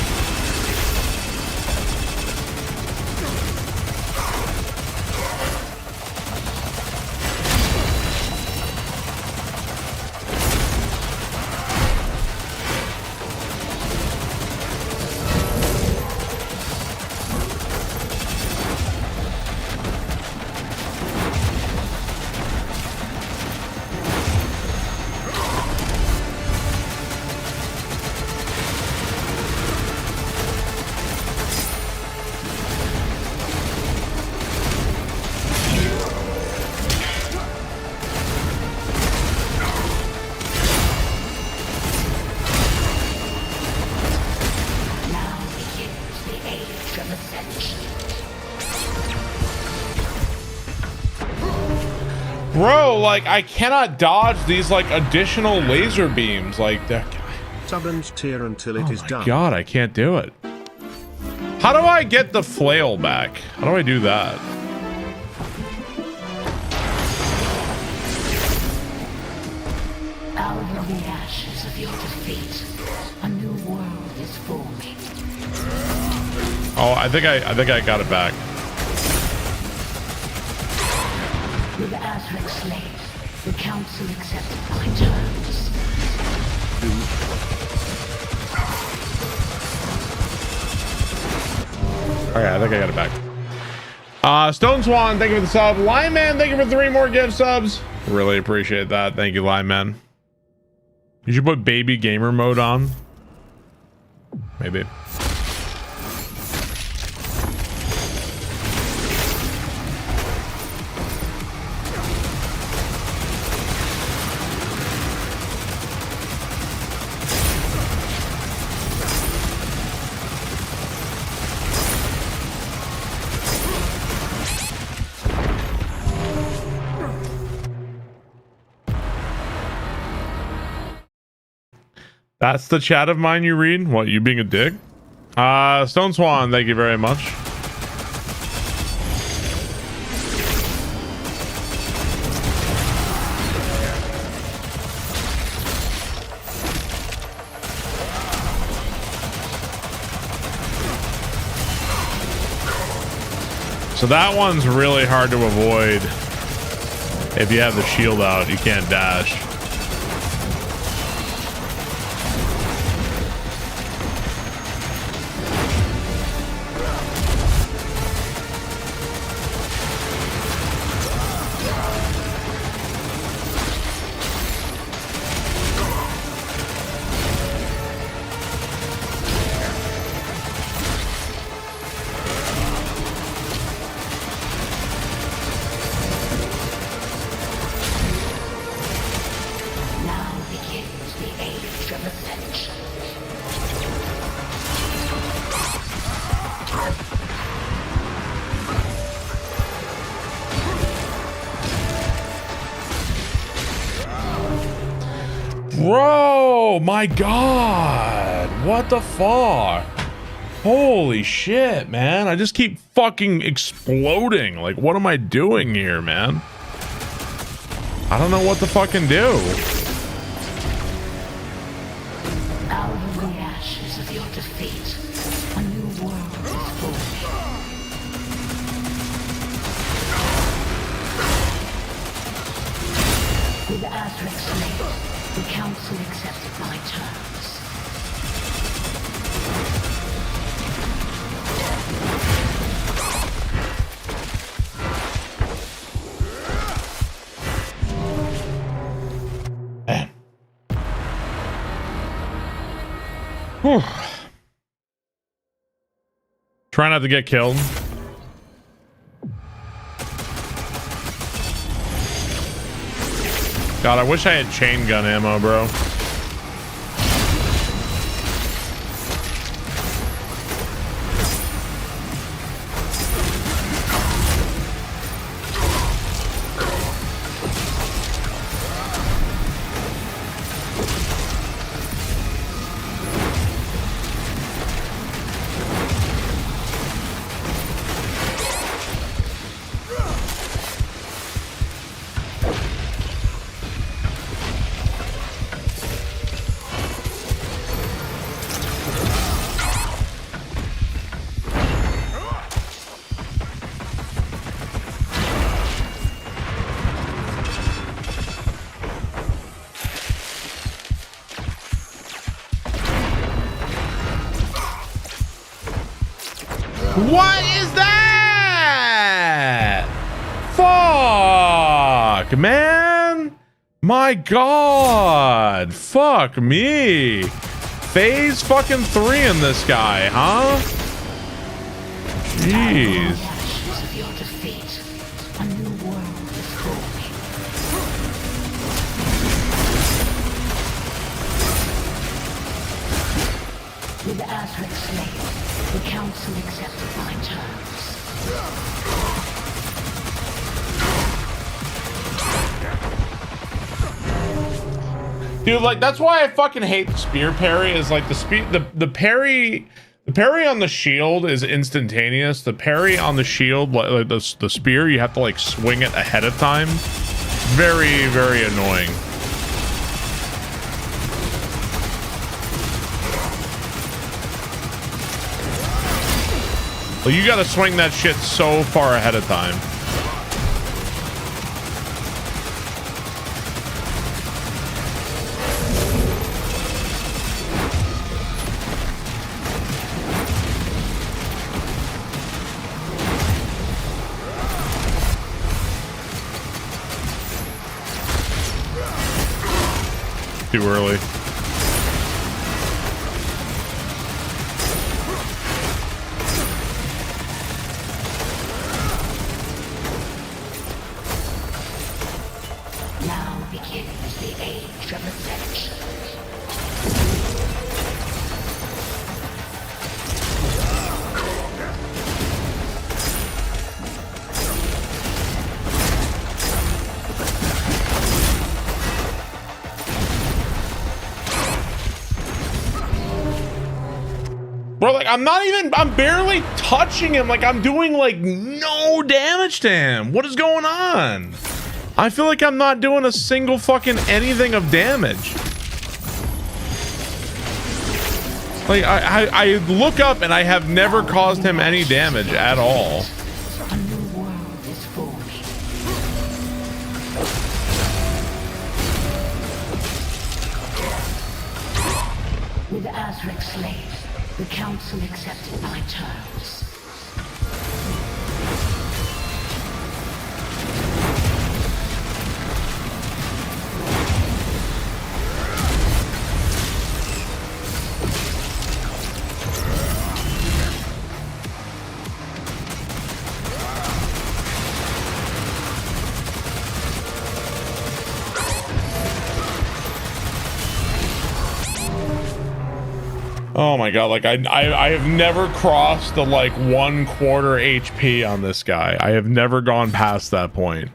Bro, like, I cannot dodge these, like, additional laser beams. Like, Sub and tier until it is done. God, I can't do it. How do I get the flail back? How do I do that? Out of the ashes of your defeat, a new world is forming. Oh, I think I got it back. With Azric slain, the council accepted my terms. Okay, I think I got it back. Stone Swan, thank you for the sub. Lime Man, thank you for 3 more gift subs. Really appreciate that. Thank you, Lime Man. You should put baby gamer mode on. Maybe. That's the chat of mine you read? What, you being a dick? Stone Swan, thank you very much. So that one's really hard to avoid. If you have the shield out, you can't dash. Bro, my God. What the fuck? Holy shit, man. I just keep fucking exploding. Like, what am I doing here, man? I don't know what to fucking do. Out of the ashes of your defeat, a new world is born. With Azric's slain, the council accepted my terms. Man. Whew. Try not to get killed. God, I wish I had chain gun ammo, bro. What is that? Fuck, man. My God. Fuck me. Phase fucking 3 in this guy, huh? Jeez. Ashes of your defeat, a new world is forming. With Azric slain, the council accepted my terms. Dude, like, that's why I fucking hate the spear parry. Is like the parry on the shield is instantaneous. The parry on the shield, like the spear, you have to like swing it ahead of time. Very, very annoying. Well, you gotta swing that shit so far ahead of time. Too early. Now begins the age of ascension. Bro, like, I'm barely touching him. Like, I'm doing, like, no damage to him. What is going on? I feel like I'm not doing a single fucking anything of damage. Like, I look up and I have never caused him any damage at all. A new world is forming. With Azric slain, the Council accepted my terms. Oh my god, like I have never crossed the like 1/4 HP on this guy. I have never gone past that point.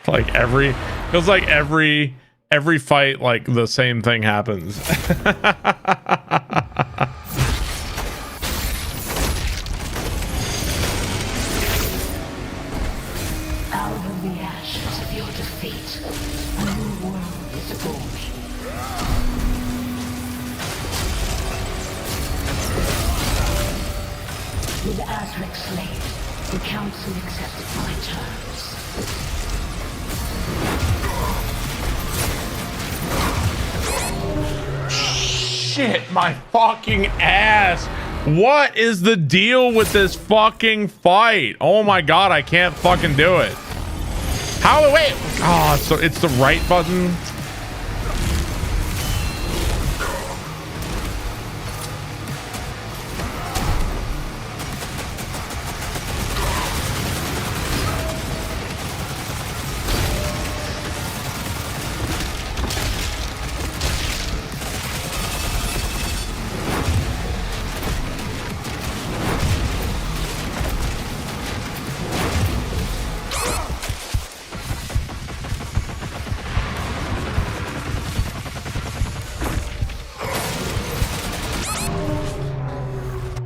Like feels like every fight, like the same thing happens. Out of the ashes of your defeat, a new world is forming. With Azric slain, the Council accepted my terms. Shit, my fucking ass. What is the deal with this fucking fight? Oh my god, I can't fucking do it. How? Wait. Oh, so it's the right button.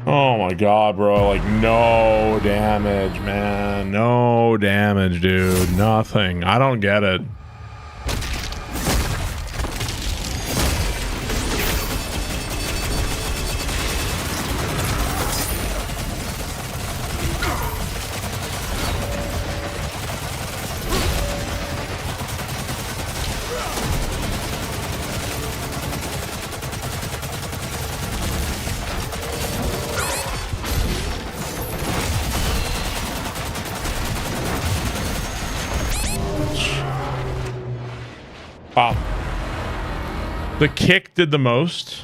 Oh my god, bro, like no damage, man. No damage, dude. Nothing. I don't get it. Wow. The kick did the most.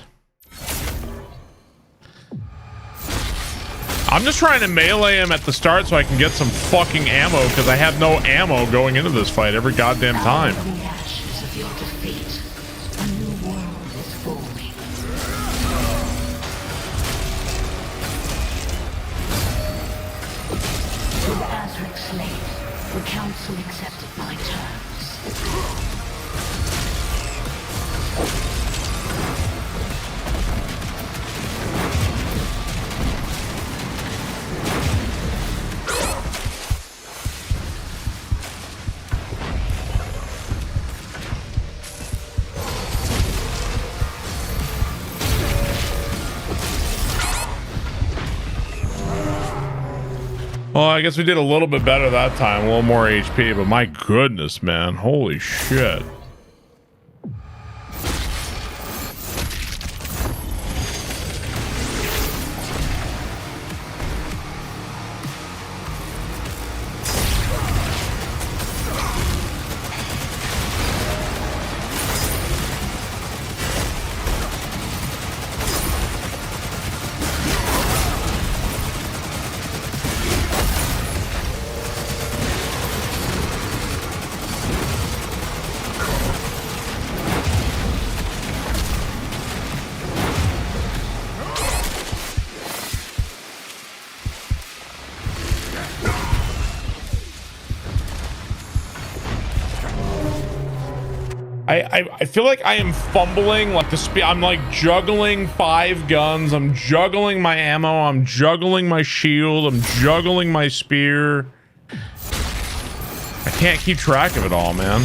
I'm just trying to melee him at the start so I can get some fucking ammo because I have no ammo going into this fight every goddamn time. Out of the ashes of your defeat, a new world is forming. With Azric slain, the Council accepted my terms. Well, I guess we did a little bit better that time. A little more HP, but my goodness, man. Holy shit. I feel like I am fumbling like the speed. I'm like juggling 5 guns. I'm juggling my ammo. I'm juggling my shield. I'm juggling my spear. I can't keep track of it all, man.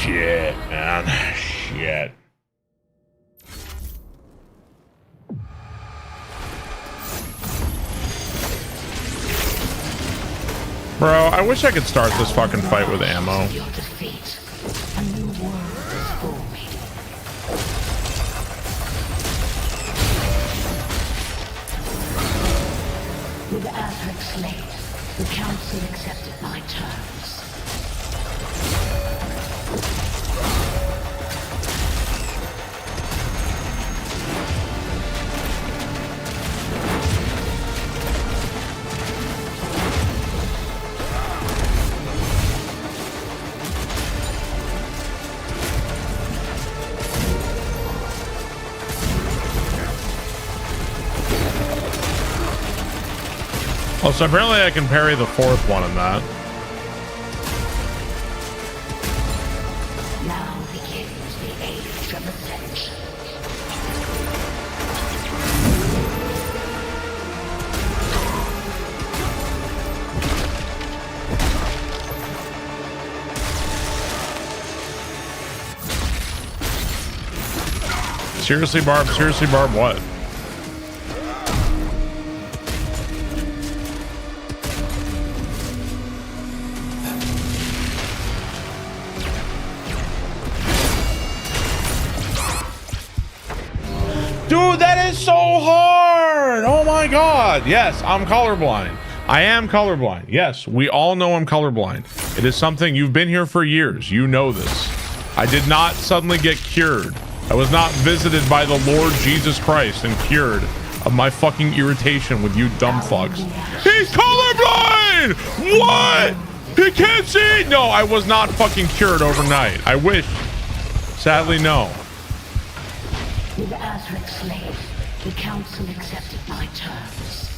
Shit, man. Shit. Bro, I wish I could start this fucking fight with ammo. Your defeat. A new world is forming. With Azric slain, the council accepted my terms. Oh, so apparently I can parry the 4th one in that. Now begins the age of ascension. Seriously, Barb? Seriously, Barb, what? Dude, that is so hard. Oh my God. Yes, I'm colorblind. I am colorblind. Yes, we all know I'm colorblind. It is something you've been here for years. You know this. I did not suddenly get cured. I was not visited by the Lord Jesus Christ and cured of my fucking irritation with you dumb fucks. He's colorblind! What? He can't see? No, I was not fucking cured overnight. I wish. Sadly, no. With Azric slain, the council accepted my terms.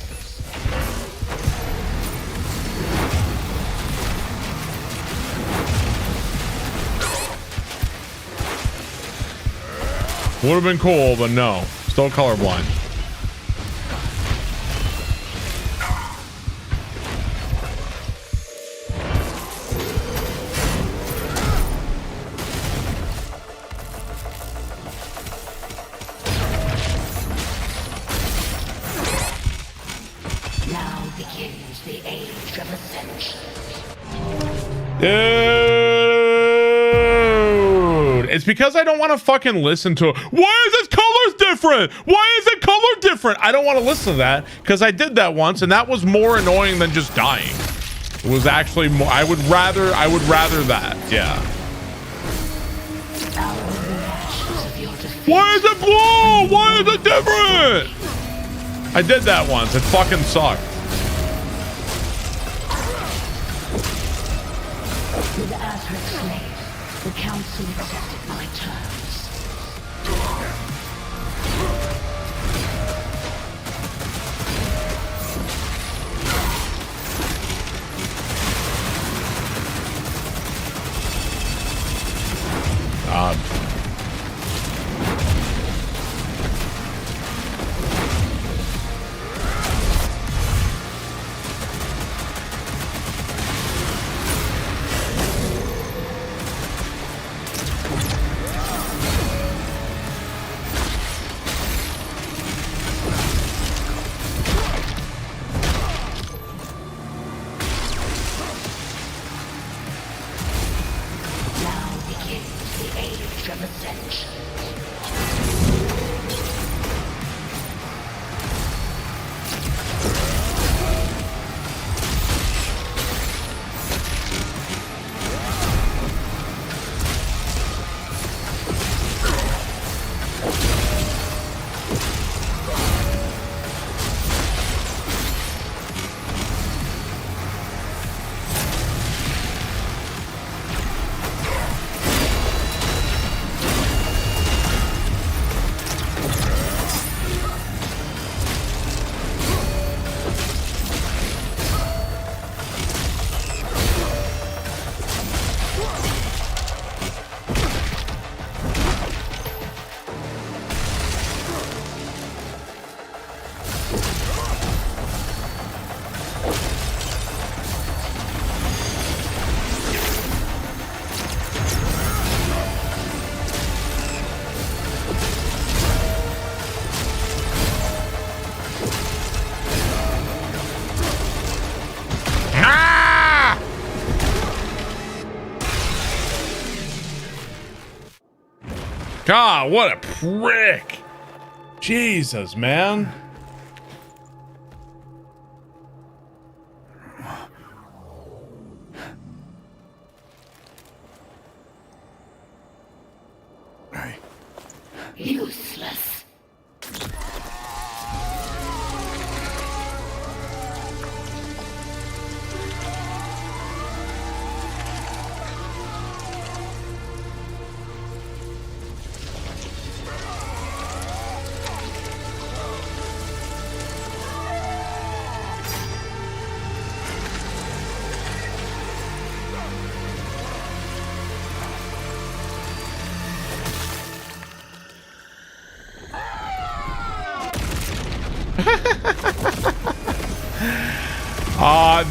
Would have been cool, but no. Still colorblind. begins the age of ascension. Dude, it's because I don't want to fucking listen to it. Why is its colors different? Why is it color different? I don't want to listen to that because I did that once and that was more annoying than just dying. It was actually more, I would rather that. Yeah. Why is it blue? Why is it different? I did that once. It fucking sucked. With Azric slain, the council accepted my terms. God, what a prick. Jesus, man. Useless.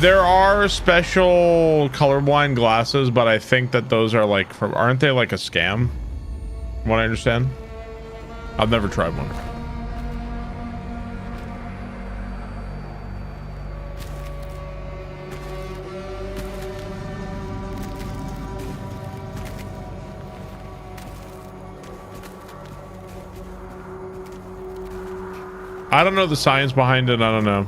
There are special colorblind glasses, but I think that those are like from, aren't they like a scam? From what I understand. I've never tried one. I don't know the science behind it. I don't know.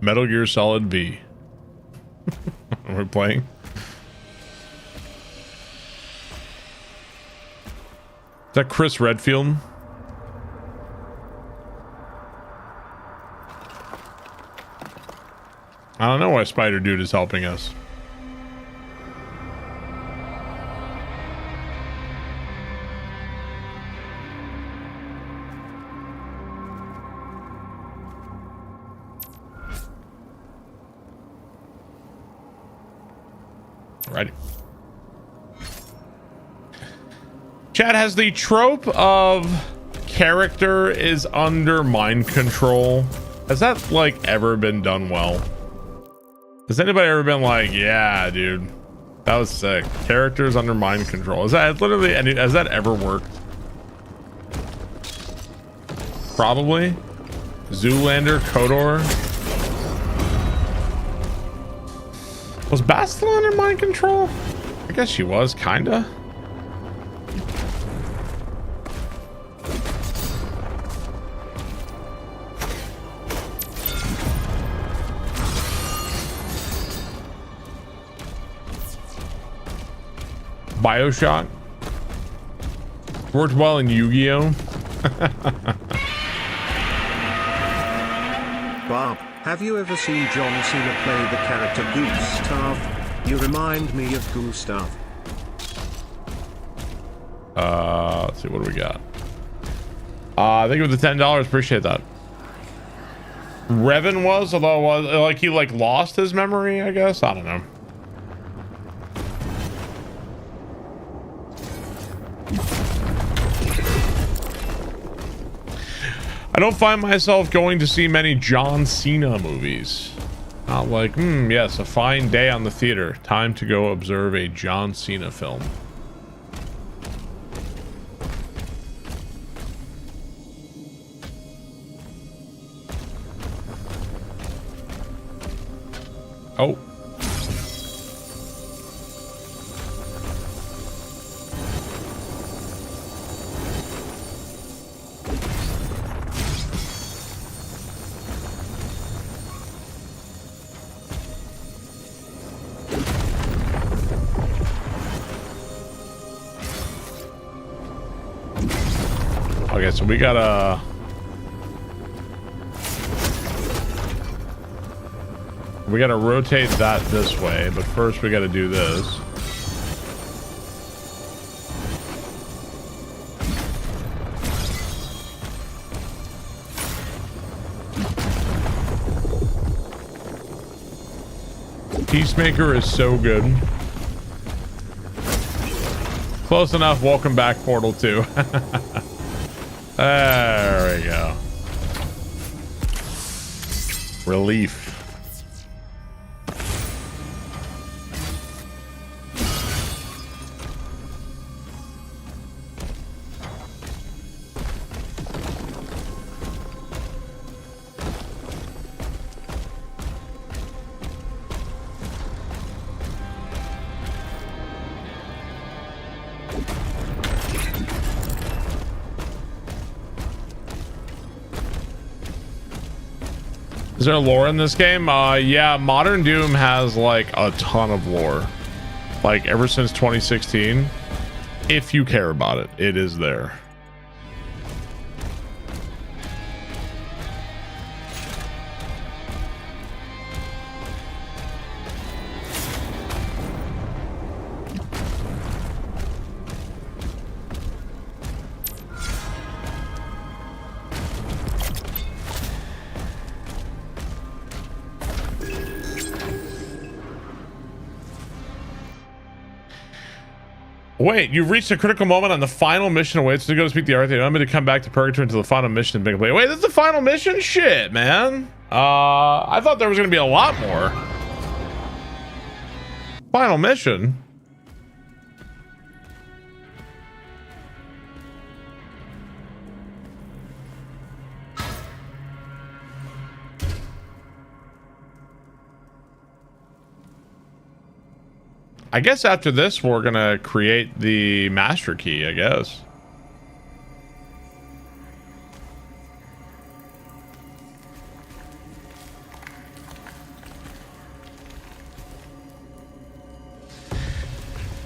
Metal Gear Solid V. We're playing. Is that Chris Redfield? I don't know why Spider Dude is helping us. Chad, has the trope of character is under mind control, has that like ever been done well? Has anybody ever been like, yeah, dude, that was sick. Characters under mind control. Is that literally, has that ever worked? Probably. Zoolander, Kodor. Was Bastila under mind control? I guess she was, kinda. BioShock worked well in Yu-Gi-Oh. Bob, have you ever seen John Cena play the character Gustav? You remind me of Gustav. Let's see, what do we got? Thank you for the $10. Appreciate that. Revan was, although was like he like lost his memory, I guess. I don't know. I don't find myself going to see many John Cena movies. Not like, yes, a fine day on the theater. Time to go observe a John Cena film. Oh. Okay, so we gotta rotate that this way, but first we gotta do this. Peacemaker is so good. Close enough. Welcome back, Portal 2. There we go. Relief. Is there lore in this game? Yeah, Modern Doom has like a ton of lore. Like ever since 2016. If you care about it, it is there. Wait, you've reached a critical moment on the final mission awaits to go to speak the Arthur. I'm going to come back to Purgatory until the final mission and make a play. Wait, this is the final mission? Shit, man. I thought there was going to be a lot more. Final mission? I guess after this, we're going to create the master key, I guess.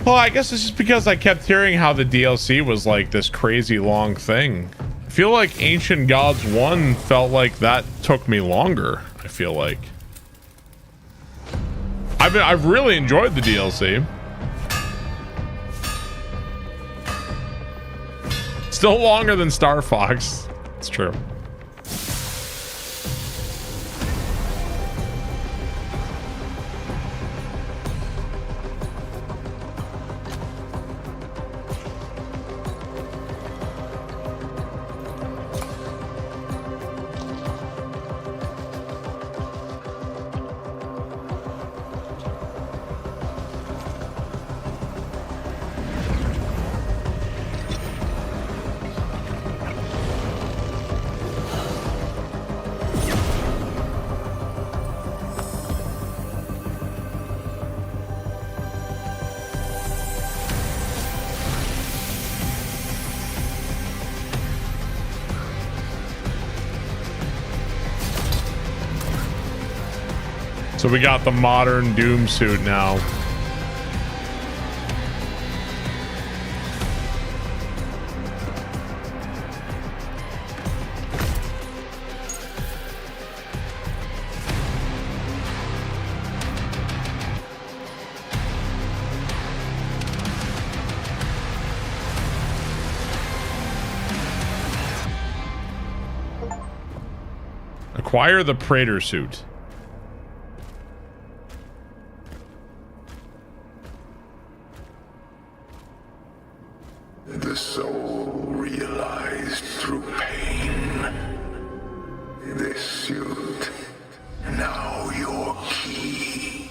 Well, I guess it's just because I kept hearing how the DLC was like this crazy long thing. I feel like Ancient Gods 1 felt like that took me longer, I feel like. I've really enjoyed the DLC. Still longer than Star Fox. It's true. So we got the modern Doom suit now. Acquire the Praetor suit. The soul realized through pain. This suit, now your key.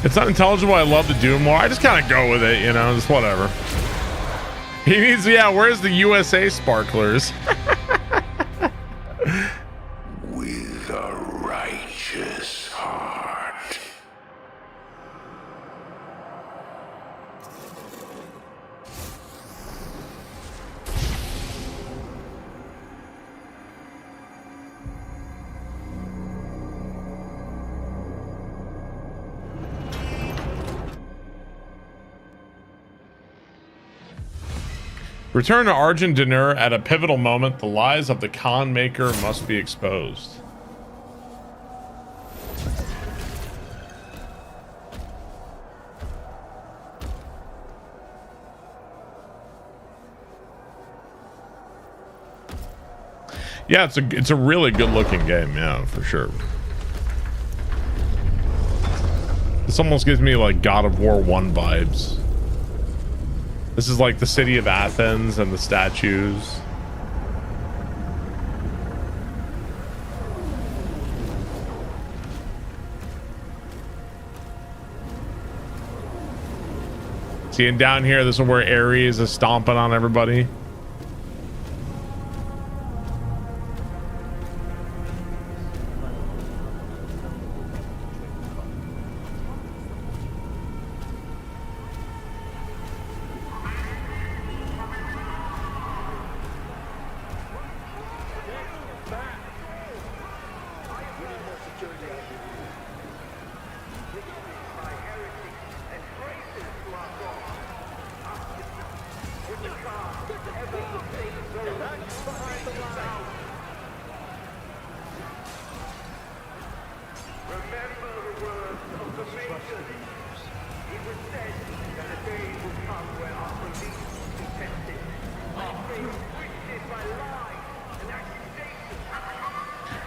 It's not intelligible. I love the Doom lore. I just kind of go with it, you know, just whatever. He needs, yeah, where's the USA sparklers? With a righteous heart. Return to Argent Dinur at a pivotal moment. The lies of the con maker must be exposed. Yeah, it's a really good looking game, yeah, for sure. This almost gives me like God of War 1 vibes. This is like the city of Athens and the statues. See, and down here, this is where Ares is stomping on everybody.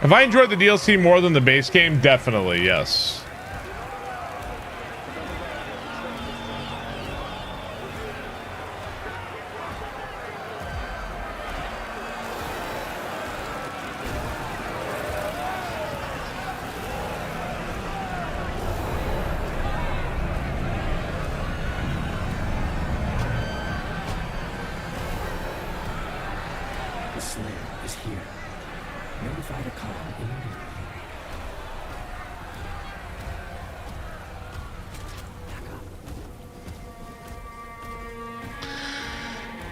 Have I enjoyed the DLC more than the base game? Definitely, yes. The Slayer is here. Notify the Khan immediately.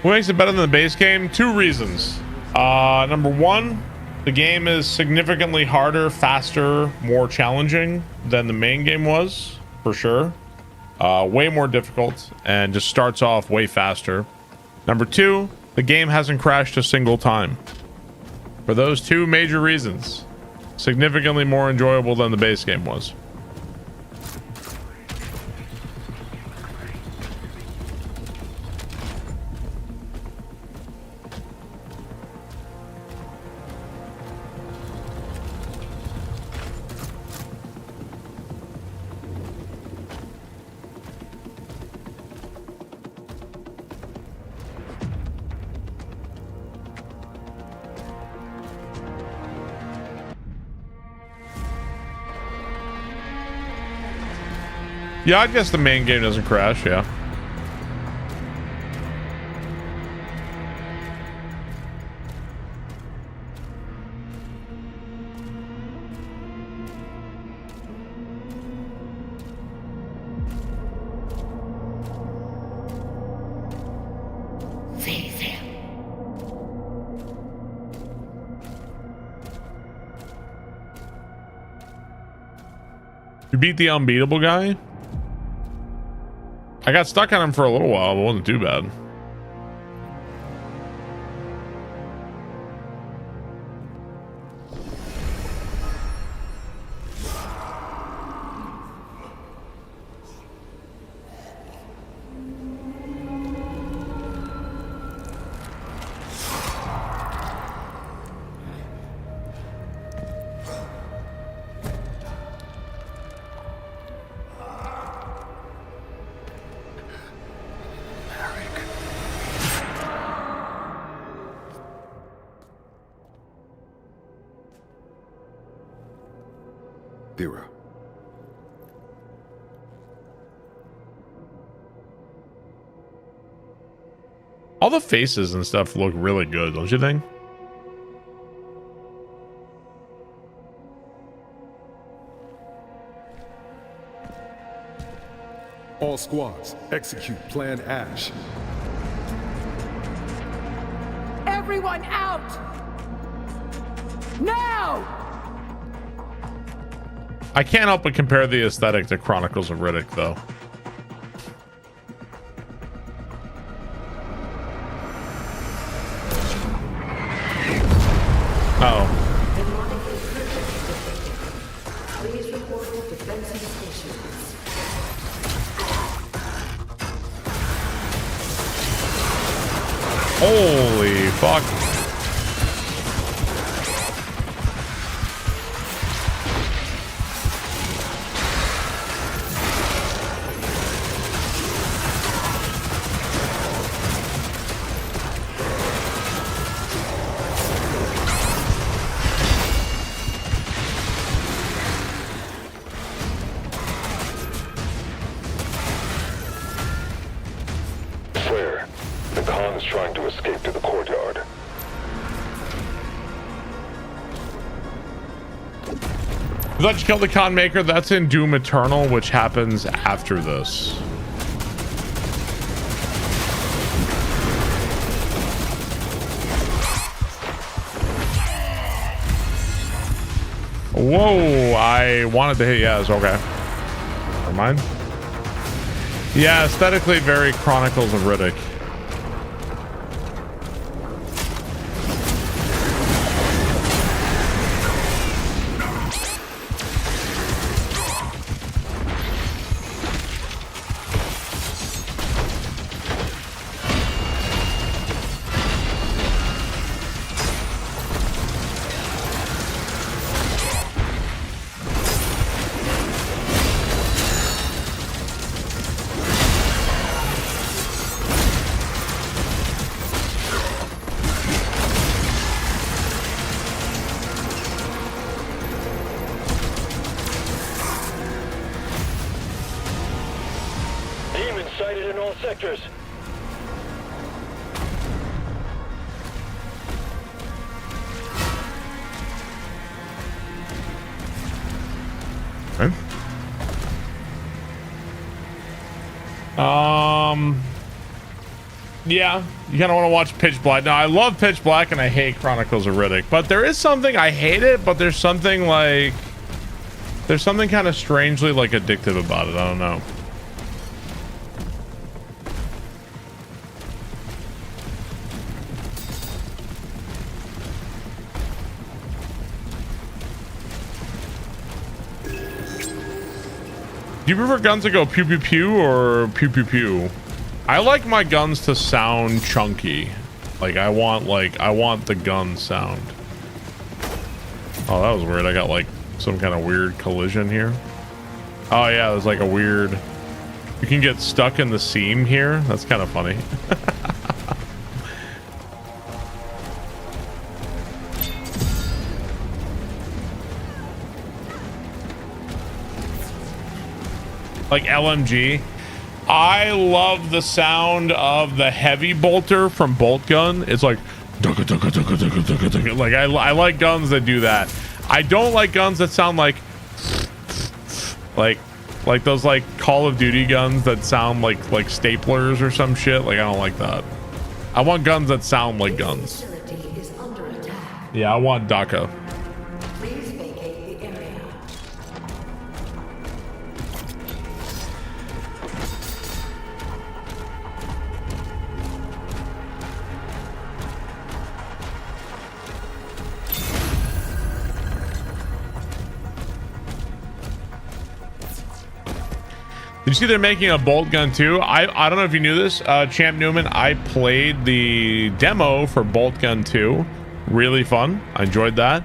What makes it better than the base game? Two reasons. Number one, the game is significantly harder, faster, more challenging than the main game was, for sure. Way more difficult and just starts off way faster. Number two, the game hasn't crashed a single time. For those two major reasons, significantly more enjoyable than the base game was. Yeah, I guess the main game doesn't crash, yeah. You beat the unbeatable guy? I got stuck on him for a little while, but it wasn't too bad. Vera. All the faces and stuff look really good, don't you think? All squads, execute Plan Ash. Everyone out! Now! I can't help but compare the aesthetic to Chronicles of Riddick, though. Oh. Holy fuck. Swear, the Khan's trying to escape to the courtyard. I thought you killed the Khan Maker. That's in Doom Eternal, which happens after this. Whoa, I wanted to hit yes, okay. Never mind. Yeah, aesthetically very Chronicles of Riddick. Demons sighted in all sectors. Okay. Yeah, you kind of want to watch Pitch Black. Now, I love Pitch Black and I hate Chronicles of Riddick, but there is something, I hate it, but there's something like, there's something kind of strangely like addictive about it. I don't know. Do you prefer guns that go pew pew pew or pew pew pew? I like my guns to sound chunky. Like I want the gun sound. Oh, that was weird. I got like some kind of weird collision here. Oh yeah, there's like a weird, you can get stuck in the seam here. That's kind of funny. Like LMG. I love the sound of the heavy bolter from Bolt Gun. It's like I like guns that do that. I don't like guns that sound like those like Call of Duty guns that sound like staplers or some shit. Like I don't like that. I want guns that sound like guns. Yeah, I want DACA. Please vacate the area. Did you see they're making a bolt gun too? I don't know if you knew this, Champ Newman. I played the demo for Bolt Gun 2. Really fun. I enjoyed that.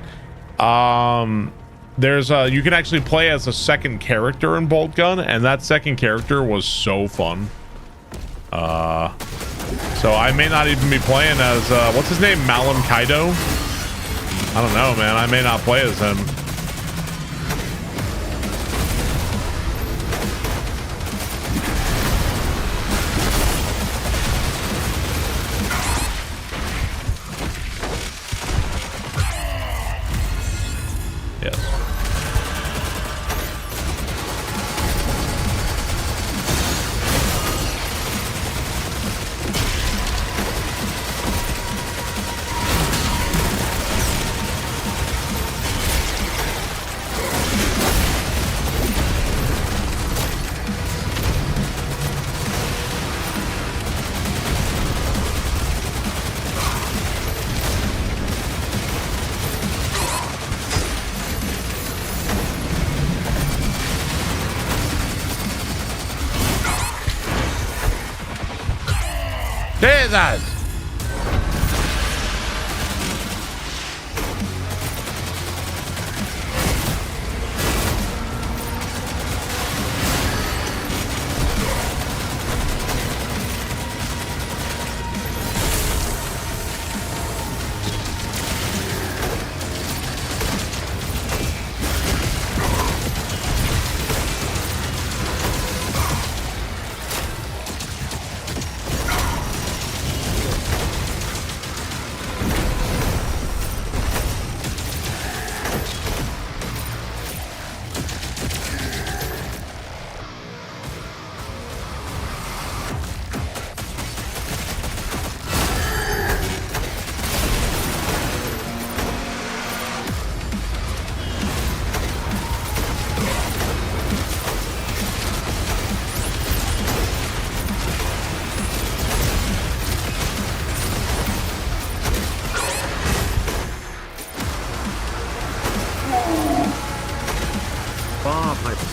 There's you can actually play as a second character in Bolt Gun, and that second character was so fun. So I may not even be playing as what's his name, Malum Kaido. I don't know, man. I may not play as him. Yes. Jesus! Bar pipes.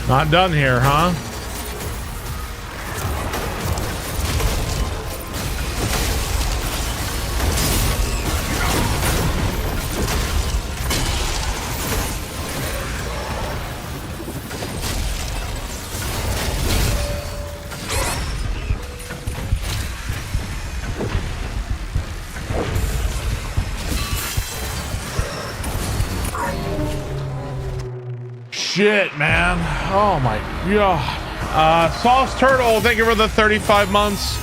Not done here, huh? Shit, man. Oh my god. Sauce Turtle, thank you for the 35 months.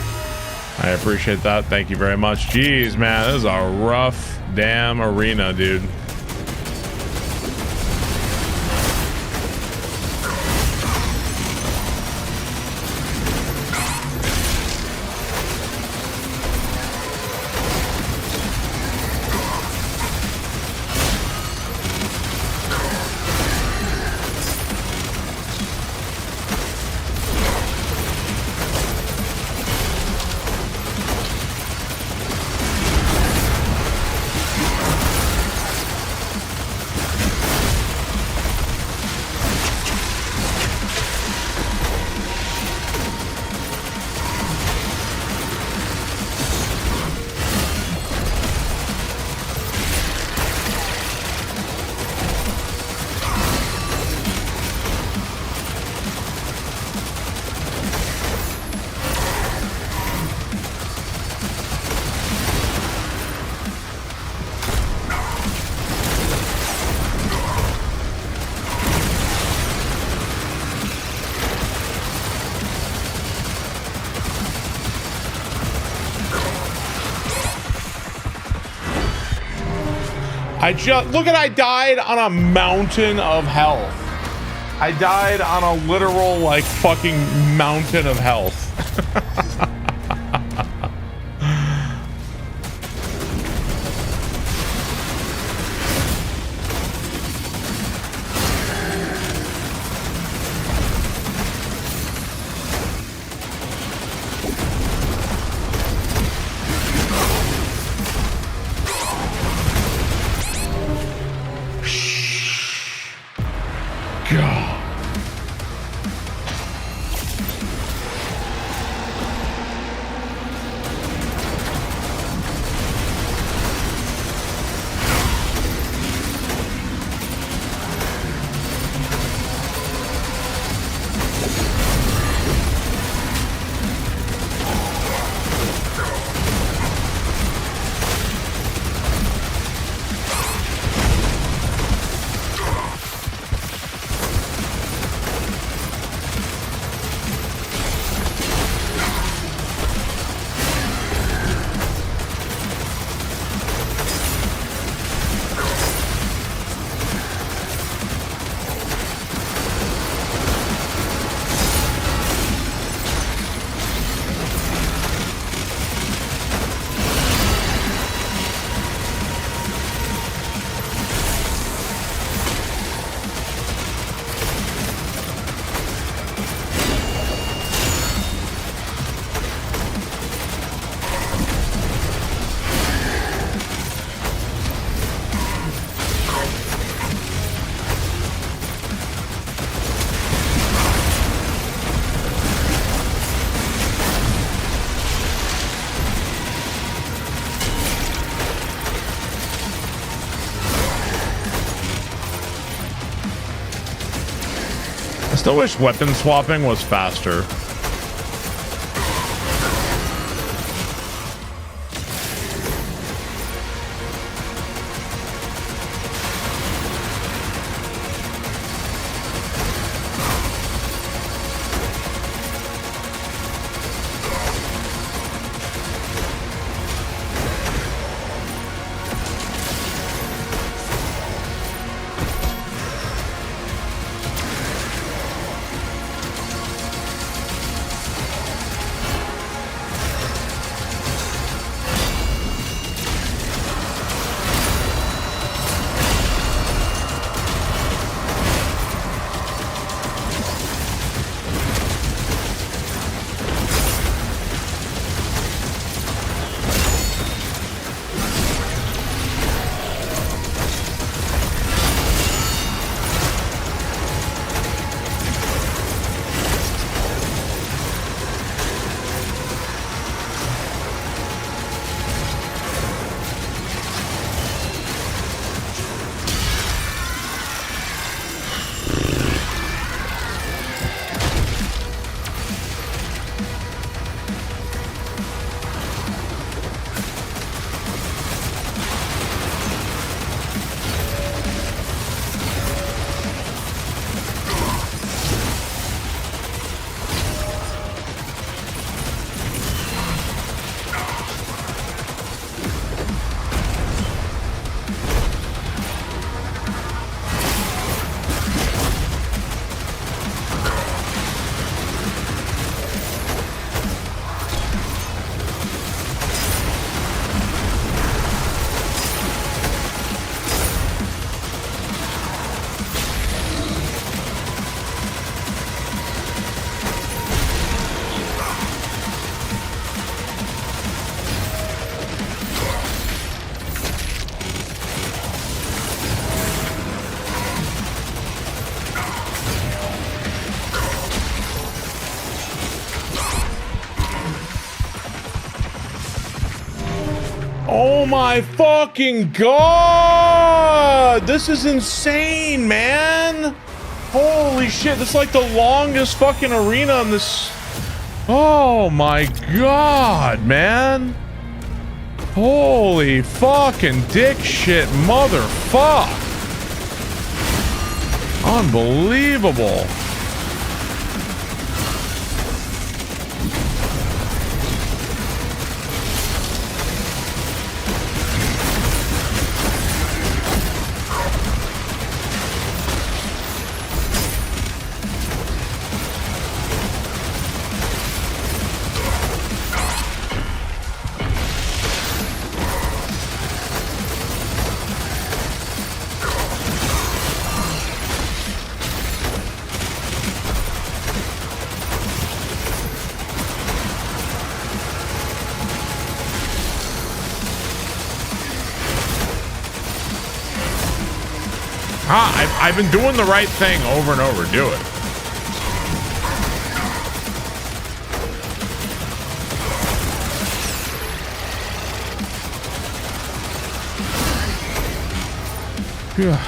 I appreciate that. Thank you very much. Jeez, man, this is a rough damn arena, dude. I died on a mountain of health. I died on a literal, like, fucking mountain of health. God. I still wish weapon swapping was faster. Oh my fucking god! This is insane, man! Holy shit, this is like the longest fucking arena in this. Oh my god, man! Holy fucking dick shit, motherfuck! Unbelievable. I've been doing the right thing over and over. Do it. Yeah.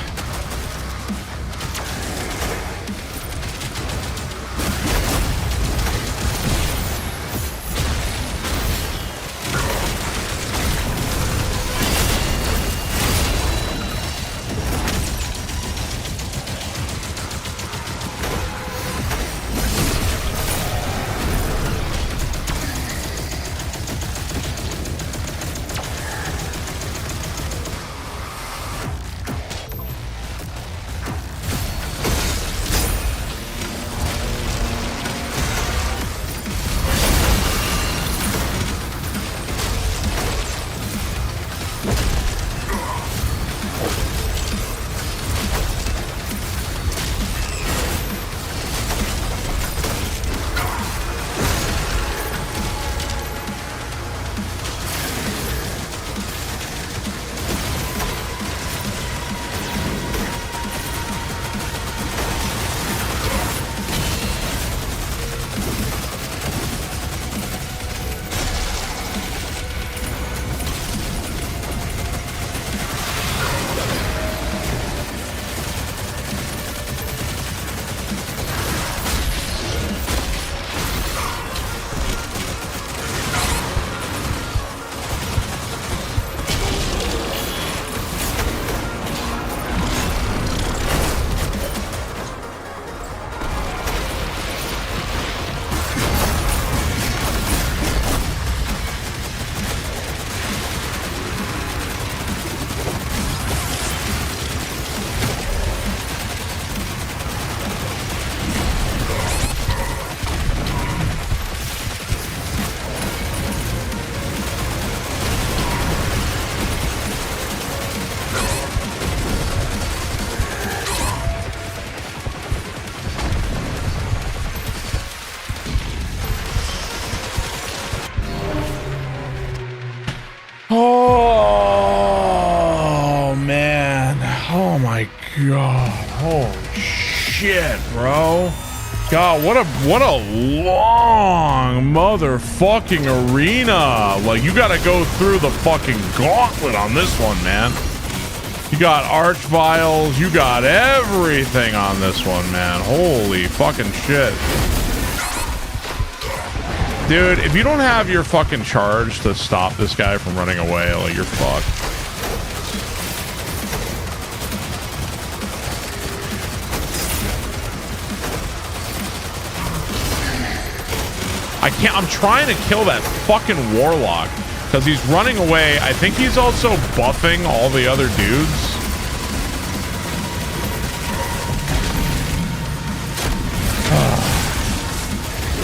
Oh man. Oh my god. Holy shit, bro. God, what a long motherfucking arena. Like, you gotta go through the fucking gauntlet on this one, man. You got arch vials, you got everything on this one, man. Holy fucking shit. Dude, if you don't have your fucking charge to stop this guy from running away, like, you're fucked. I'm trying to kill that fucking warlock because he's running away. I think he's also buffing all the other dudes.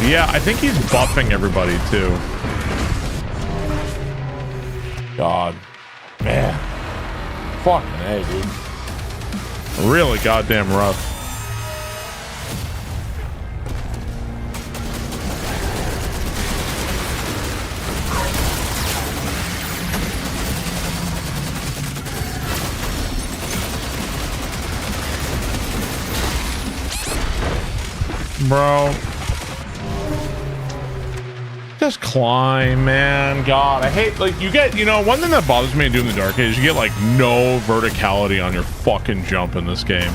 Yeah, I think he's buffing everybody too. God. Man. Fucking A, dude. Really goddamn rough. Bro. Just climb, man. God, I hate, like, you get, you know, one thing that bothers me doing the Dark Age, you get, like, no verticality on your fucking jump in this game.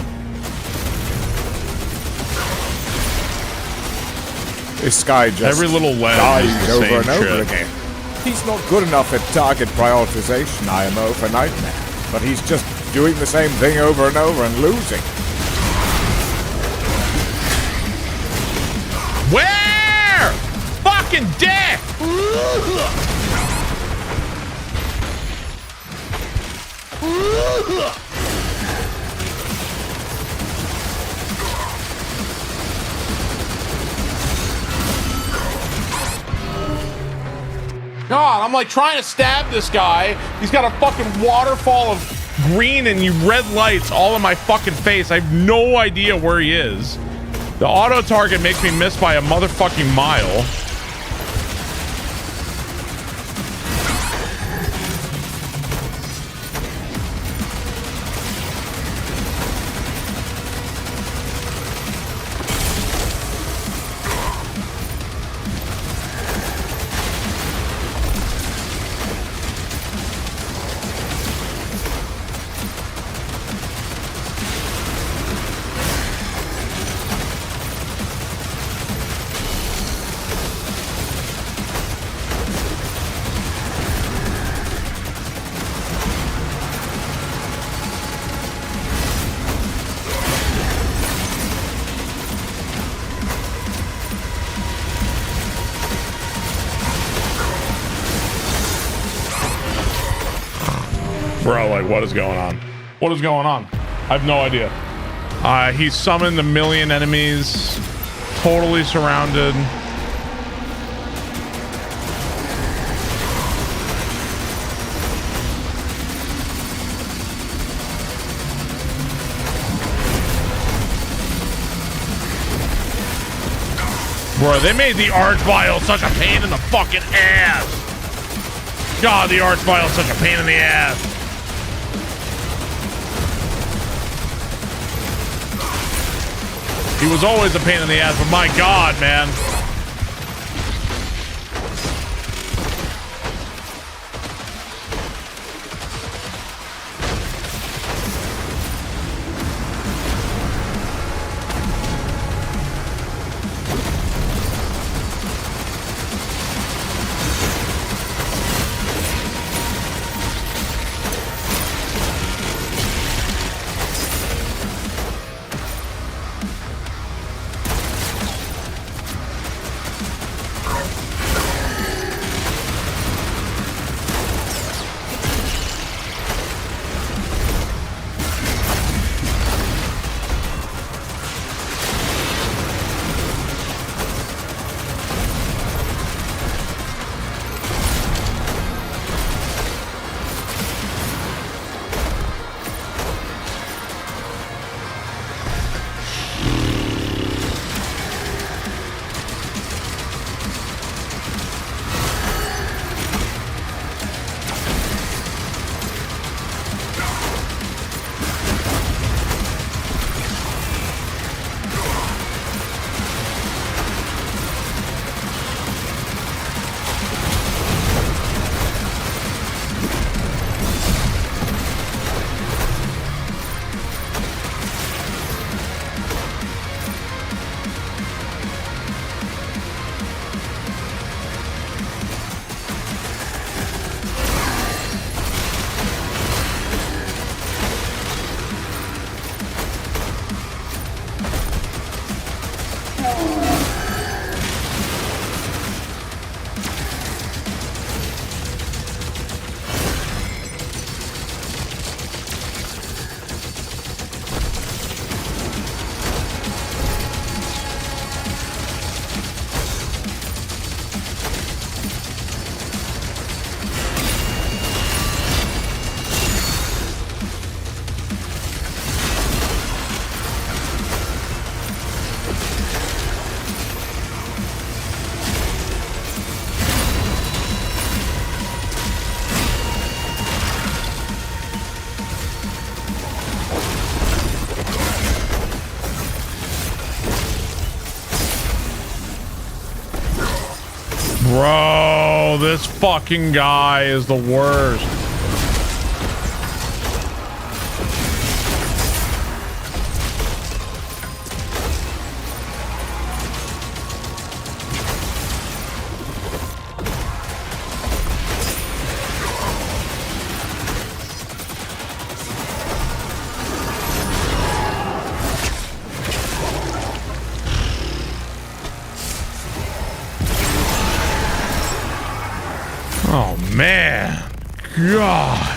This guy just every little ledge dies over and over shit. again. He's not good enough at target prioritization, IMO, for Nightmare, but he's just doing the same thing over and over and losing. Where? Fucking death! God, I'm like trying to stab this guy. He's got a fucking waterfall of green and red lights all in my fucking face. I have no idea where he is. The auto target makes me miss by a motherfucking mile. Bro, like, what is going on? What is going on? I have no idea. He summoned a million enemies. Totally surrounded. Bro, they made the Archvile such a pain in the fucking ass. God, the Archvile such a pain in the ass. He was always a pain in the ass, but my God, man. Bro, this fucking guy is the worst. Oh man, God.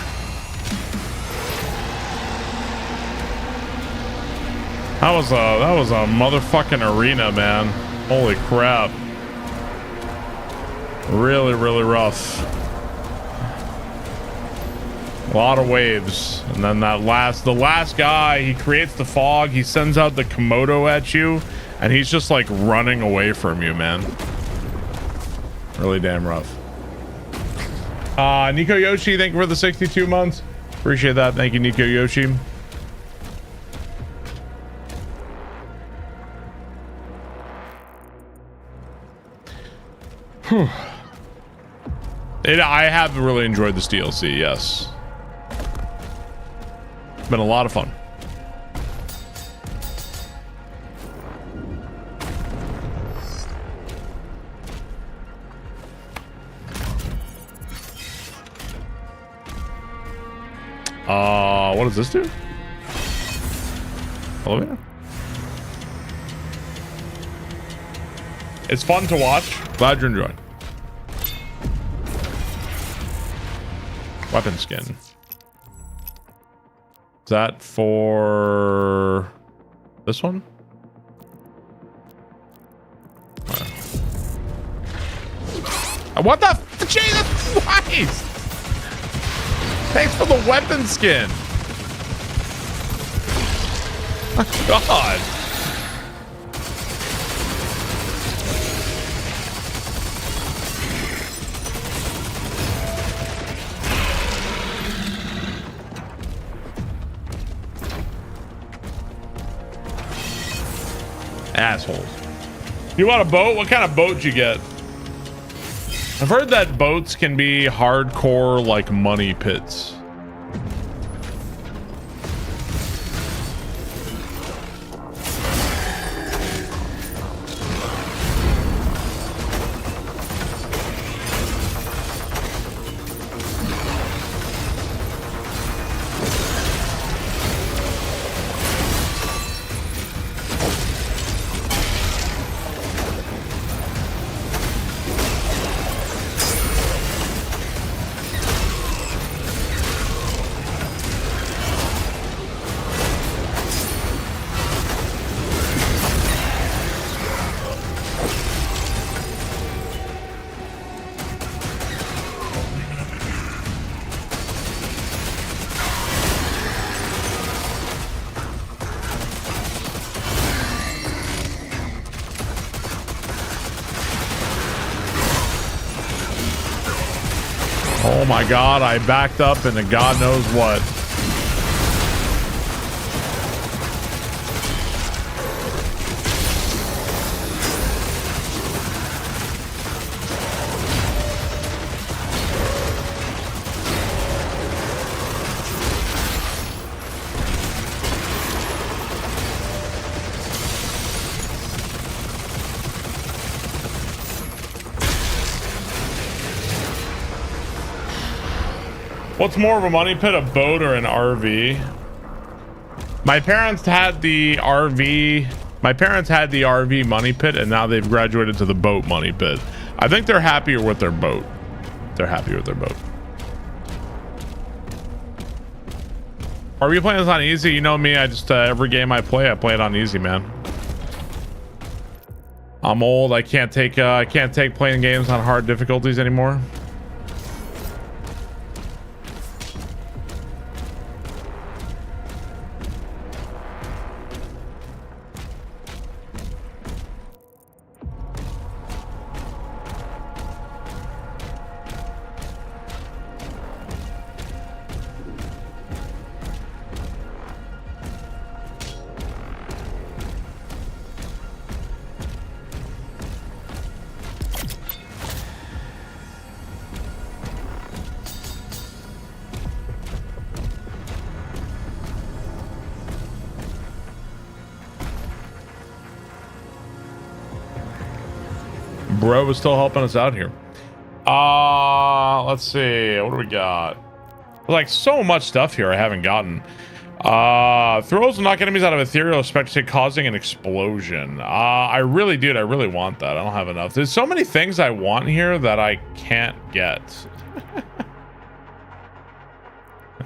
That was a motherfucking arena, man. Holy crap. Really, really rough. A lot of waves. And then the last guy, he creates the fog, he sends out the Komodo at you, and he's just like running away from you, man. Really damn rough. Nico Yoshi, thank you for the 62 months. Appreciate that. Thank you, Nico Yoshi. Whew. I have really enjoyed this DLC, yes. It's been a lot of fun. What does this do? Elevator? It's fun to watch. Glad you're enjoying. Weapon skin. Is that for this one? What the Jesus Christ! Thanks for the weapon skin. My God. Assholes. You want a boat? What kind of boat did you get? I've heard that boats can be hardcore, like money pits. Oh my God, I backed up into God knows what. What's more of a money pit, a boat or an RV? My parents had the RV. My parents had the RV money pit, and now they've graduated to the boat money pit. I think they're happier with their boat. They're happy with their boat. RV playing is on easy. You know me. I just every game I play it on easy, man. I'm old. I can't take playing games on hard difficulties anymore. Bro was still helping us out here. Let's see. What do we got? Like so much stuff here I haven't gotten. Throws will knock enemies out of ethereal spectate, causing an explosion. I really want that. I don't have enough. There's so many things I want here that I can't get.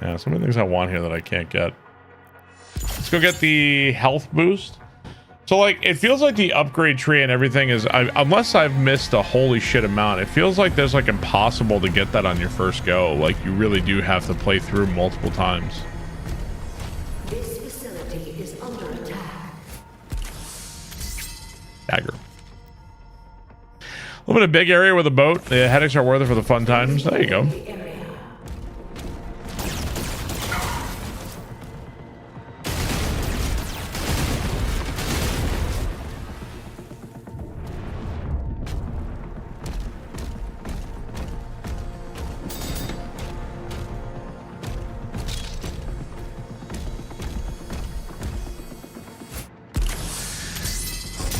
Yeah, so many things I want here that I can't get. Let's go get the health boost. So like, it feels like the upgrade tree and everything is, unless I've missed a holy shit amount, it feels like there's like impossible to get that on your first go. Like you really do have to play through multiple times. This facility is under attack. Dagger. A little bit of big area with a boat. The headaches are worth it for the fun times. There you go.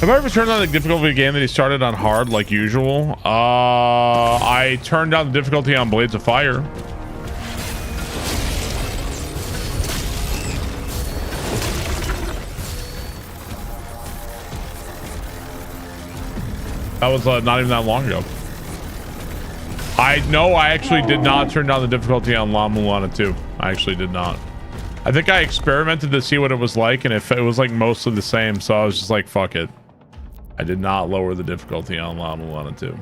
Have I ever turned on the difficulty of a game that he started on hard like usual? I turned down the difficulty on Blades of Fire. That was not even that long ago. I actually did not turn down the difficulty on La Mulana 2. I actually did not. I think I experimented to see what it was like, and it was like mostly the same, so I was just like, fuck it. I did not lower the difficulty on La Mulana 2.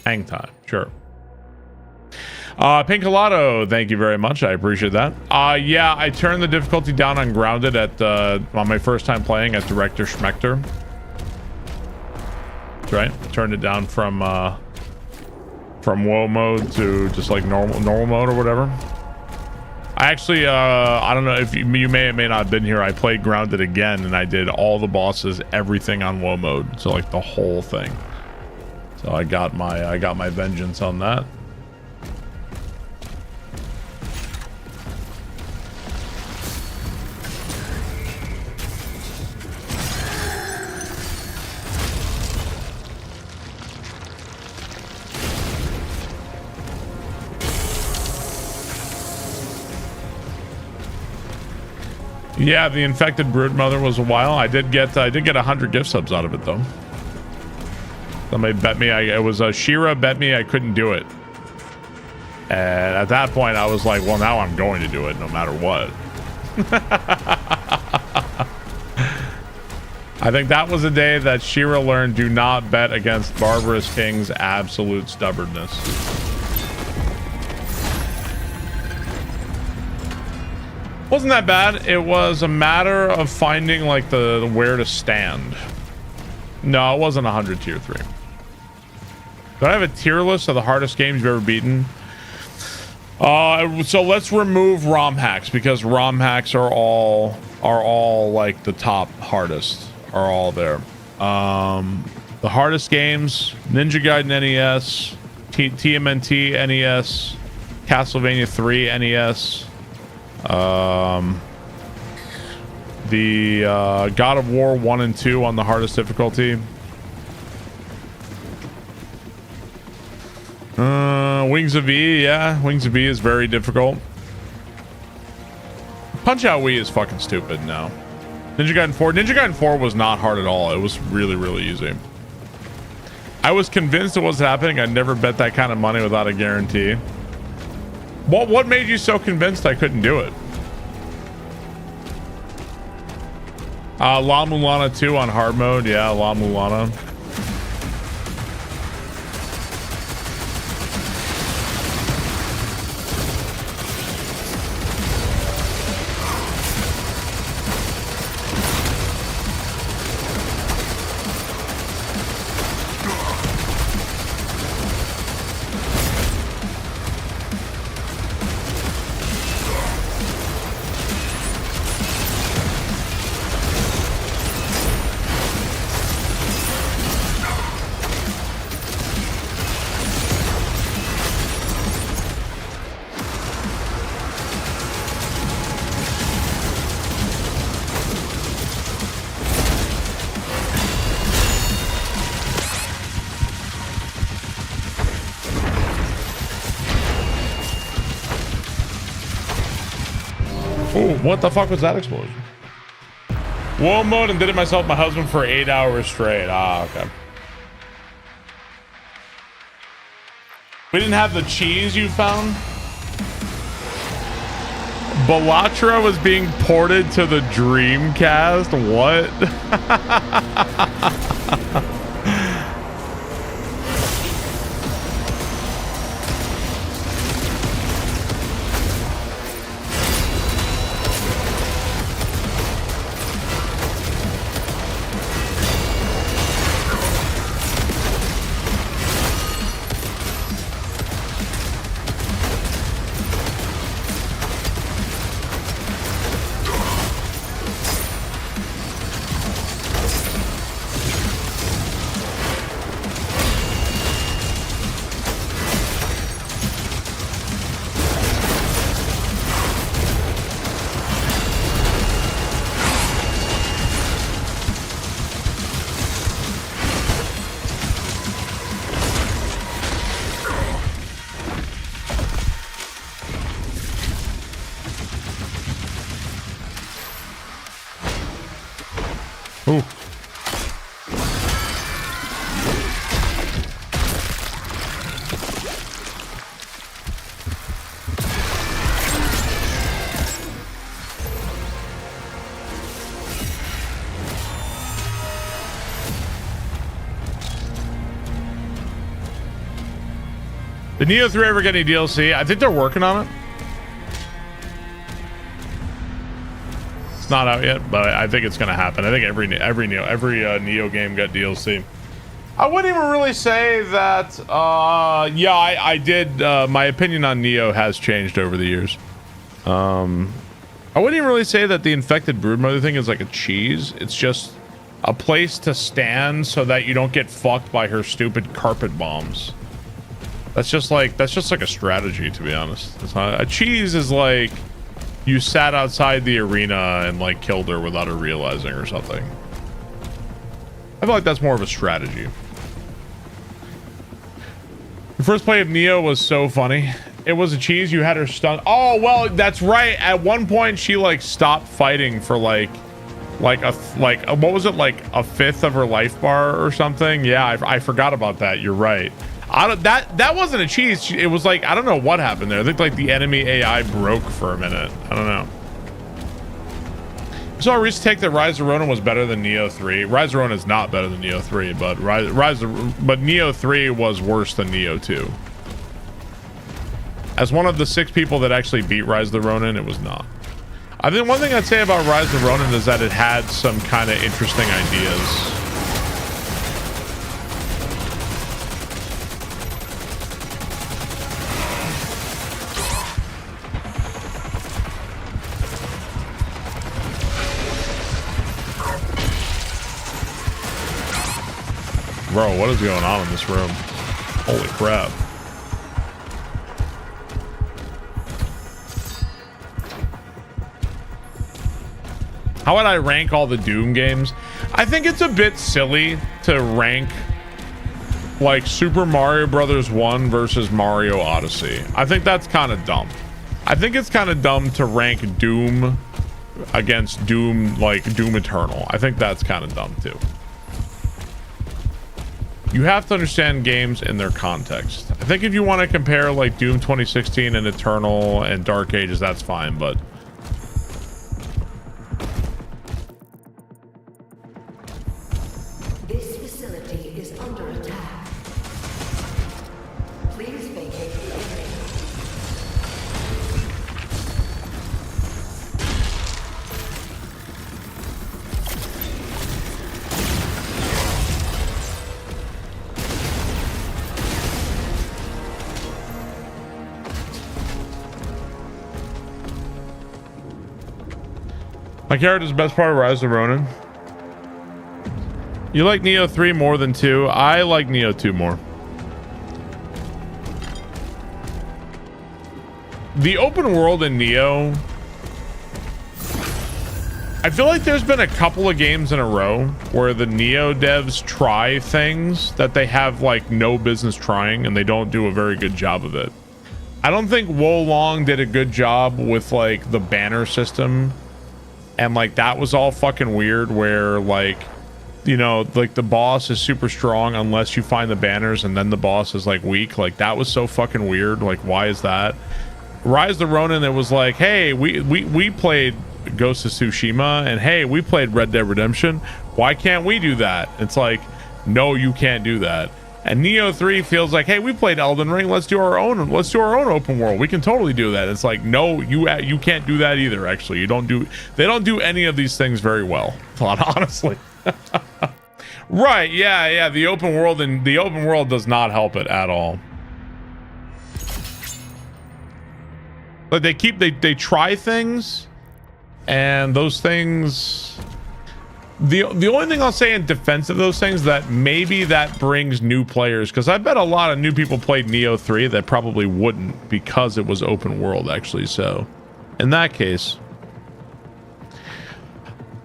Hang time, sure. Pink Colado, thank you very much. I appreciate that. Yeah, I turned the difficulty down on Grounded at on my first time playing at Director Schmechter. That's right. Turned it down from woe mode to just like normal mode or whatever. I actually I don't know if you may or may not have been here. I played Grounded again and I did all the bosses, everything on woe mode, so like the whole thing. So I got my vengeance on that. Yeah, the infected broodmother was a while. I did get 100 gift subs out of it though. Somebody bet me it was Shira bet me I couldn't do it. And at that point I was like, well, now I'm going to do it no matter what. I think that was the day that Shira learned do not bet against Barbarous King's absolute stubbornness. Wasn't that bad. It was a matter of finding like the where to stand. No, it wasn't 100 tier 3. Do I have a tier list of the hardest games you've ever beaten? So let's remove ROM hacks, because ROM hacks are all like the top hardest are all there. The hardest games: Ninja Gaiden NES, TMNT NES, Castlevania 3 NES. The God of War 1 and 2 on the hardest difficulty. Wings of V, yeah, Wings of V is very difficult. Punch Out Wii is fucking stupid now. Ninja Gaiden 4 was not hard at all. It was really, really easy. I was convinced it was happening. I'd never bet that kind of money without a guarantee. What made you so convinced I couldn't do it? La Mulana 2 on hard mode. Yeah, La Mulana. What the fuck was that explosion? Whoa mode and did it myself, my husband, for 8 hours straight. Ah, okay. We didn't have the cheese you found? Bellatra was being ported to the Dreamcast? What? Did Neo 3 ever get any DLC? I think they're working on it. It's not out yet, but I think it's gonna happen. I think every Neo game got DLC. I wouldn't even really say that. Yeah, I did. My opinion on Neo has changed over the years. I wouldn't even really say that the infected broodmother thing is like a cheese. It's just a place to stand so that you don't get fucked by her stupid carpet bombs. That's just like a strategy, to be honest. It's not, a cheese is like you sat outside the arena and like killed her without her realizing or something. I feel like that's more of a strategy. The first play of Neo was so funny. It was a cheese. You had her stunned. Oh, well, that's right. At one point, she like stopped fighting for like what was it, like a fifth of her life bar or something? Yeah, I forgot about that. You're right. That wasn't a cheese. It was like, I don't know what happened there. I think like the enemy AI broke for a minute. I don't know. So I used to take that Rise of Ronin was better than Neo 3. Rise of Ronin is not better than Neo 3, but but Neo 3 was worse than Neo 2. As one of the 6 people that actually beat Rise of the Ronin, it was not. I think one thing I'd say about Rise of the Ronin is that it had some kind of interesting ideas. Bro, what is going on in this room? Holy crap. How would I rank all the Doom games? I think it's a bit silly to rank like Super Mario Brothers 1 versus Mario Odyssey. I think that's kind of dumb. I think it's kind of dumb to rank Doom against Doom, like Doom Eternal. I think that's kind of dumb too. You have to understand games in their context. I think if you want to compare like Doom 2016 and Eternal and Dark Ages, that's fine, but This facility is under attack. Please vacate the area. my character's the best part of Rise of Ronin. You like Neo 3 more than 2? I like Neo 2 more. The open world in Neo, I feel like there's been a couple of games in a row where the Neo devs try things that they have like no business trying and they don't do a very good job of it. I don't think Wo Long did a good job with like the banner system, and like that was all fucking weird where like, you know, like the boss is super strong unless you find the banners and then the boss is like weak. Like that was so fucking weird. Like why is that? Rise of the Ronin, it was like, hey, we played Ghost of Tsushima and hey, we played Red Dead Redemption. Why can't we do that? It's like, no, you can't do that. And Neo 3 feels like, hey, we played Elden Ring. Let's do our own open world. We can totally do that. It's like, no, you can't do that either. Actually, they don't do any of these things very well, honestly. Right? Yeah. The open world does not help it at all. But they try things, and those things. The only thing I'll say in defense of those things that maybe that brings new players, because I bet a lot of new people played Neo 3 that probably wouldn't because it was open world actually. So in that case,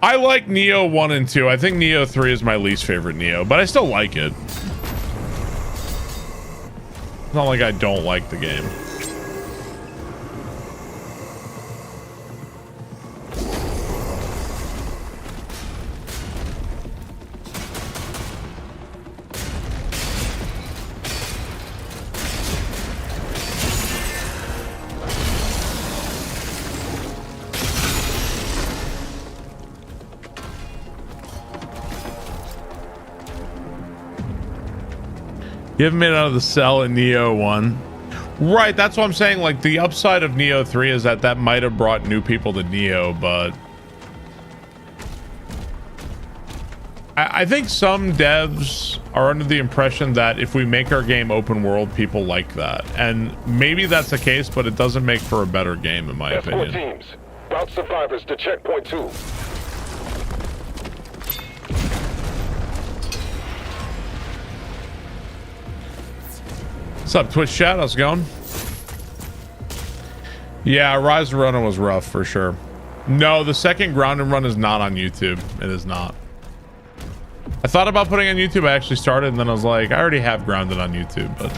I like Neo 1 and 2. I think Neo 3 is my least favorite Neo, but I still like it. It's not like I don't like the game. You haven't made it out of the cell in Neo 1. Right, that's what I'm saying. Like, the upside of Neo 3 is that might have brought new people to Neo, but I think some devs are under the impression that if we make our game open world, people like that. And maybe that's the case, but it doesn't make for a better game, in my opinion. Teams, route survivors to checkpoint 2. What's up, Twitch chat? How's it going? Yeah, Rise of Ronin was rough for sure. No, the second ground and run is not on YouTube. It is not. I thought about putting it on YouTube. I actually started, and then I was like, I already have grounded on YouTube, but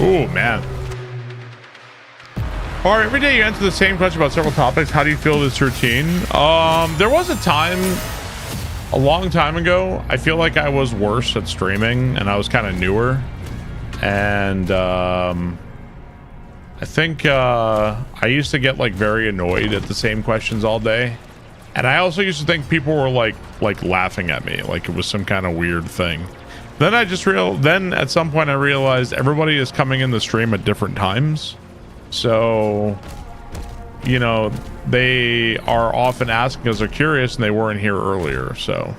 oh man. All right, every day you answer the same question about several topics. How do you feel this routine? There was a time a long time ago, I feel like I was worse at streaming and I was kind of newer. And I think I used to get like very annoyed at the same questions all day. And I also used to think people were like laughing at me, like it was some kind of weird thing. Then then at some point I realized everybody is coming in the stream at different times. So, you know, they are often asking because they're curious and they weren't here earlier. So,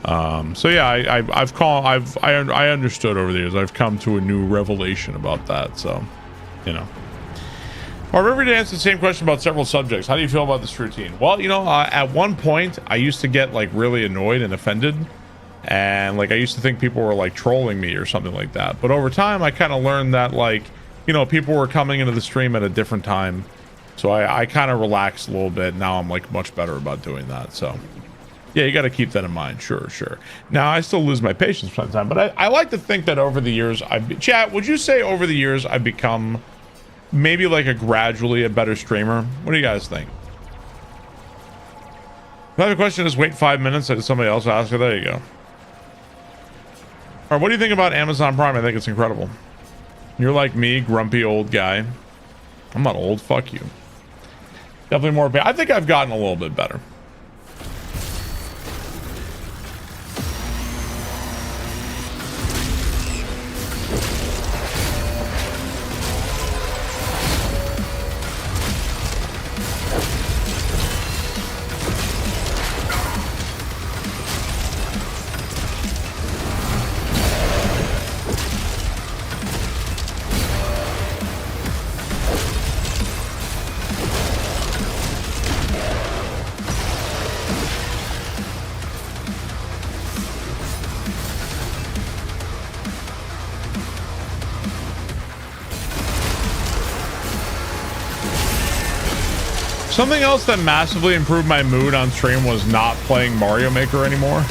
yeah, I understood over the years. I've come to a new revelation about that. So, you know. Or every day answer the same question about several subjects. How do you feel about this routine? Well, you know, at one point I used to get like really annoyed and offended. And like I used to think people were like trolling me or something like that. But over time I kind of learned that like, you know, people were coming into the stream at a different time. So I kind of relaxed a little bit. Now I'm like much better about doing that. So yeah, you got to keep that in mind. Sure. Now I still lose my patience sometimes, but I like to think that over the years, chat, would you say over the years I've become maybe like gradually a better streamer? What do you guys think? If I have a question, just wait 5 minutes. Let somebody else ask it. There you go. All right, what do you think about Amazon Prime? I think it's incredible. You're like me, grumpy old guy. I'm not old. Fuck you. Definitely more. I think I've gotten a little bit better. Something else that massively improved my mood on stream was not playing Mario Maker anymore.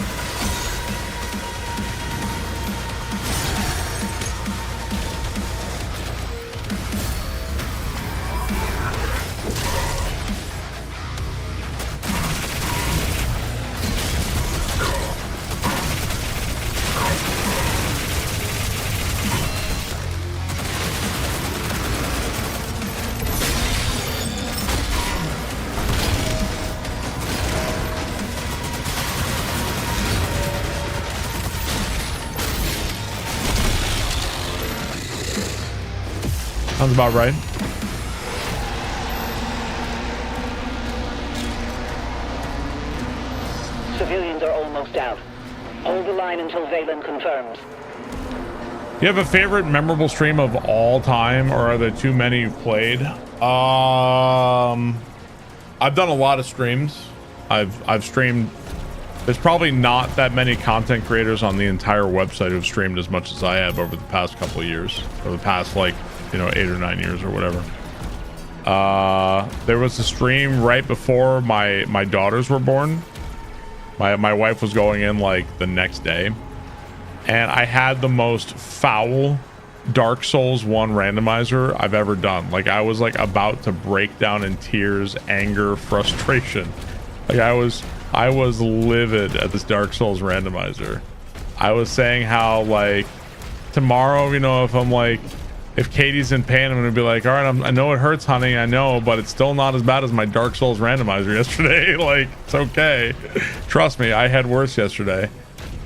Sounds about right. Civilians are almost out. Hold the line until Valen confirms. Do you have a favorite memorable stream of all time, or are there too many you've played? I've done a lot of streams. I've streamed. There's probably not that many content creators on the entire website who've streamed as much as I have over the past couple of years, or the past like, you know, 8 or 9 years or whatever. There was a stream right before my daughters were born. My wife was going in like the next day, and I had the most foul Dark Souls 1 randomizer I've ever done. Like, I was like about to break down in tears, anger, frustration. Like, I was livid at this Dark Souls randomizer. I was saying how, like, tomorrow, you know, if Katie's in pain, I'm gonna be like, all right, I know it hurts, honey, I know, but it's still not as bad as my Dark Souls randomizer yesterday. Like, it's okay. Trust me, I had worse yesterday.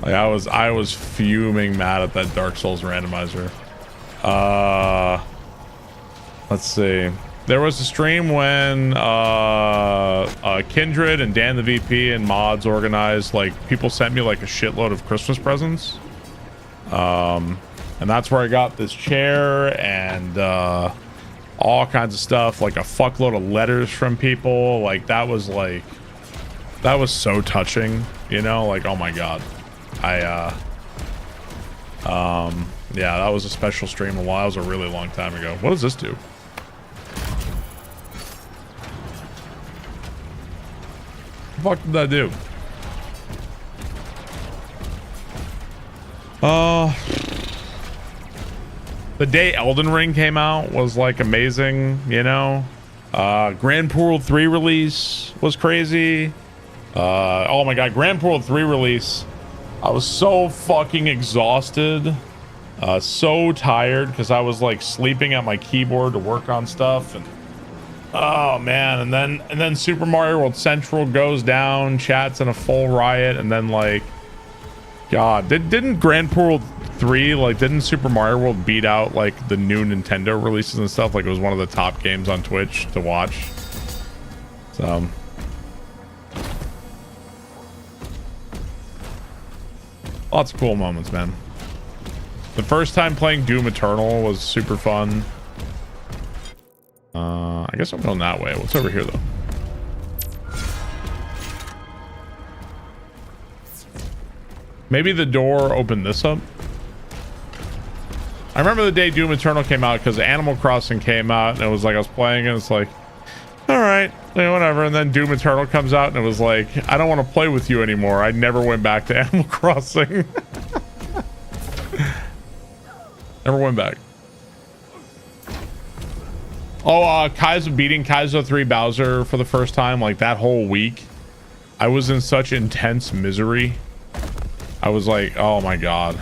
Like, I was fuming mad at that Dark Souls randomizer. Let's see. There was a stream when Kindred and Dan the VP and mods organized, like, people sent me like a shitload of Christmas presents. And that's where I got this chair and all kinds of stuff, like a fuckload of letters from people. Like, that was so touching, you know, like, oh my god. Yeah, that was a special stream a while. It was a really long time ago. What does this do? What the fuck did that do? The day Elden Ring came out was like amazing, you know. Grand Pooh 3 release was crazy. Oh my god, Grand Pooh 3 release. I was so fucking exhausted. So tired because I was like sleeping at my keyboard to work on stuff, and oh man, and then Super Mario World Central goes down, chat's in a full riot, and then like, god, didn't Grand Pooh 3, like, didn't Super Mario World beat out like the new Nintendo releases and stuff? Like, it was one of the top games on Twitch to watch. So lots of cool moments, man. The first time playing Doom Eternal was super fun. I guess I'm going that way. What's over here, though? Maybe the door opened this up? I remember the day Doom Eternal came out because Animal Crossing came out, and it was like I was playing and it's like, all right, yeah, whatever. And then Doom Eternal comes out and it was like, I don't want to play with you anymore. I never went back to Animal Crossing. Never went back. Oh, beating Kaizo 3 Bowser for the first time, like that whole week, I was in such intense misery. I was like, oh my god.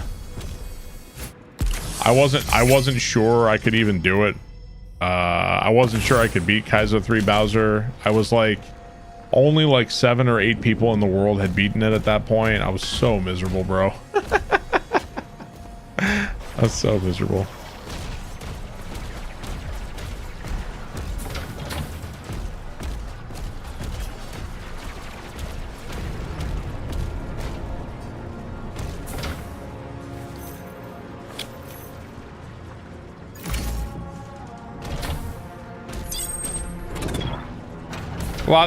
I wasn't sure I could even do it. I wasn't sure I could beat Kaizo 3 Bowser. I was like, only like 7 or 8 people in the world had beaten it at that point. I was so miserable, bro. I was so miserable.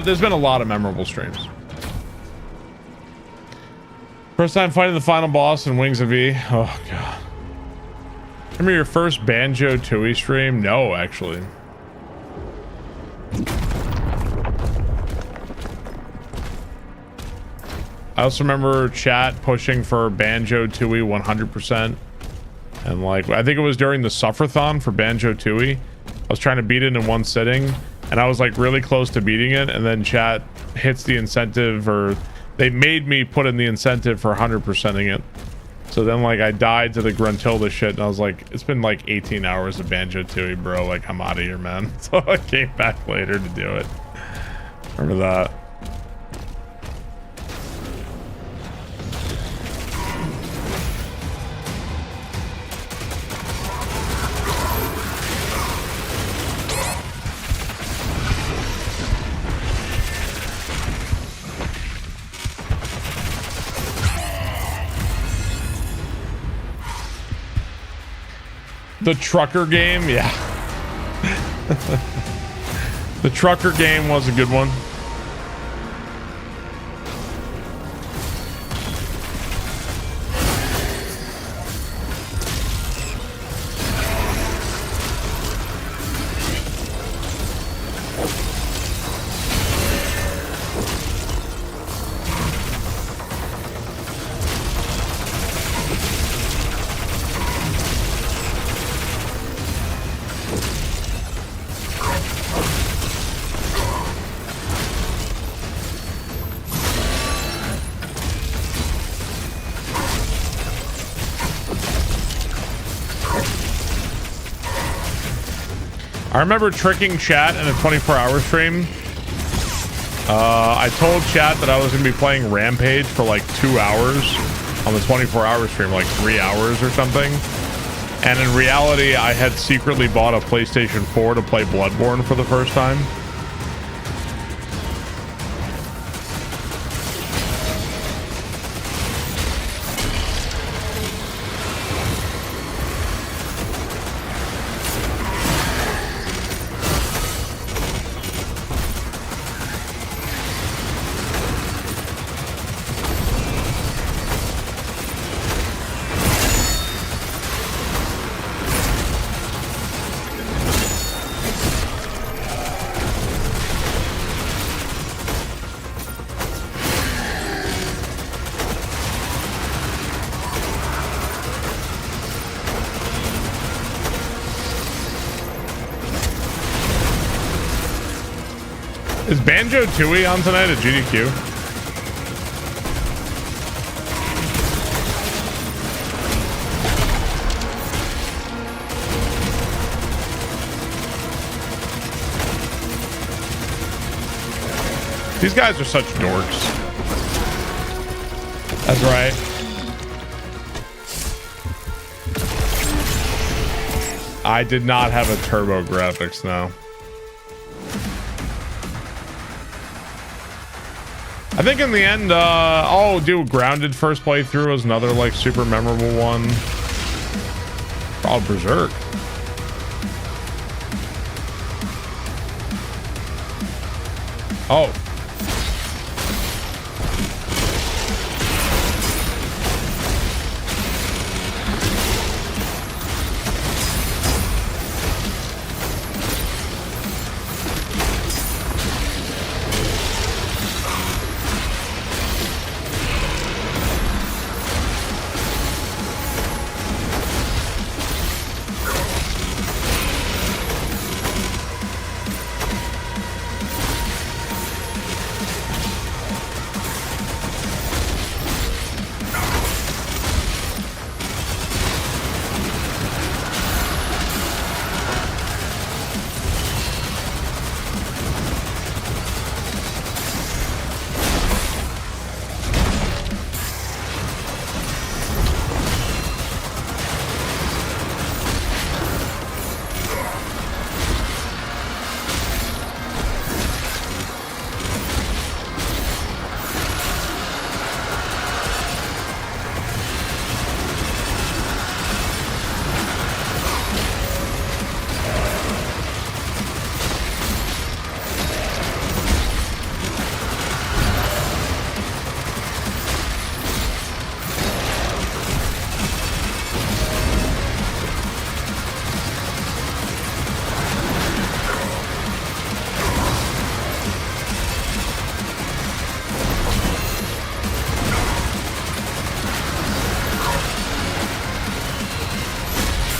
There's been a lot of memorable streams. First time fighting the final boss in Wings of V. Oh god. Remember your first Banjo-Tooie stream? No, actually. I also remember chat pushing for Banjo-Tooie 100%. And like, I think it was during the Sufferthon for Banjo-Tooie. I was trying to beat it in one sitting. And I was like really close to beating it, and then chat hits the incentive, or they made me put in the incentive for 100%ing it. So then like I died to the Gruntilda shit, and I was like, it's been like 18 hours of Banjo-Tooie, bro. Like, I'm out of here, man. So I came back later to do it. Remember that. The trucker game, yeah. The trucker game was a good one. I remember tricking chat in a 24-hour stream. I told chat that I was going to be playing Rampage for like 2 hours on the 24-hour stream, like 3 hours or something. And in reality, I had secretly bought a PlayStation 4 to play Bloodborne for the first time. Is Banjo-Tooie on tonight at GDQ? These guys are such dorks. That's right. I did not have a turbo graphics now. I think in the end, oh, dude, Grounded first playthrough was another, like, super memorable one. Oh, Berserk. Oh.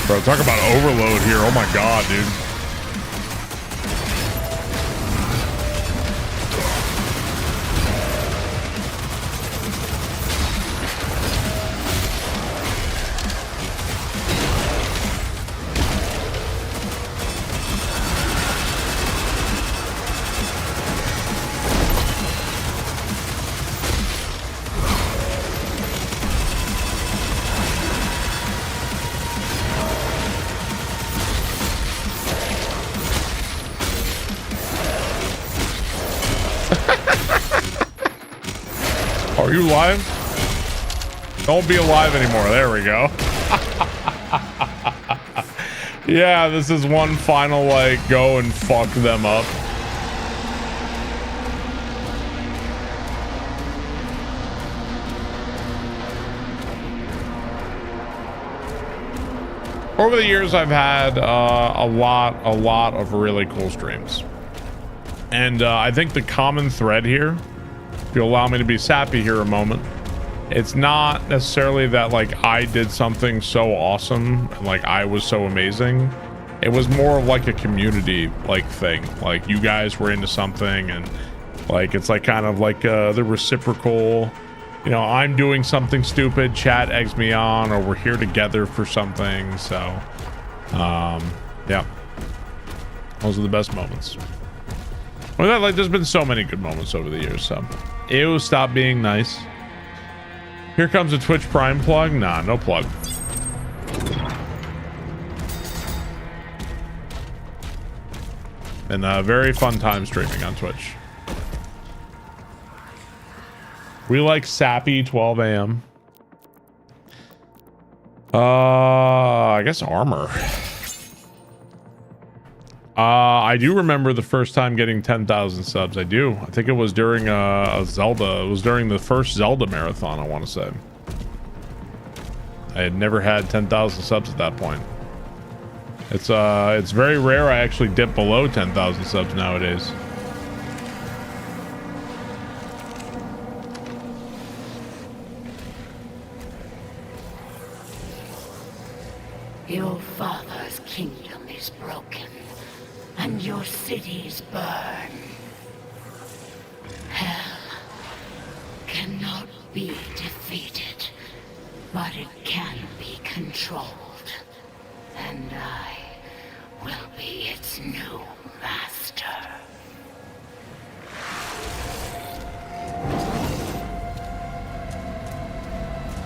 Bro, talk about overload here. Oh my god, dude. Are you live? Don't be alive anymore. There we go. Yeah, this is one final, like, go and fuck them up. Over the years, I've had a lot of really cool streams. And I think the common thread here, if you'll allow me to be sappy here a moment, it's not necessarily that like I did something so awesome and like I was so amazing. It was more of like a community like thing. Like you guys were into something and like it's like kind of like the reciprocal, you know, I'm doing something stupid, chat eggs me on, or we're here together for something. So yeah. Those are the best moments. Well, like, there's been so many good moments over the years, so. Ew, stop being nice. Here comes a Twitch Prime plug. Nah, no plug. And a very fun time streaming on Twitch. We like sappy 12 a.m. I guess armor. I do remember the first time getting 10,000 subs. I do. I think it was during a Zelda. It was during the first Zelda marathon, I want to say. I had never had 10,000 subs at that point. It's very rare I actually dip below 10,000 subs nowadays. Your father's kingdom is broken, and your cities burn. Hell cannot be defeated, but it can be controlled. And I will be its new master.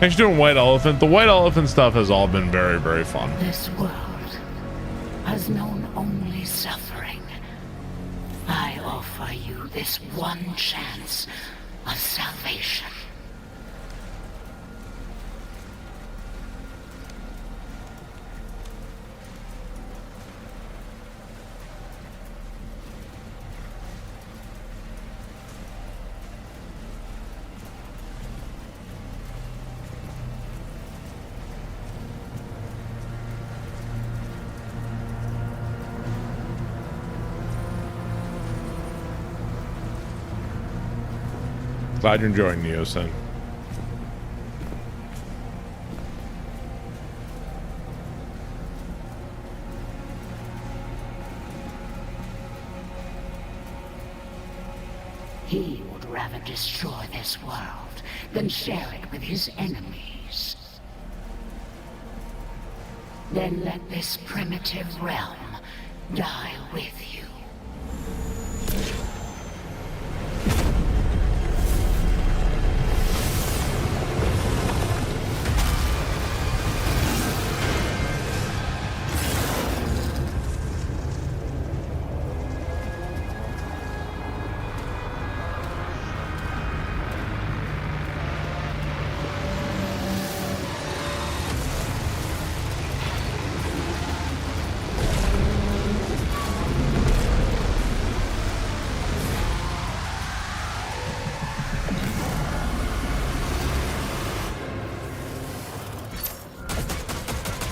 Thanks for doing White Elephant. The White Elephant stuff has all been very, very fun. This world has known only suffering. I offer you this one chance of salvation. Glad you're enjoying Neosin. He would rather destroy this world than share it with his enemies. Then let this primitive realm die with you.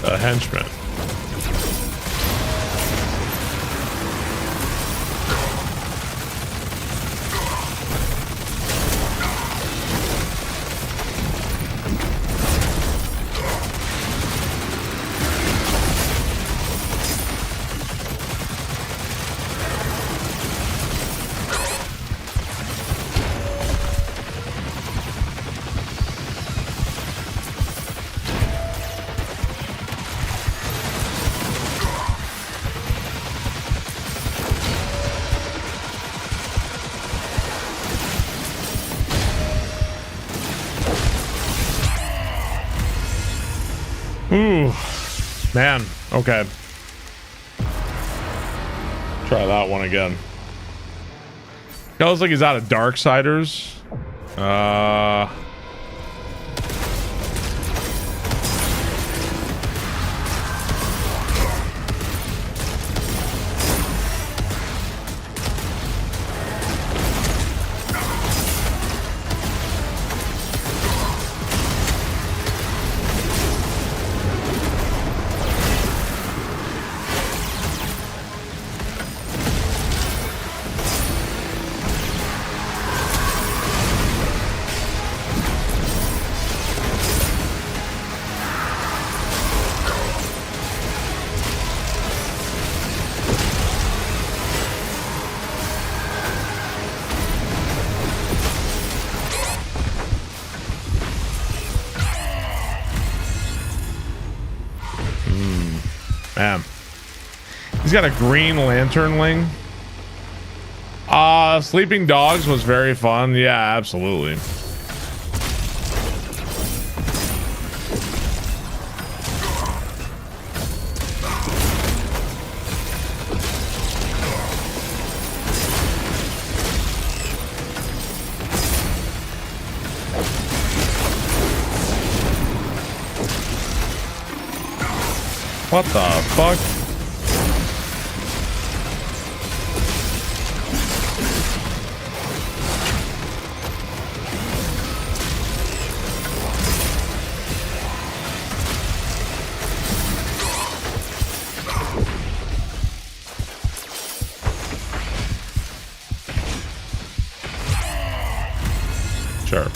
A henchman. Ooh, man. Okay. Try that one again. It looks like he's out of Darksiders. He's got a Green Lanternling. Sleeping Dogs was very fun. Yeah, absolutely. What the fuck? Sure.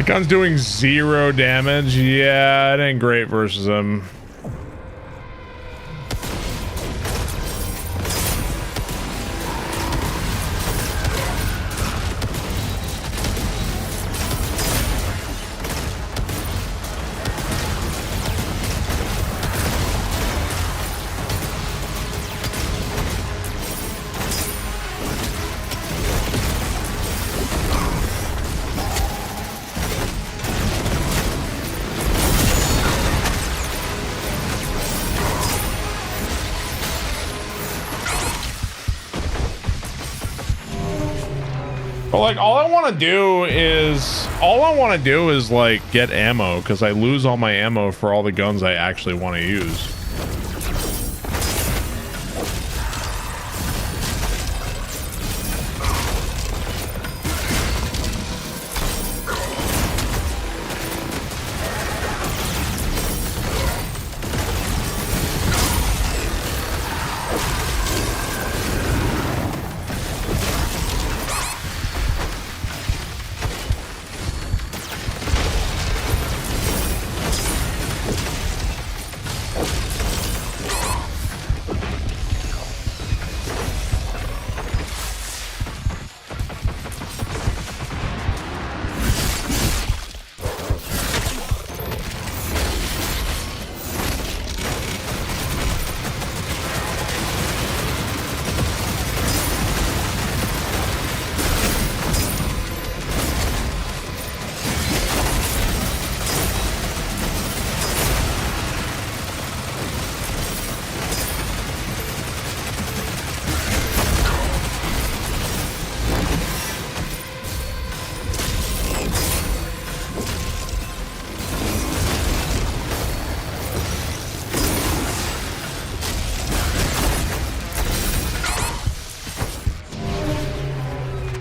Gun's doing 0 damage. Yeah, it ain't great versus him. But like all I want to do is like get ammo, because I lose all my ammo for all the guns I actually want to use.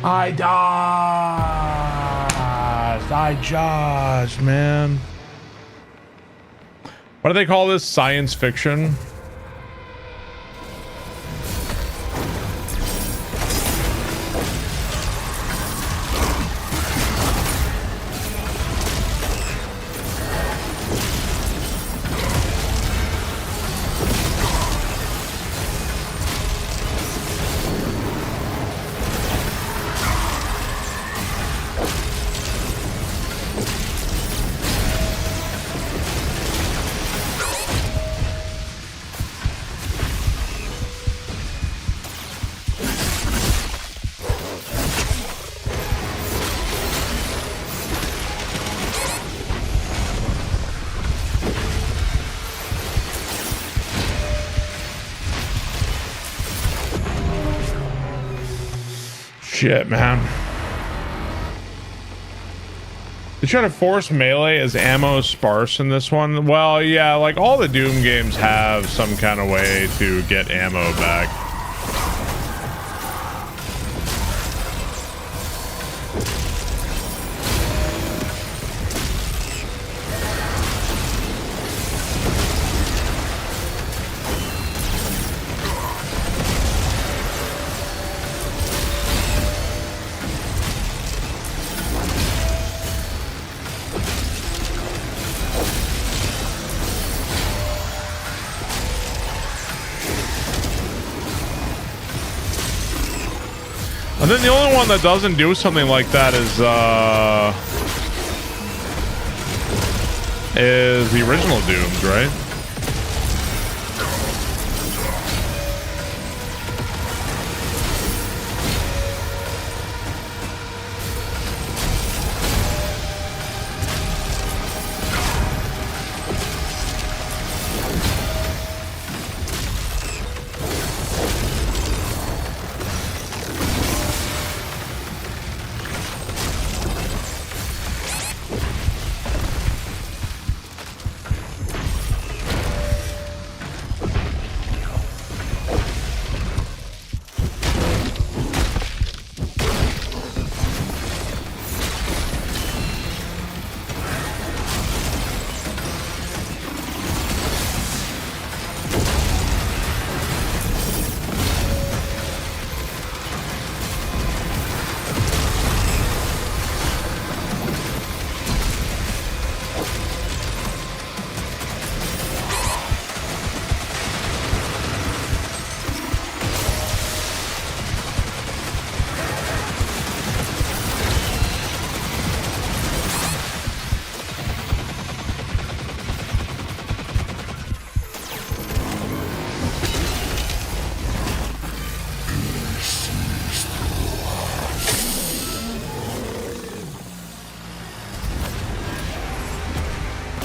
I dodged, man. What do they call this? Science fiction? Shit, man. They try to force melee as ammo sparse in this one. Well, yeah, like all the Doom games have some kind of way to get ammo back. And then the only one that doesn't do something like that is the original Dooms, right?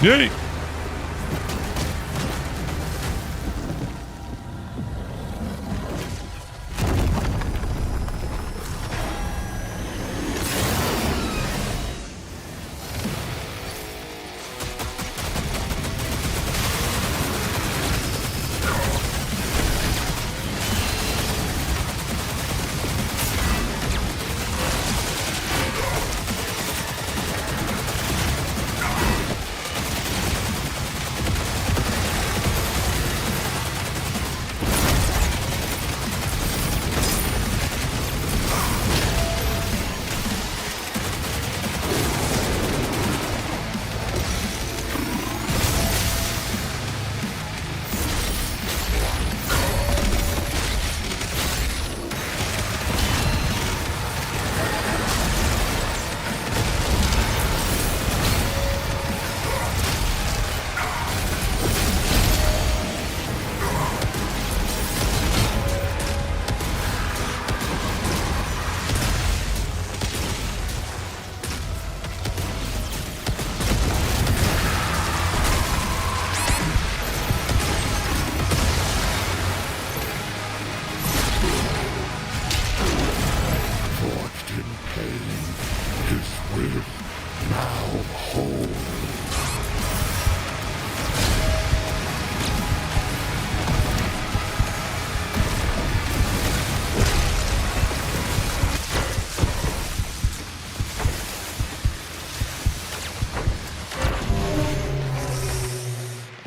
Yay!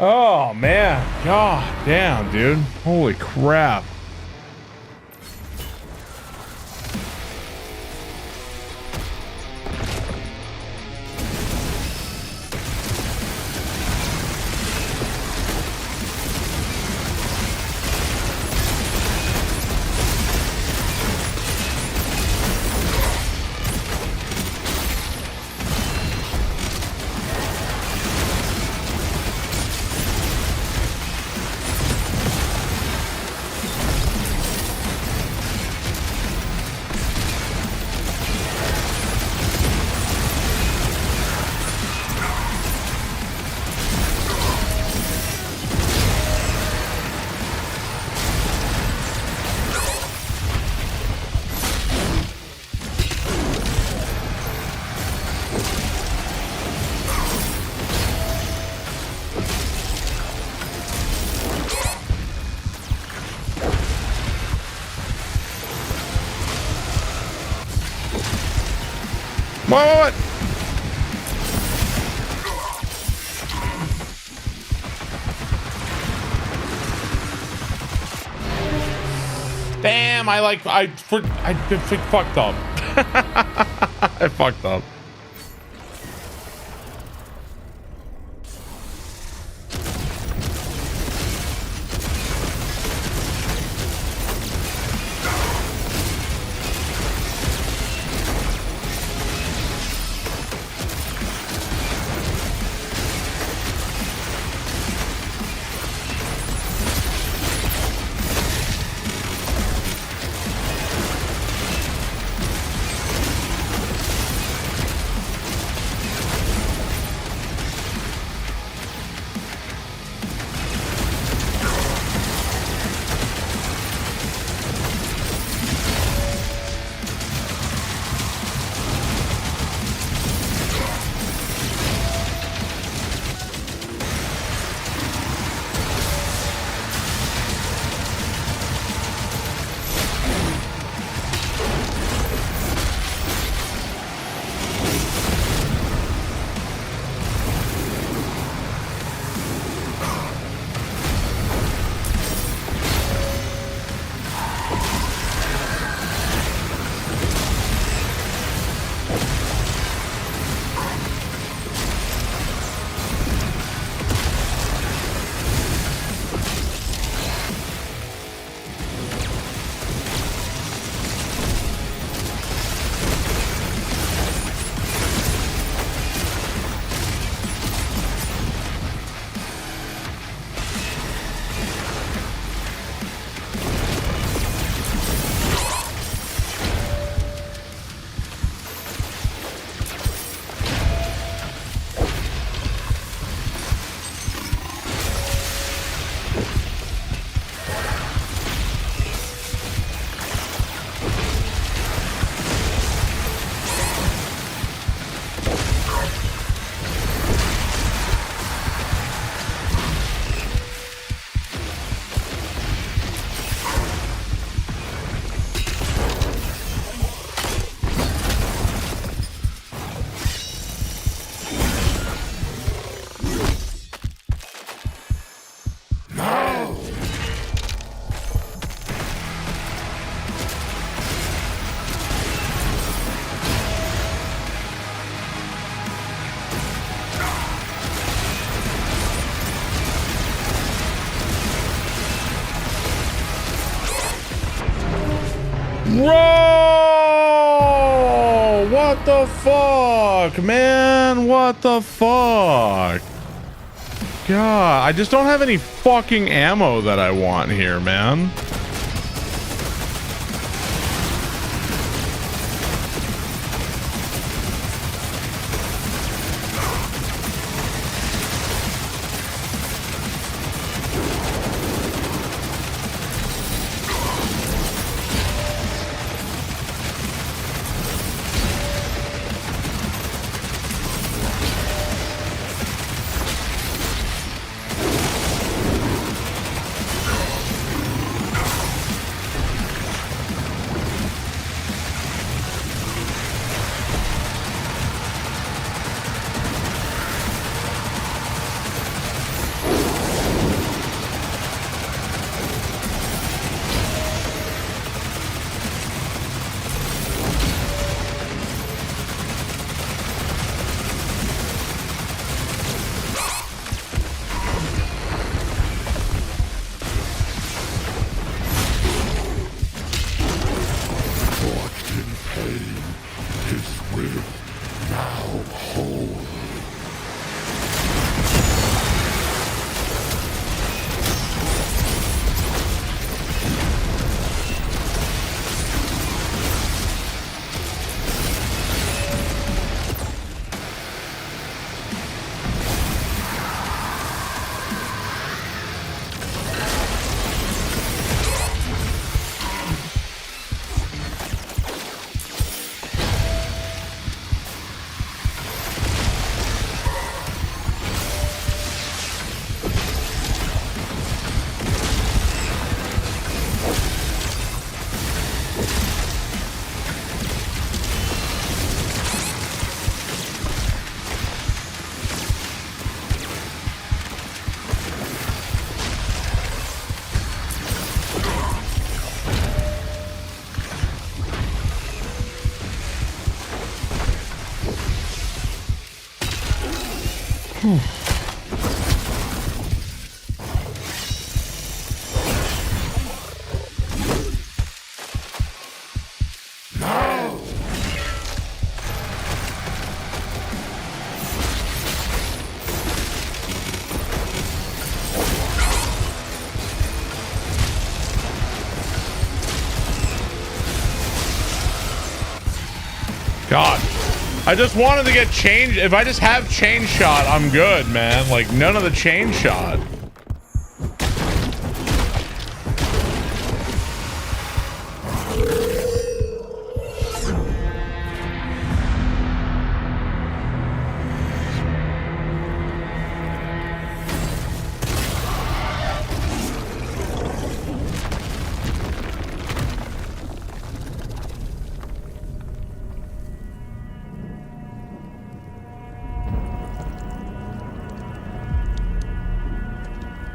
Oh man, god damn, dude. Holy crap. What? Damn, I fucked up. I fucked up. Bro! What the fuck, man? What the fuck? God, I just don't have any fucking ammo that I want here, man. God, I just wanted to get change. If I just have chain shot, I'm good, man. Like, none of the chain shot.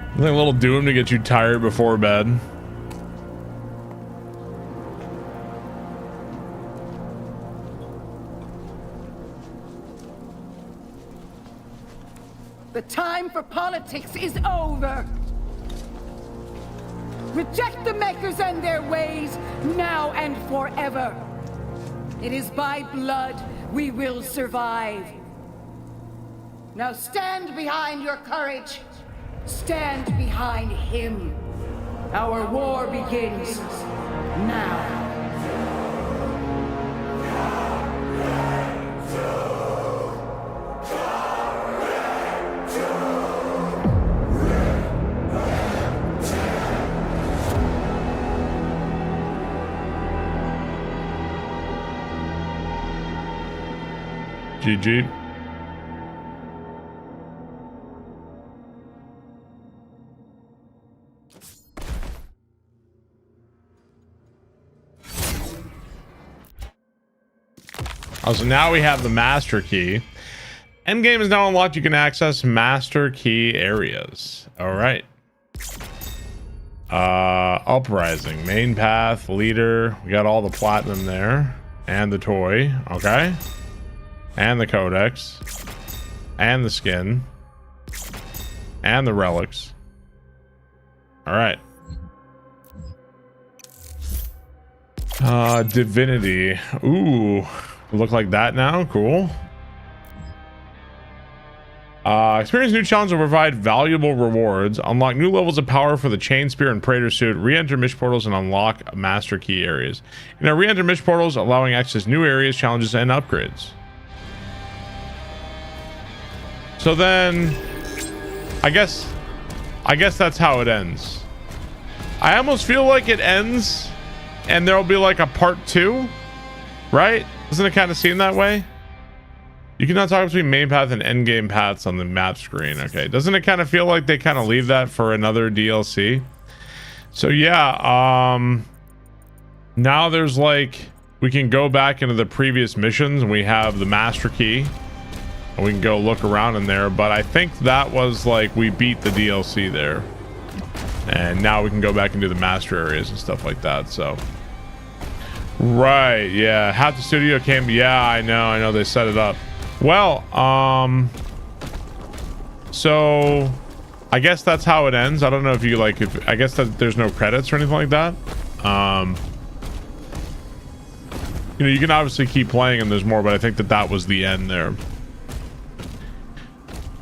I think a little Doom to get you tired before bed. The time for politics is over. Reject the Makers and their ways, now and forever. It is by blood we will survive. Now stand behind your courage. Stand behind him. Our war begins now. GG. Oh, so now we have the master key. Endgame is now unlocked. You can access master key areas. All right. Uprising, main path, leader. We got all the platinum there and the toy. Okay. And the codex and the skin and the relics. All right. Divinity. Ooh, look like that now. Cool. Experience new challenges will provide valuable rewards. Unlock new levels of power for the Chain Spear and Praetor Suit. Re-enter Mission Portals and unlock Master Key areas. Re-enter Mission Portals, allowing access to new areas, challenges, and upgrades. So then, I guess that's how it ends. I almost feel like it ends, and there'll be like a part 2, right? Doesn't it kind of seem that way? You cannot talk between main path and end game paths on the map screen. Okay, doesn't it kind of feel like they kind of leave that for another DLC? So yeah, now there's like, we can go back into the previous missions and we have the Master Key and we can go look around in there, but I think that was like, we beat the DLC there. And now we can go back and do the master areas and stuff like that, so. Right, yeah, How the Studio came, yeah, I know they set it up. Well, so I guess that's how it ends. I don't know if you like, I guess that there's no credits or anything like that. You know, you can obviously keep playing and there's more, but I think that was the end there.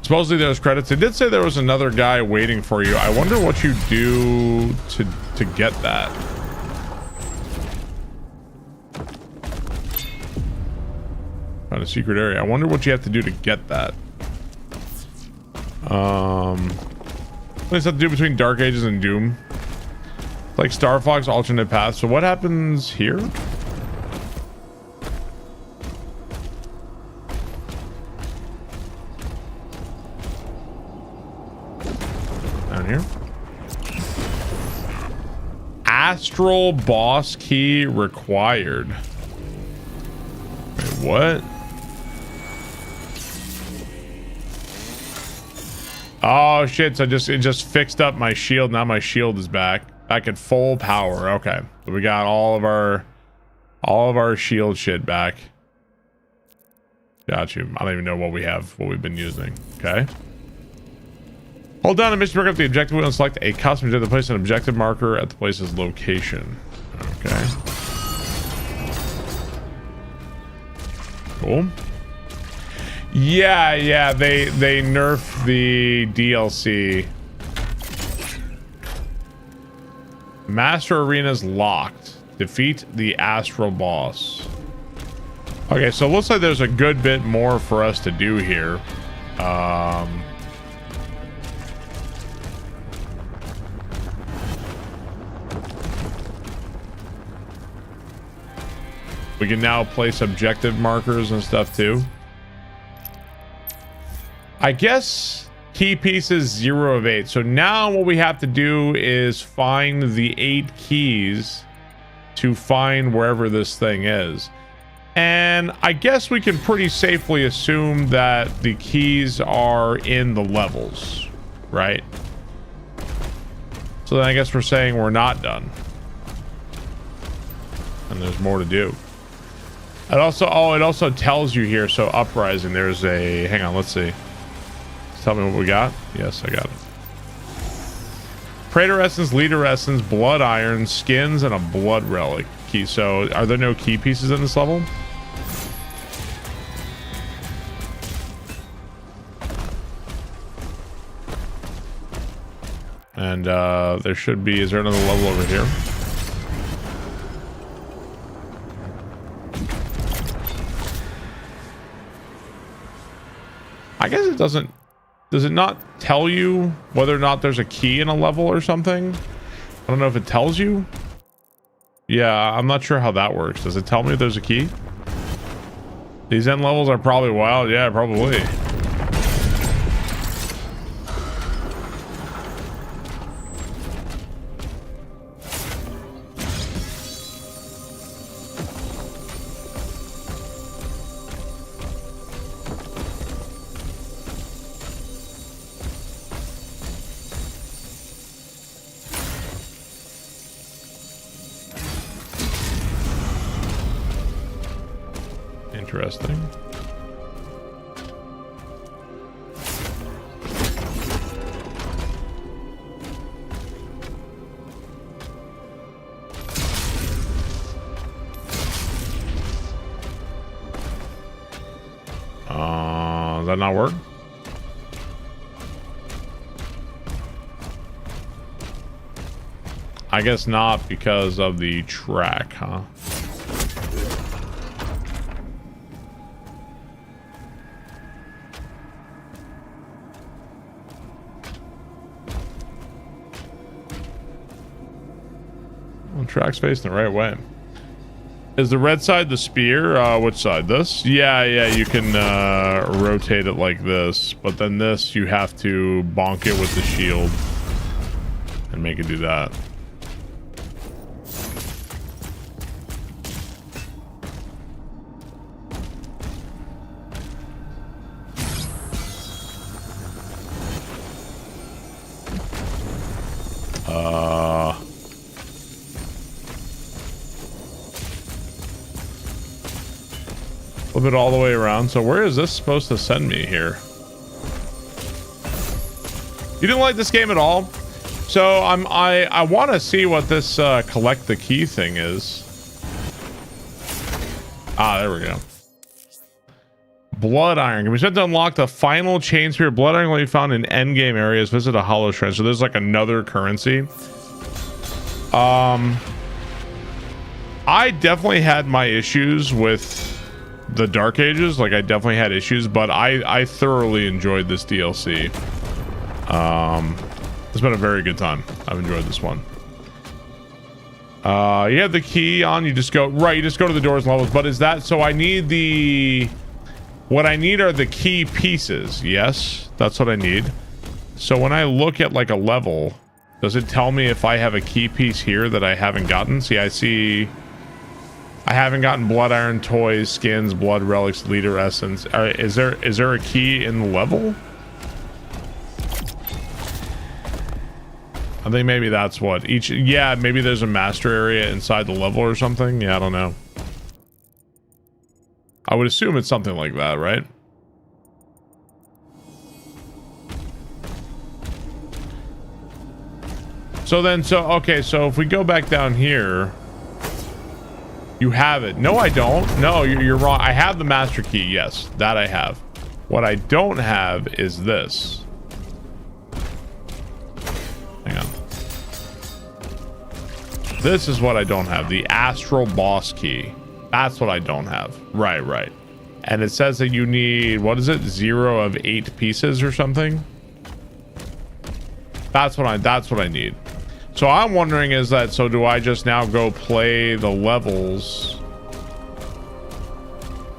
Supposedly there's credits. They did say there was another guy waiting for you. I wonder what you do to get that. Found a secret area. I wonder what you have to do to get that. What does that have to do between Dark Ages and Doom? Like Star Fox alternate path. So what happens here? Down here. Astral boss key required. Wait, what? Oh shit, so it just fixed up my shield. Now my shield is back at full power. Okay, so we got all of our shield shit back. Got you. I don't even know what we've been using. Okay, hold down the mission to pick up the objective wheel and select a custom objective to place an objective marker at the place's location. Okay, cool. Yeah, they nerfed the DLC. Master Arena's locked. Defeat the Astral boss. Okay, so it looks like there's a good bit more for us to do here. We can now place objective markers and stuff too. I guess key pieces 0 of 8. So now what we have to do is find the 8 keys to find wherever this thing is. And I guess we can pretty safely assume that the keys are in the levels, right? So then I guess we're saying we're not done. And there's more to do. It also tells you here, so Uprising, there's a, hang on, let's see. Tell me what we got. Yes, I got it. Praetor Essence, Leader Essence, Blood Iron, Skins, and a Blood Relic key. So are there no key pieces in this level? And there should be, is there another level over here? I guess it doesn't. Does it not tell you whether or not there's a key in a level or something? I don't know if it tells you. Yeah, I'm not sure how that works. Does it tell me if there's a key? These end levels are probably wild. Yeah, probably. Interesting. Does that not work? I guess not because of the track, huh? Well, track's facing the right way. Is the red side the spear? Which side? This? Yeah, you can rotate it like this, but then this you have to bonk it with the shield and make it do that. Flip it all the way around. So where is this supposed to send me here? You didn't like this game at all? So I want to see what this collect the key thing is. Ah, there we go. Blood Iron can be spent to unlock the final chain spear. Blood Iron will be found in endgame areas. Visit a hollow shrine. So there's like another currency. I definitely had my issues with the Dark Ages. Like I definitely had issues, but I thoroughly enjoyed this DLC. It's been a very good time. I've enjoyed this one. You have the key on, you just go right, you just go to the doors and levels. But is that so? I need the what I need are the key pieces. Yes, that's what I need. So when I look at like a level, does it tell me if I have a key piece here that I haven't gotten? See, I see I haven't gotten Blood Iron toys, skins, blood relics, leader essence. Is there a key in the level? I think maybe that's what each. Yeah, maybe there's a master area inside the level or something. Yeah, I don't know. I would assume it's something like that, right? So then, okay, so if we go back down here, you have it. No, I don't. No, you're wrong. I have the master key. Yes, that I have. What I don't have is this. Hang on. This is what I don't have. The Astral Boss Key. That's what I don't have. Right. And it says that you need, what is it? 0 of 8 pieces or something. That's what I need. So I'm wondering is that, so do I just now go play the levels?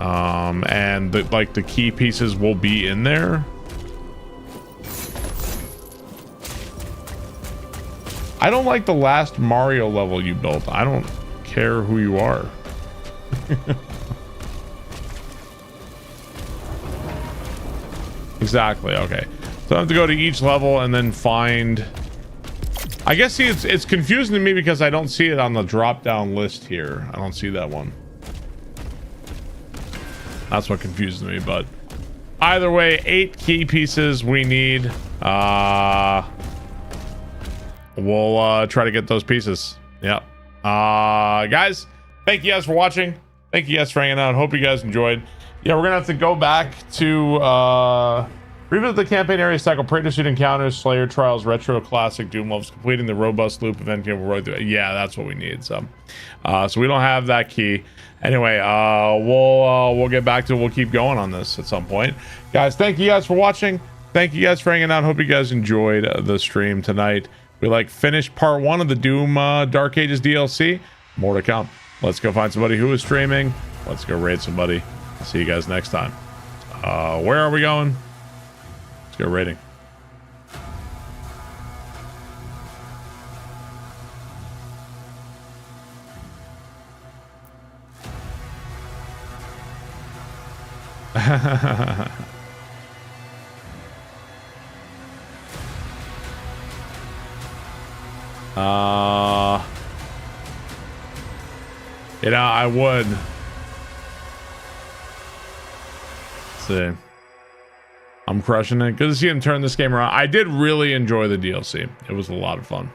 And the key pieces will be in there? I don't like the last Mario level you built. I don't care who you are. Exactly, okay. So I have to go to each level and then find... I guess, see, it's confusing to me because I don't see it on the drop-down list here. I don't see that one. That's what confuses me, but... Either way, 8 key pieces we need. We'll try to get those pieces. Yep. Guys, thank you guys for watching. Thank you guys for hanging out. Hope you guys enjoyed. Yeah, we're gonna have to go back to revisit the campaign area, tackle Praetor Suit encounters, Slayer Trials, Retro Classic, Doom levels, completing the robust loop event game. Yeah, that's what we need. So we don't have that key. Anyway, we'll get back to it. We'll keep going on this at some point. Guys, thank you guys for watching. Thank you guys for hanging out. Hope you guys enjoyed the stream tonight. We finished part 1 of the Doom Dark Ages DLC. More to come. Let's go find somebody who is streaming. Let's go raid somebody. See you guys next time. Where are we going? Let's go raiding. You know, I would. Let's see. I'm crushing it. Good to see him turn this game around. I did really enjoy the DLC. It was a lot of fun.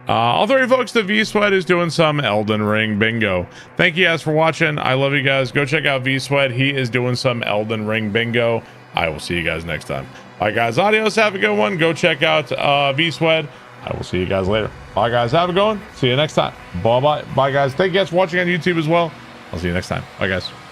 I'll throw you folks to V-Sweat is doing some Elden Ring bingo. Thank you guys for watching. I love you guys. Go check out V-Sweat. He is doing some Elden Ring bingo. I will see you guys next time. Bye, guys. Adios. Have a good one. Go check out V-Sweat. I will see you guys later. Bye, guys. Have a good one. See you next time. Bye-bye. Bye, guys. Thank you guys for watching on YouTube as well. I'll see you next time. Bye, guys.